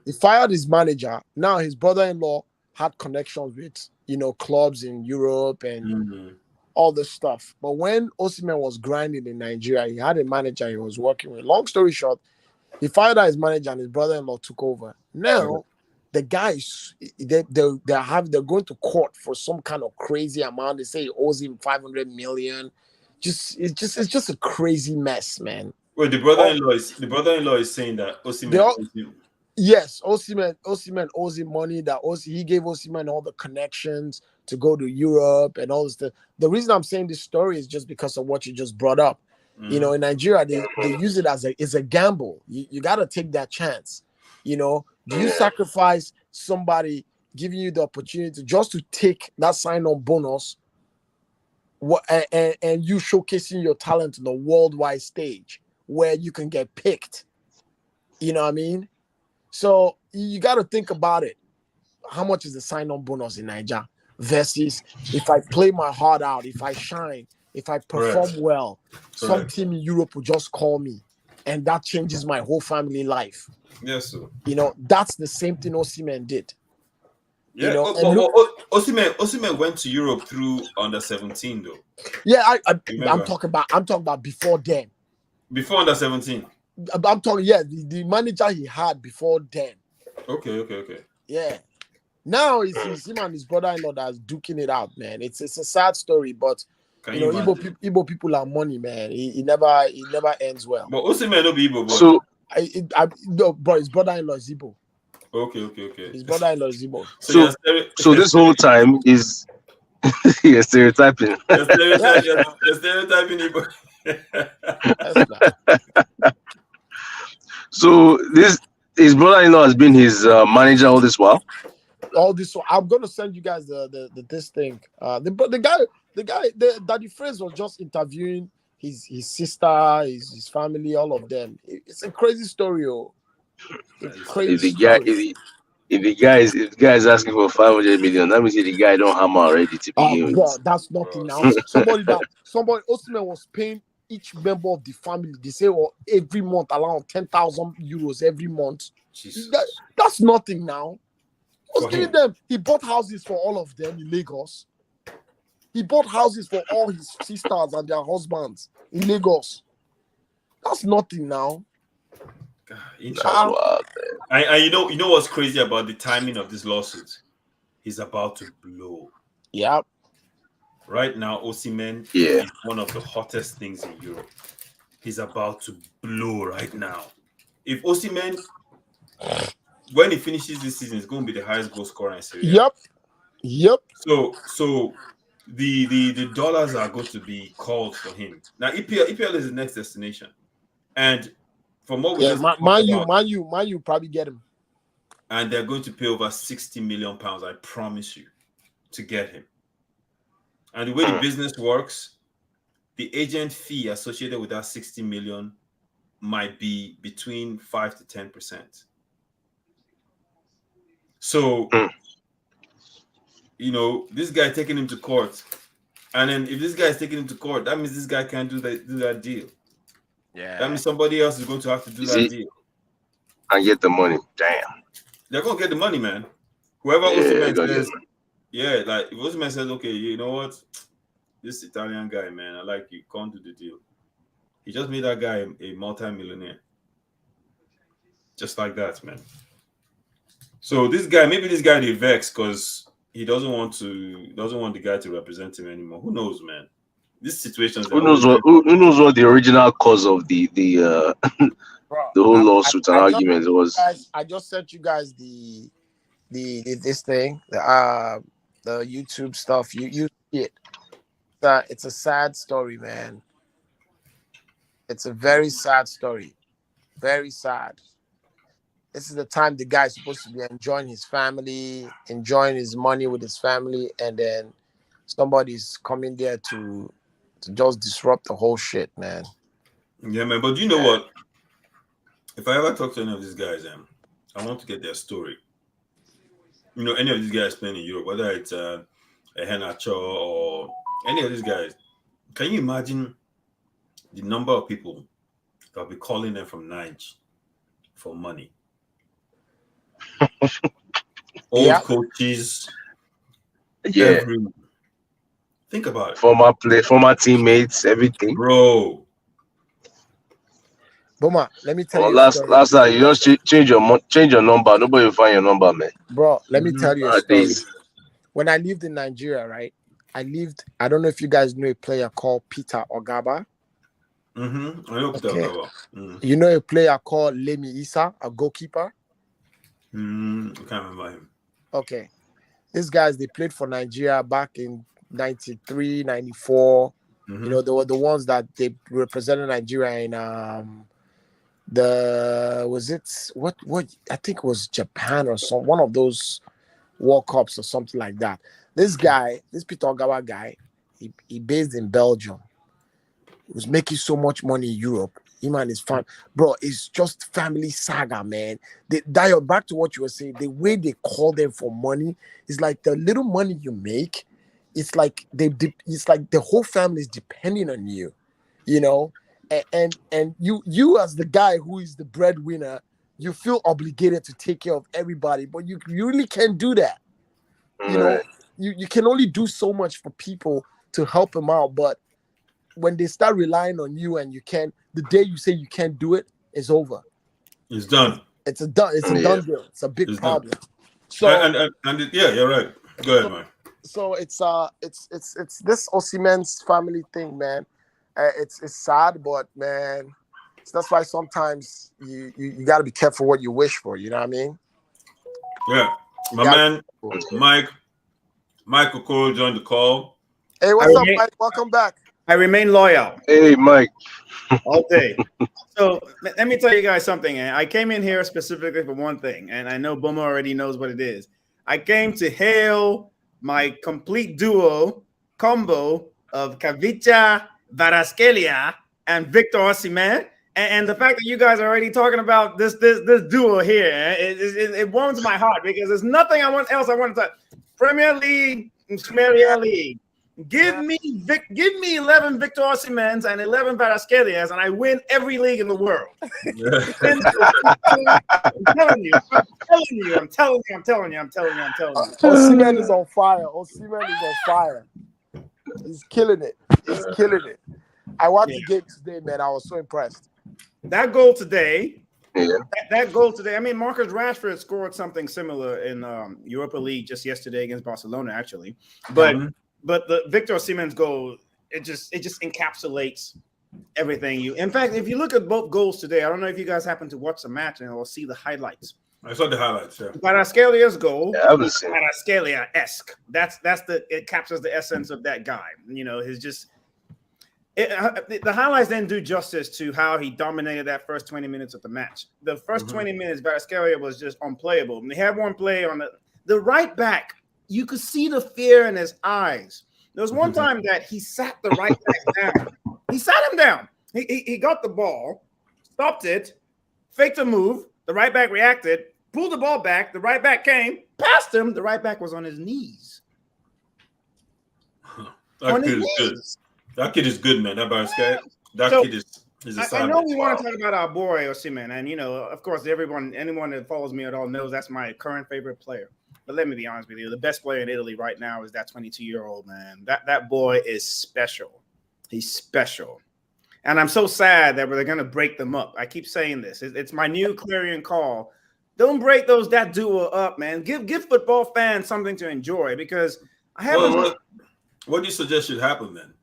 Speaker 3: He fired his manager. Now his brother-in-law had connections with clubs in Europe and all this stuff. But when Osimhen was grinding in Nigeria, he had a manager he was working with. Long story short, he fired his manager and his brother-in-law took over. Now the guys they're going to court for some kind of crazy amount. They say he owes him 500 million. It's just a crazy mess, man.
Speaker 1: Wait, the brother-in-law is saying that Osimhen.
Speaker 3: Yes, Osimhen owes him money. He gave Osimhen all the connections to go to Europe and all this stuff. The reason I'm saying this story is just because of what you just brought up. In Nigeria, they use it as a gamble. You got to take that chance. Do you sacrifice somebody giving you the opportunity just to take that sign-on bonus, and you showcasing your talent on the worldwide stage where you can get picked? You know what I mean? So you got to think about it. How much is the sign-on bonus in Nigeria versus if I play my heart out, if I shine, If I perform
Speaker 1: Correct.
Speaker 3: well, some
Speaker 1: Correct.
Speaker 3: team in Europe will just call me, and that changes my whole family life.
Speaker 1: Yes, sir.
Speaker 3: That's the same thing Osimhen did.
Speaker 1: Yeah.
Speaker 3: And look,
Speaker 1: Osimhen went to Europe through under 17 though.
Speaker 3: yeah, I'm
Speaker 1: Remember
Speaker 3: talking about before then.
Speaker 1: before under 17.
Speaker 3: I'm talking, the manager he had before then.
Speaker 1: Okay.
Speaker 3: Yeah. Now it's him and his brother-in-law that's duking it out, man. It's a sad story, but
Speaker 1: Can you imagine?
Speaker 3: Igbo people are money, man. It never ends well.
Speaker 1: But Osimhen no be Igbo boy.
Speaker 2: So
Speaker 3: No, bro, his brother-in-law is Igbo.
Speaker 1: Okay.
Speaker 3: His brother-in-law is Igbo.
Speaker 2: so this whole time is you're stereotyping.
Speaker 1: You're stereotyping Igbo.
Speaker 3: That's not.
Speaker 2: So his brother-in-law has been his manager all this while.
Speaker 3: All this, I'm gonna send you guys the this thing. The guy, the Daddy Phrase was just interviewing his sister, his family, all of them. It's a crazy story, It's a crazy story.
Speaker 2: If the guy is asking for 500 million, that means the guy don't hammer already to begin with.
Speaker 3: Bro, that's nothing now. Somebody Osimhen was paying each member of the family. They say, every month around 10,000 euros every month. That's nothing now. Was giving them. He bought houses for all of them in Lagos. He bought houses for all his sisters and their husbands in Lagos. That's nothing now.
Speaker 1: And you know what's crazy about the timing of this lawsuit? He's about to blow.
Speaker 3: Yep.
Speaker 1: Right now, Osimhen
Speaker 2: is
Speaker 1: one of the hottest things in Europe. He's about to blow right now. If Osimhen, when he finishes this season, is going to be the highest goal scorer in Serie A.
Speaker 3: Yep.
Speaker 1: So the dollars are going to be called for him. Now EPL is the next destination, and from what we
Speaker 3: Man U probably get him,
Speaker 1: and they're going to pay over 60 million pounds. I promise you, to get him. And the way the business works, the agent fee associated with that 60 million might be between 5 to 10%. So, this guy taking him to court, and then if this guy is taking him to court, that means this guy can't do that deal.
Speaker 3: Yeah,
Speaker 1: that means somebody else is going to have to do that deal
Speaker 2: and get the money. Damn,
Speaker 1: they're gonna get the money, man. Whoever Osimhen says, like if Osimhen says, okay, you know what, this Italian guy, man, I like you, can't do the deal. He just made that guy a multi-millionaire, just like that, man. So maybe this guy is vexed because he doesn't want the guy to represent him anymore. Who knows, man? This situation.
Speaker 2: Who knows what the original cause of the whole lawsuit and argument was?
Speaker 3: I just sent you guys the this thing, the YouTube stuff. You see it. It's a sad story, man. It's a very sad story. Very sad. This is the time the guy is supposed to be enjoying his family, enjoying his money with his family, and then somebody's coming there to just disrupt the whole shit, man.
Speaker 1: Yeah, man. But you know what? If I ever talk to any of these guys, I want to get their story. Any of these guys playing in Europe, whether it's a Henacho or any of these guys, can you imagine the number of people that will be calling them from Niger for money? Old coaches, think about it.
Speaker 2: Former teammates, everything,
Speaker 1: bro.
Speaker 3: Boma, let me tell you.
Speaker 2: Last night you just change your number. Nobody will find your number, man.
Speaker 3: Bro, let me tell you a story. When I lived in Nigeria, right? I don't know if you guys know a player called Peter Ogaba.
Speaker 1: I know Peter Ogaba.
Speaker 3: You know a player called Lemi Issa, a goalkeeper?
Speaker 1: I can't remember him.
Speaker 3: Okay. These guys, they played for Nigeria back in 93, 94. They were the ones that they represented Nigeria in I think it was Japan or one of those World Cups or something like that. This Peter Ogawa guy, he based in Belgium. He was making so much money in Europe. Him and his family, bro, it's just family saga, man. Back to what you were saying, the way they call them for money is like the little money you make, it's like it's like the whole family is depending on you, you know, and you as the guy who is the breadwinner, you feel obligated to take care of everybody, but you really can't do that. You know,
Speaker 2: Right.
Speaker 3: you can only do so much for people to help them out, but when they start relying on you and you can, the day you say you can't do it, it's over.
Speaker 1: It's done.
Speaker 3: It's a
Speaker 2: Yeah.
Speaker 3: done deal. It's a big
Speaker 1: It's done.
Speaker 3: problem. So
Speaker 1: Yeah, you're right. Go ahead,
Speaker 3: so
Speaker 1: Mike.
Speaker 3: so it's this Osimhen's family thing, man. It's sad, but man, that's why sometimes you got to be careful what you wish for. You know what I mean?
Speaker 1: Yeah,
Speaker 3: You
Speaker 1: my
Speaker 3: got.
Speaker 1: man, Michael Cole joined the call.
Speaker 3: Hey,
Speaker 4: I
Speaker 3: what's up,
Speaker 4: remain,
Speaker 3: Mike? Welcome back.
Speaker 4: I remain loyal
Speaker 2: Hey, Mike.
Speaker 4: all day. So let me tell you guys something. I came in here specifically for one thing, and I know Boma already knows what it is. I came to hail my complete combo of Kavicha, Varaskelia, and Victor Osimhen. And the fact that you guys are already talking about this duo here, it warms my heart because there's nothing else I want to talk. Premier League, Premier League. Give me 11 Victor Osimhen's and 11 Varaskelias, and I win every league in the world. I'm telling you.
Speaker 3: Osimhen is on fire. Osimhen is on fire. He's killing it. He's killing it. I watched the game today, man. I was so impressed.
Speaker 4: That goal today.
Speaker 2: Yeah.
Speaker 4: That goal today. I mean, Marcus Rashford scored something similar in Europa League just yesterday against Barcelona, actually. But the Victor Osimhen's goal, it just encapsulates everything. In fact, if you look at both goals today, I don't know if you guys happen to watch the match and or see the highlights.
Speaker 1: I saw the highlights. Yeah.
Speaker 4: Kvaratskhelia goal,
Speaker 2: Yeah, I haven't seen it.
Speaker 4: Kvaratskhelia-esque. It captures the essence of that guy. You know, the highlights didn't do justice to how he dominated that first 20 minutes of the match. The first 20 minutes, Kvaratskhelia was just unplayable. And they had one play on the right back. You could see the fear in his eyes. There was one time that he sat the right back down. He sat him down. He got the ball, stopped it, faked a move. The right back reacted, pulled the ball back. The right back came, passed him. The right back was on his knees.
Speaker 1: That kid is good. That kid is good, man. That kid is a
Speaker 4: I know we want to talk about our boy Osimhen, and of course, anyone that follows me at all knows that's my current favorite player. But let me be honest with you, the best player in Italy right now is that 22-year-old man. That boy is special. He's special. And I'm so sad that we're going to break them up. I keep saying this. It's my new clarion call. Don't break that duo up, man. Give football fans something to enjoy because I haven't.
Speaker 1: What do you suggest should happen then?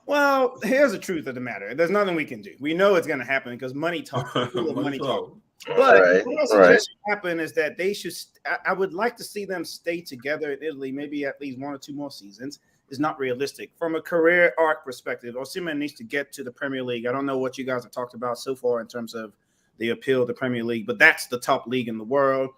Speaker 4: Well, here's the truth of the matter. There's nothing we can do. We know it's going to happen because money talks. money talk. But what I suggest should happen is that they should. I would like to see them stay together in Italy, maybe at least 1 or 2 more seasons. It's not realistic from a career arc perspective. Osimhen needs to get to the Premier League. I don't know what you guys have talked about so far in terms of the appeal of the Premier League, but that's the top league in the world.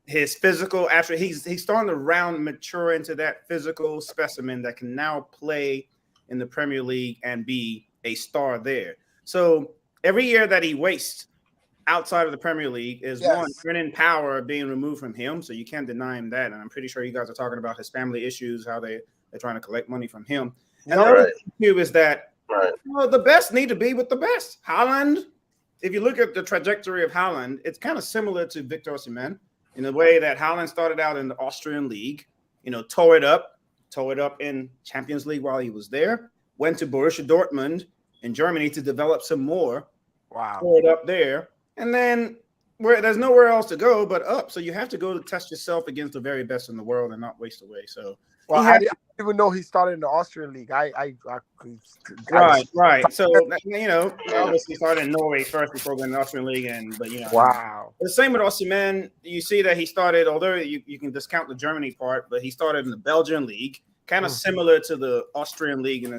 Speaker 4: His physical, after he's starting to mature into that physical specimen that can now play in the Premier League and be a star there. So every year that he wastes outside of the Premier League is one, earning power being removed from him. So you can't deny him that. And I'm pretty sure you guys are talking about his family issues, how they're trying to collect money from him. And the other thing is that the best need to be with the best. Haaland, if you look at the trajectory of Haaland, it's kind of similar to Victor Osimhen in the way that Haaland started out in the Austrian league, tore it up in Champions League while he was there, went to Borussia Dortmund in Germany to develop some more.
Speaker 3: Wow.
Speaker 4: Tore it up there. And then where there's nowhere else to go but up. So you have to go to test yourself against the very best in the world and not waste away. So
Speaker 3: I didn't even know he started in the Austrian league.
Speaker 4: Right. So obviously started in Norway first before going to the Austrian league,
Speaker 3: wow.
Speaker 4: The same with Osimhen. You see that he started, although you can discount the Germany part, but he started in the Belgian league, kind of similar to the Austrian league in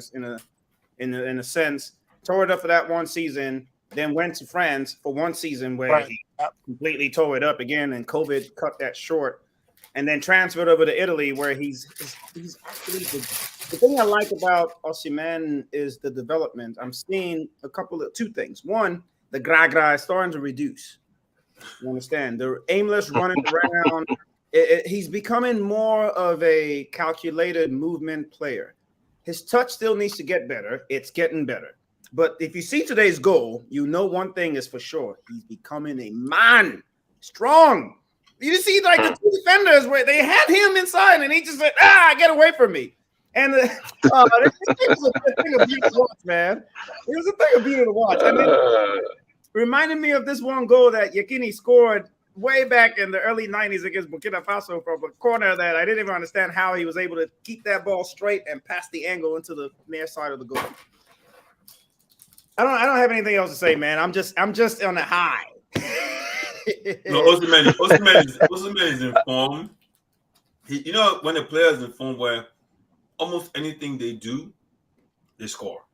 Speaker 4: a sense. Tore it up for that one season, then went to France for one season where he completely tore it up again, and COVID cut that short. And then transferred over to Italy, where he's actually the thing I like about Osimhen is the development. I'm seeing two things. One, the gragra is starting to reduce. You understand? The aimless running around he's becoming more of a calculated movement player. His touch still needs to get better. It's getting better. But if you see today's goal, you know one thing is for sure. He's becoming a man. Strong. You see, like the two defenders where they had him inside and he just said, get away from me. And it was a thing of beauty to watch, man. It was a thing of beauty to watch. And it reminded me of this one goal that Yakini scored way back in the early 90s against Burkina Faso from a corner that I didn't even understand how he was able to keep that ball straight and pass the angle into the near side of the goal. I don't have anything else to say, man. I'm just on a high.
Speaker 1: No, Osimhen is in form. You know, when a player is in form where almost anything they do, they score.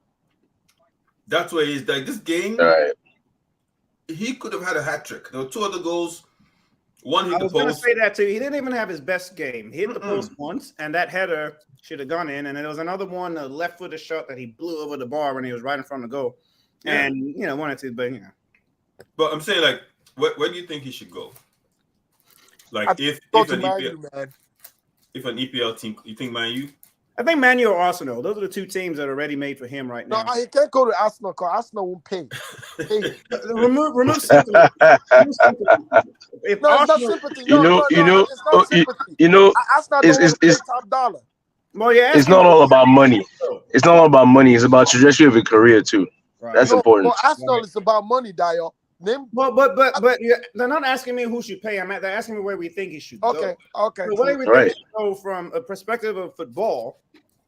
Speaker 1: That's where he's like this game.
Speaker 2: Right.
Speaker 1: He could have had a hat trick. There were two other goals. One hit the post.
Speaker 4: I was going to say that too. He didn't even have his best game. He hit the post once, and that header should have gone in. And there was another one, a left-footed shot that he blew over the bar when he was right in front of the goal. Yeah. And wanted to, but
Speaker 1: But I'm saying, like, where do you think he should go? Like, if an EPL team, you think Man U?
Speaker 4: I think Man U or Arsenal. Those are the two teams that are ready made for him right now.
Speaker 3: No, he can't go to Arsenal because Arsenal won't pay.
Speaker 4: remove sympathy. If
Speaker 3: no,
Speaker 4: Arsenal,
Speaker 3: it's not sympathy. It's not sympathy. Arsenal don't pay top dollar.
Speaker 4: Well, yeah,
Speaker 2: it's not all about money. It's not all about money. It's about trajectory of your career too. Right. That's important.
Speaker 3: Well, Arsenal is about money, Dio.
Speaker 4: But they're not asking me who should pay. They're asking me where we think he should go.
Speaker 3: Okay.
Speaker 4: The way we think he should go from a perspective of football,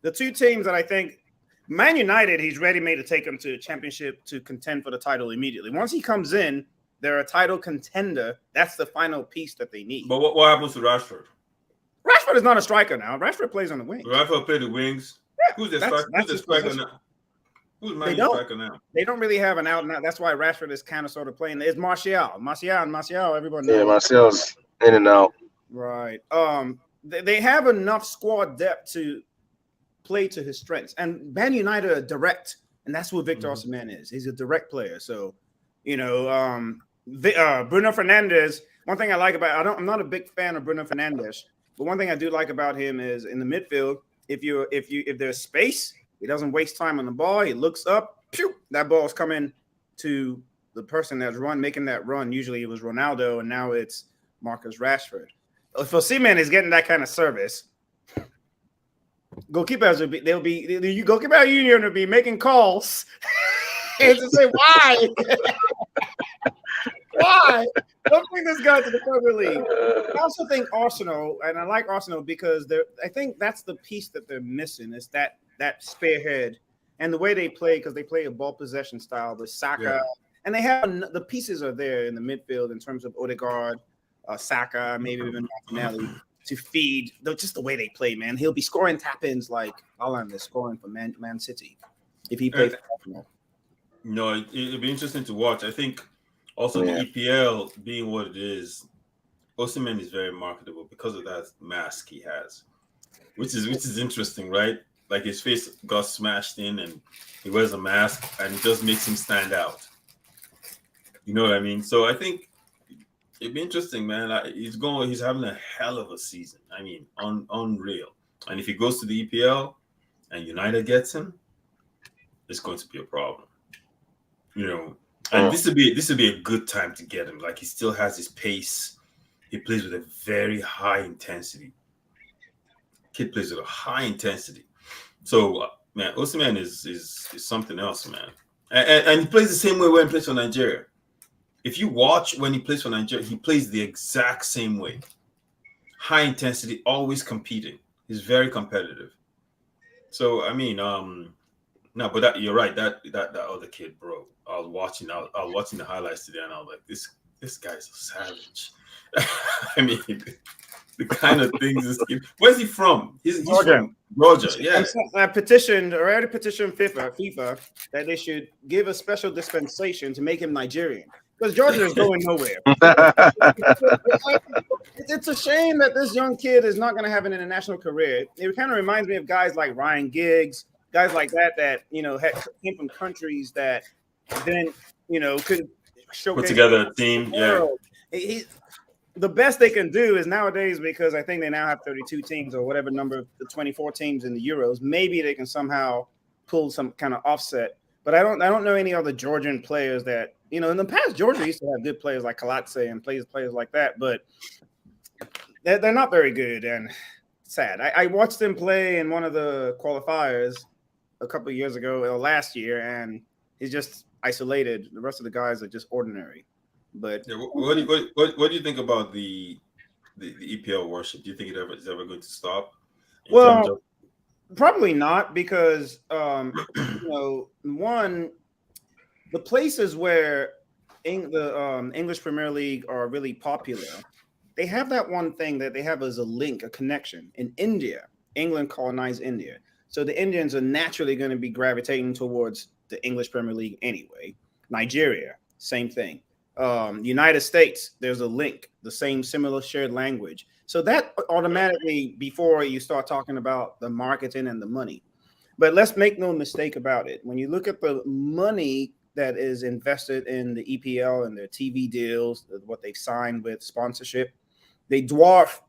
Speaker 4: the two teams that I think, Man United, he's ready made to take them to a championship to contend for the title immediately. Once he comes in, they're a title contender. That's the final piece that they need.
Speaker 1: But what happens to Rashford?
Speaker 4: Rashford is not a striker now. Rashford plays on the wing.
Speaker 1: Rashford plays the wings. Yeah, who's the striker now? Who's Man U striker now?
Speaker 4: They don't really have an out and out. That's why Rashford is kind of sort of playing. It's Martial, everybody knows.
Speaker 2: Yeah, Martial's in and out.
Speaker 4: Right. They have enough squad depth to play to his strengths. And Man United are direct, and that's what Victor Osimhen is. He's a direct player. So, Bruno Fernandes, one thing I like about I'm not a big fan of Bruno Fernandes, but one thing I do like about him is in the midfield, if there's space, he doesn't waste time on the ball. He looks up, that ball's coming to the person that's making that run. Usually it was Ronaldo, and now it's Marcus Rashford. If Osimhen is getting that kind of service, goalkeepers goalkeeper union will be making calls and to say why. Why? Don't bring this guy to the Premier League. I also think Arsenal, and I like Arsenal because I think that's the piece that they're missing is that spearhead and the way they play, because they play a ball possession style with Saka, and they have the pieces are there in the midfield in terms of Odegaard, Saka, maybe even Martinelli to feed just the way they play, man. He'll be scoring tap-ins like Haaland is scoring for Man City if he plays for Arsenal.
Speaker 1: No, it'll be interesting to watch. I think also the EPL being what it is, Osimhen is very marketable because of that mask he has, which is interesting, right? Like his face got smashed in and he wears a mask and it just makes him stand out. You know what I mean? So I think it'd be interesting, man. He's having a hell of a season. I mean, unreal. And if he goes to the EPL and United gets him, it's going to be a problem. And this would be a good time to get him. Like he still has his pace. He plays with a very high intensity. Kid plays with a high intensity. So, man, Osimhen is something else, man. And he plays the same way when he plays for Nigeria. If you watch when he plays for Nigeria, he plays the exact same way. High intensity, always competing. He's very competitive. So, I mean, no, but you're right. That other kid, bro. I was watching the highlights today, and I was like, this guy's a savage. I mean, the kind of things this kid. Where's he from? He's from Georgia. Yeah.
Speaker 4: I already petitioned FIFA that they should give a special dispensation to make him Nigerian. Because Georgia is going nowhere. It's a shame that this young kid is not going to have an international career. It kind of reminds me of guys like Ryan Giggs, guys like that came from countries that then, could showcase.
Speaker 1: Put together a team. Yeah.
Speaker 4: the best they can do is nowadays, because I think they now have 32 teams or whatever number of the 24 teams in the Euros. Maybe they can somehow pull some kind of offset. But I don't know any other Georgian players that, in the past, Georgia used to have good players like Kalatse and players like that, but they're not very good and sad. I watched them play in one of the qualifiers a couple of years ago or last year, and he's just isolated. The rest of the guys are just ordinary. But
Speaker 1: yeah, what do you think about the EPL worship? Do you think is ever going to stop?
Speaker 4: Well, probably not, because one, the places where the English Premier League are really popular, they have that one thing that they have as a link, a connection. In India, England colonized India, so the Indians are naturally going to be gravitating towards the English Premier League anyway. Nigeria, same thing. United States, there's a link, the same similar shared language. So that automatically, before you start talking about the marketing and the money. But let's make no mistake about it. When you look at the money that is invested in the EPL and their TV deals, what they've signed with sponsorship, they dwarf.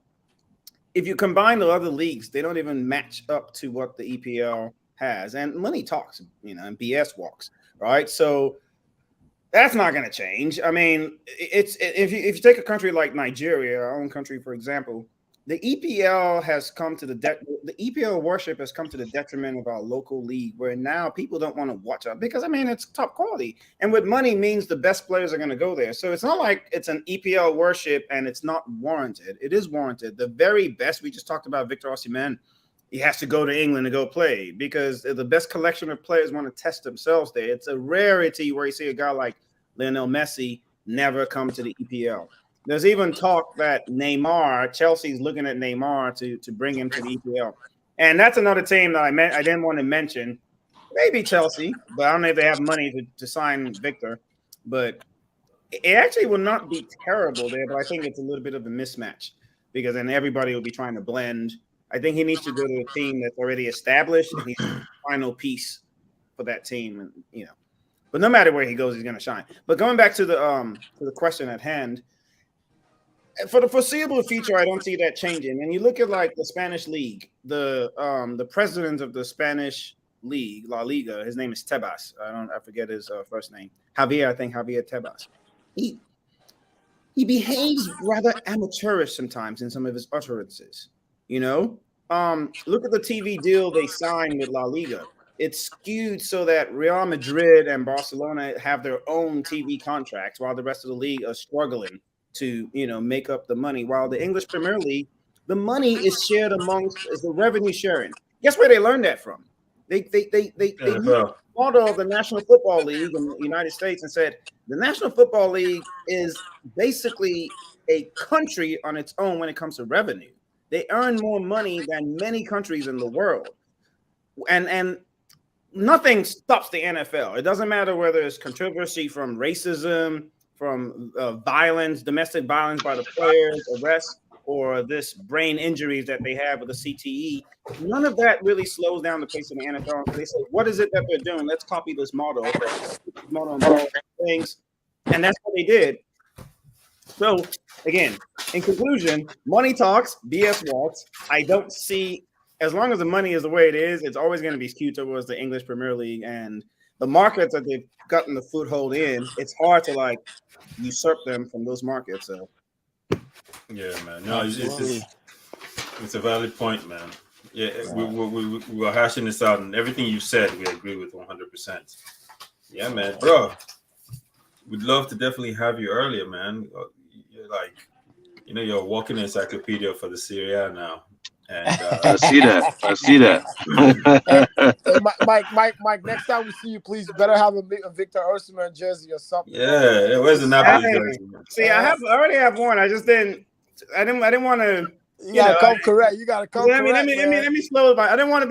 Speaker 4: If you combine the other leagues, they don't even match up to what the EPL has. And money talks, and BS walks, right? So that's not going to change. I mean, if you take a country like Nigeria, our own country, for example, the EPL has come to the EPL worship has come to the detriment of our local league, where now people don't want to watch it because it's top quality, and with money means the best players are going to go there. So it's not like it's an EPL worship and it's not warranted. It is warranted. The very best. We just talked about Victor Osimhen. He has to go to England to go play because the best collection of players want to test themselves there. It's a rarity where you see a guy like Lionel Messi never come to the EPL. There's even talk that Chelsea's looking at Neymar to bring him to the EPL. And that's another team that I didn't want to mention. Maybe Chelsea, but I don't know if they have money to sign Victor. But it actually will not be terrible there, but I think it's a little bit of a mismatch because then everybody will be trying to blend. I think he needs to go to a team that's already established and he's the final piece for that team. And, but no matter where he goes, he's going to shine. But going back to the question at hand, for the foreseeable future, I don't see that changing. And you look at like the Spanish league, the president of the Spanish league, La Liga, his name is Tebas. I forget his first name. Javier Tebas. He behaves rather amateurish sometimes in some of his utterances. Look at the TV deal they signed with La Liga. It's skewed so that Real Madrid and Barcelona have their own TV contracts while the rest of the league are struggling to, make up the money. While the English Premier League, the money is shared amongst the revenue sharing. Guess where they learned that from? They used the model of the National Football League in the United States and said the National Football League is basically a country on its own when it comes to revenue. They earn more money than many countries in the world. And nothing stops the NFL. It doesn't matter whether it's controversy from racism, from violence, domestic violence by the players, arrests, or this brain injuries that they have with the CTE. None of that really slows down the pace of the NFL. They say, what is it that they're doing? Let's copy this model. Things. And that's what they did. So, again, in conclusion, money talks, BS walks. I don't see, as long as the money is the way it is, it's always going to be skewed towards the English Premier League. And the markets that they've gotten the foothold in, it's hard to usurp them from those markets. So,
Speaker 1: yeah, man. No, it's a valid point, man. Yeah, we were hashing this out, and everything you said, we agree with 100%. Yeah, man, bro. We'd love to definitely have you earlier, man. You're you're a walking encyclopedia for the Serie A now. And
Speaker 2: I see that.
Speaker 3: Hey, Mike. Next time we see you, please better have a Victor Osimhen jersey or something.
Speaker 1: Yeah, where's the Napoli jersey?
Speaker 4: See, I already have one. I didn't want to.
Speaker 3: You gotta come correct. You gotta come correct.
Speaker 4: Let me slow it down. I don't want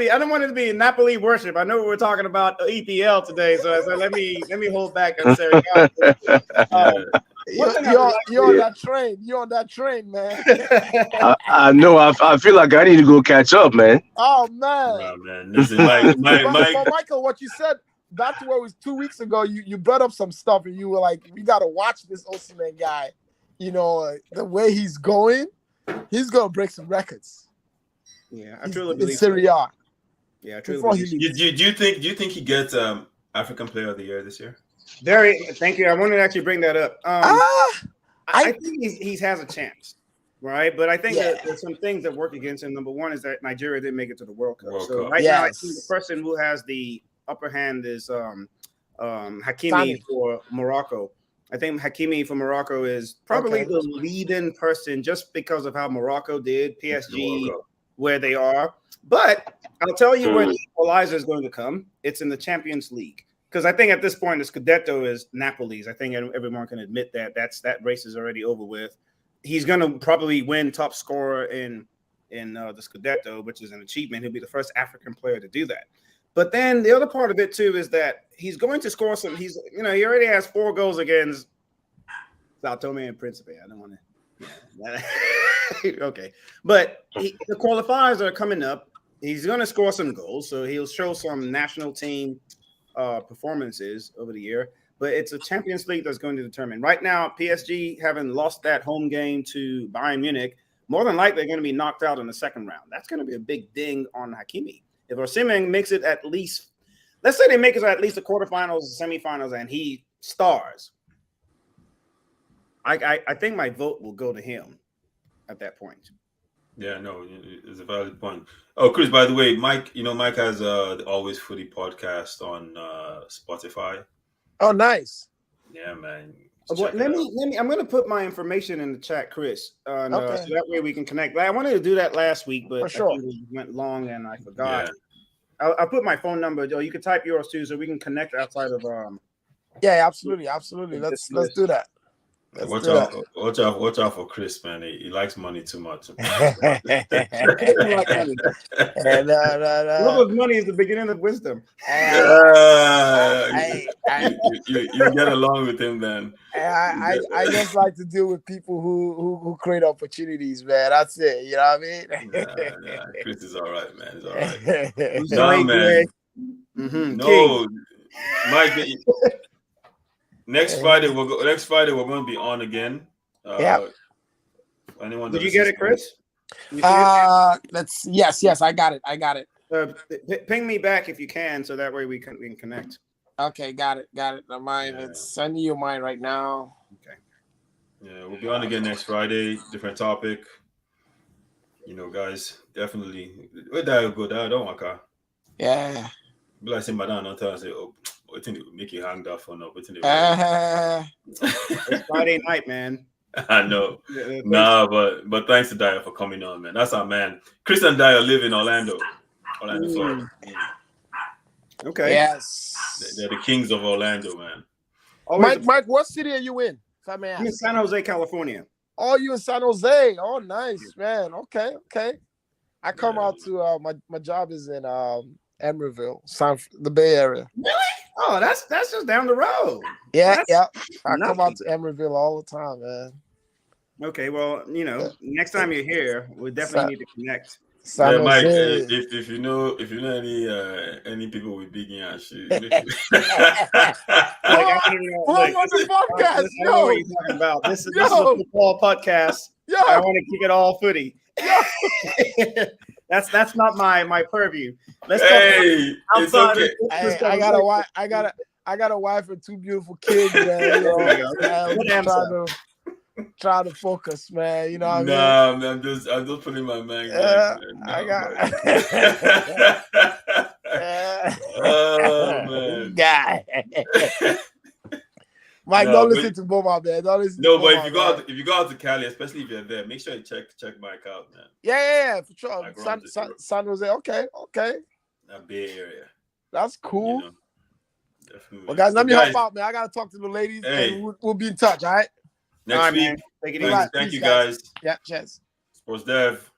Speaker 4: it to be Napoli worship. I know we're talking about EPL today, so let me hold back on Serie A.
Speaker 3: You're on that train. You're on that train, man.
Speaker 2: I know. I feel like I need to go catch up, man.
Speaker 3: Oh man.
Speaker 1: Oh, man. Listen, Mike.
Speaker 3: Michael, what you said back to what was 2 weeks ago, you brought up some stuff and you were like, we gotta watch this Osimhen guy. the way he's going to break some records.
Speaker 4: Yeah, I truly believe
Speaker 3: in Serie A.
Speaker 4: Yeah, I truly
Speaker 3: before
Speaker 4: believe.
Speaker 3: he leaves.
Speaker 1: Do you think he gets African Player of the Year this year?
Speaker 4: Thank you. I wanted to actually bring that up. I think he has a chance, right? But I think that there's some things that work against him. Number one is that Nigeria didn't make it to the World Cup. Right now, I think the person who has the upper hand is Hakimi for Morocco. I think Hakimi for Morocco is probably the leading person just because of how Morocco did PSG where they are. But I'll tell you where the equalizer is going to come. It's in the Champions League. Because I think at this point, the Scudetto is Napoli's. I think everyone can admit that that race is already over with. He's going to probably win top scorer in the Scudetto, which is an achievement. He'll be the first African player to do that. But then the other part of it too is that he's going to score some. He already has 4 goals against Sao Tome and Principe. I don't want to. Okay, but the qualifiers are coming up. He's going to score some goals, so he'll show some national team performances over the year. But it's a Champions League that's going to determine. Right now, PSG having lost that home game to Bayern Munich, more than likely they're going to be knocked out in the second round. That's going to be a big ding on Hakimi. If Osimhen makes it at least, let's say they make it at least the quarterfinals, semifinals, and he stars, I think my vote will go to him at that point.
Speaker 1: Yeah, no, it's a valid point. Oh, Chris, by the way, Mike has the Always Footy podcast on Spotify.
Speaker 3: Oh, nice.
Speaker 1: Yeah, man.
Speaker 4: Let me. I'm going to put my information in the chat, Chris, so that way we can connect. I wanted to do that last week, but I think we went long and I forgot. Yeah. I'll put my phone number. You can type yours too, so we can connect outside of.
Speaker 3: Yeah, absolutely. Let's do that.
Speaker 1: Watch out for Chris, man. He likes money too much.
Speaker 4: Love of money is the beginning of wisdom.
Speaker 1: You get along with him, then.
Speaker 3: I just like to deal with people who create opportunities, man. That's it. You know what I mean?
Speaker 1: Yeah. Chris is all right, man. He's all right. No, man. Mm-hmm. No, Mike. Next Friday we're going to be on again. Anyone?
Speaker 4: Did you get it, Chris?
Speaker 3: Yes, I got it.
Speaker 4: Ping me back if you can, so that way we can connect.
Speaker 3: Okay, got it. It's sending you mine right now.
Speaker 4: Okay.
Speaker 1: Yeah, we'll be on again next Friday. Different topic. Guys, definitely. Where that go? That don't want car.
Speaker 3: Yeah.
Speaker 1: Be like saying, "Madam, don't tell us." I think it would make you hang that phone up.
Speaker 4: It's Friday night, man.
Speaker 1: I know. Nah, but thanks to Dyer for coming on, man. That's our man. Chris and Dyer live in Orlando, Florida.
Speaker 4: Okay.
Speaker 3: Yes.
Speaker 1: They're the kings of Orlando, man.
Speaker 3: Mike, what city are you in? If I may ask.
Speaker 4: I'm in San Jose, California.
Speaker 3: Oh, you in San Jose? Oh, nice, man. Okay. I come out to my job is in Emeryville, the Bay Area.
Speaker 4: Really? Oh, that's just down the road.
Speaker 3: Yeah. I come out to Emeryville all the time, man.
Speaker 4: Okay, well, next time you're here, we definitely need to connect.
Speaker 1: Mike, if you know any people with big ass shit.
Speaker 3: On the podcast.
Speaker 4: I know what you're talking about. This is a football podcast. I want to keep it all footy. That's not my purview. Let's
Speaker 1: talk outside.
Speaker 3: It's okay. I got a wife and 2 beautiful kids, man. Try to focus, man. You know what I mean?
Speaker 1: Man, I'm just putting my man.
Speaker 3: I got.
Speaker 1: Oh man,
Speaker 3: guy. Mike, don't listen to Boma, man. Don't listen.
Speaker 1: No, but if you go out to Cali, especially if you're there, make sure you check Mike out, man.
Speaker 3: Yeah, for sure. San Jose, okay.
Speaker 1: That Bay Area.
Speaker 3: That's cool.
Speaker 1: Definitely.
Speaker 3: Well, guys, let me help out, man. I gotta talk to the ladies, and we'll be in touch. All right.
Speaker 1: Next week.
Speaker 4: Man. Take it easy.
Speaker 1: Thank you, guys.
Speaker 3: Yeah, cheers.
Speaker 1: Sports Dev.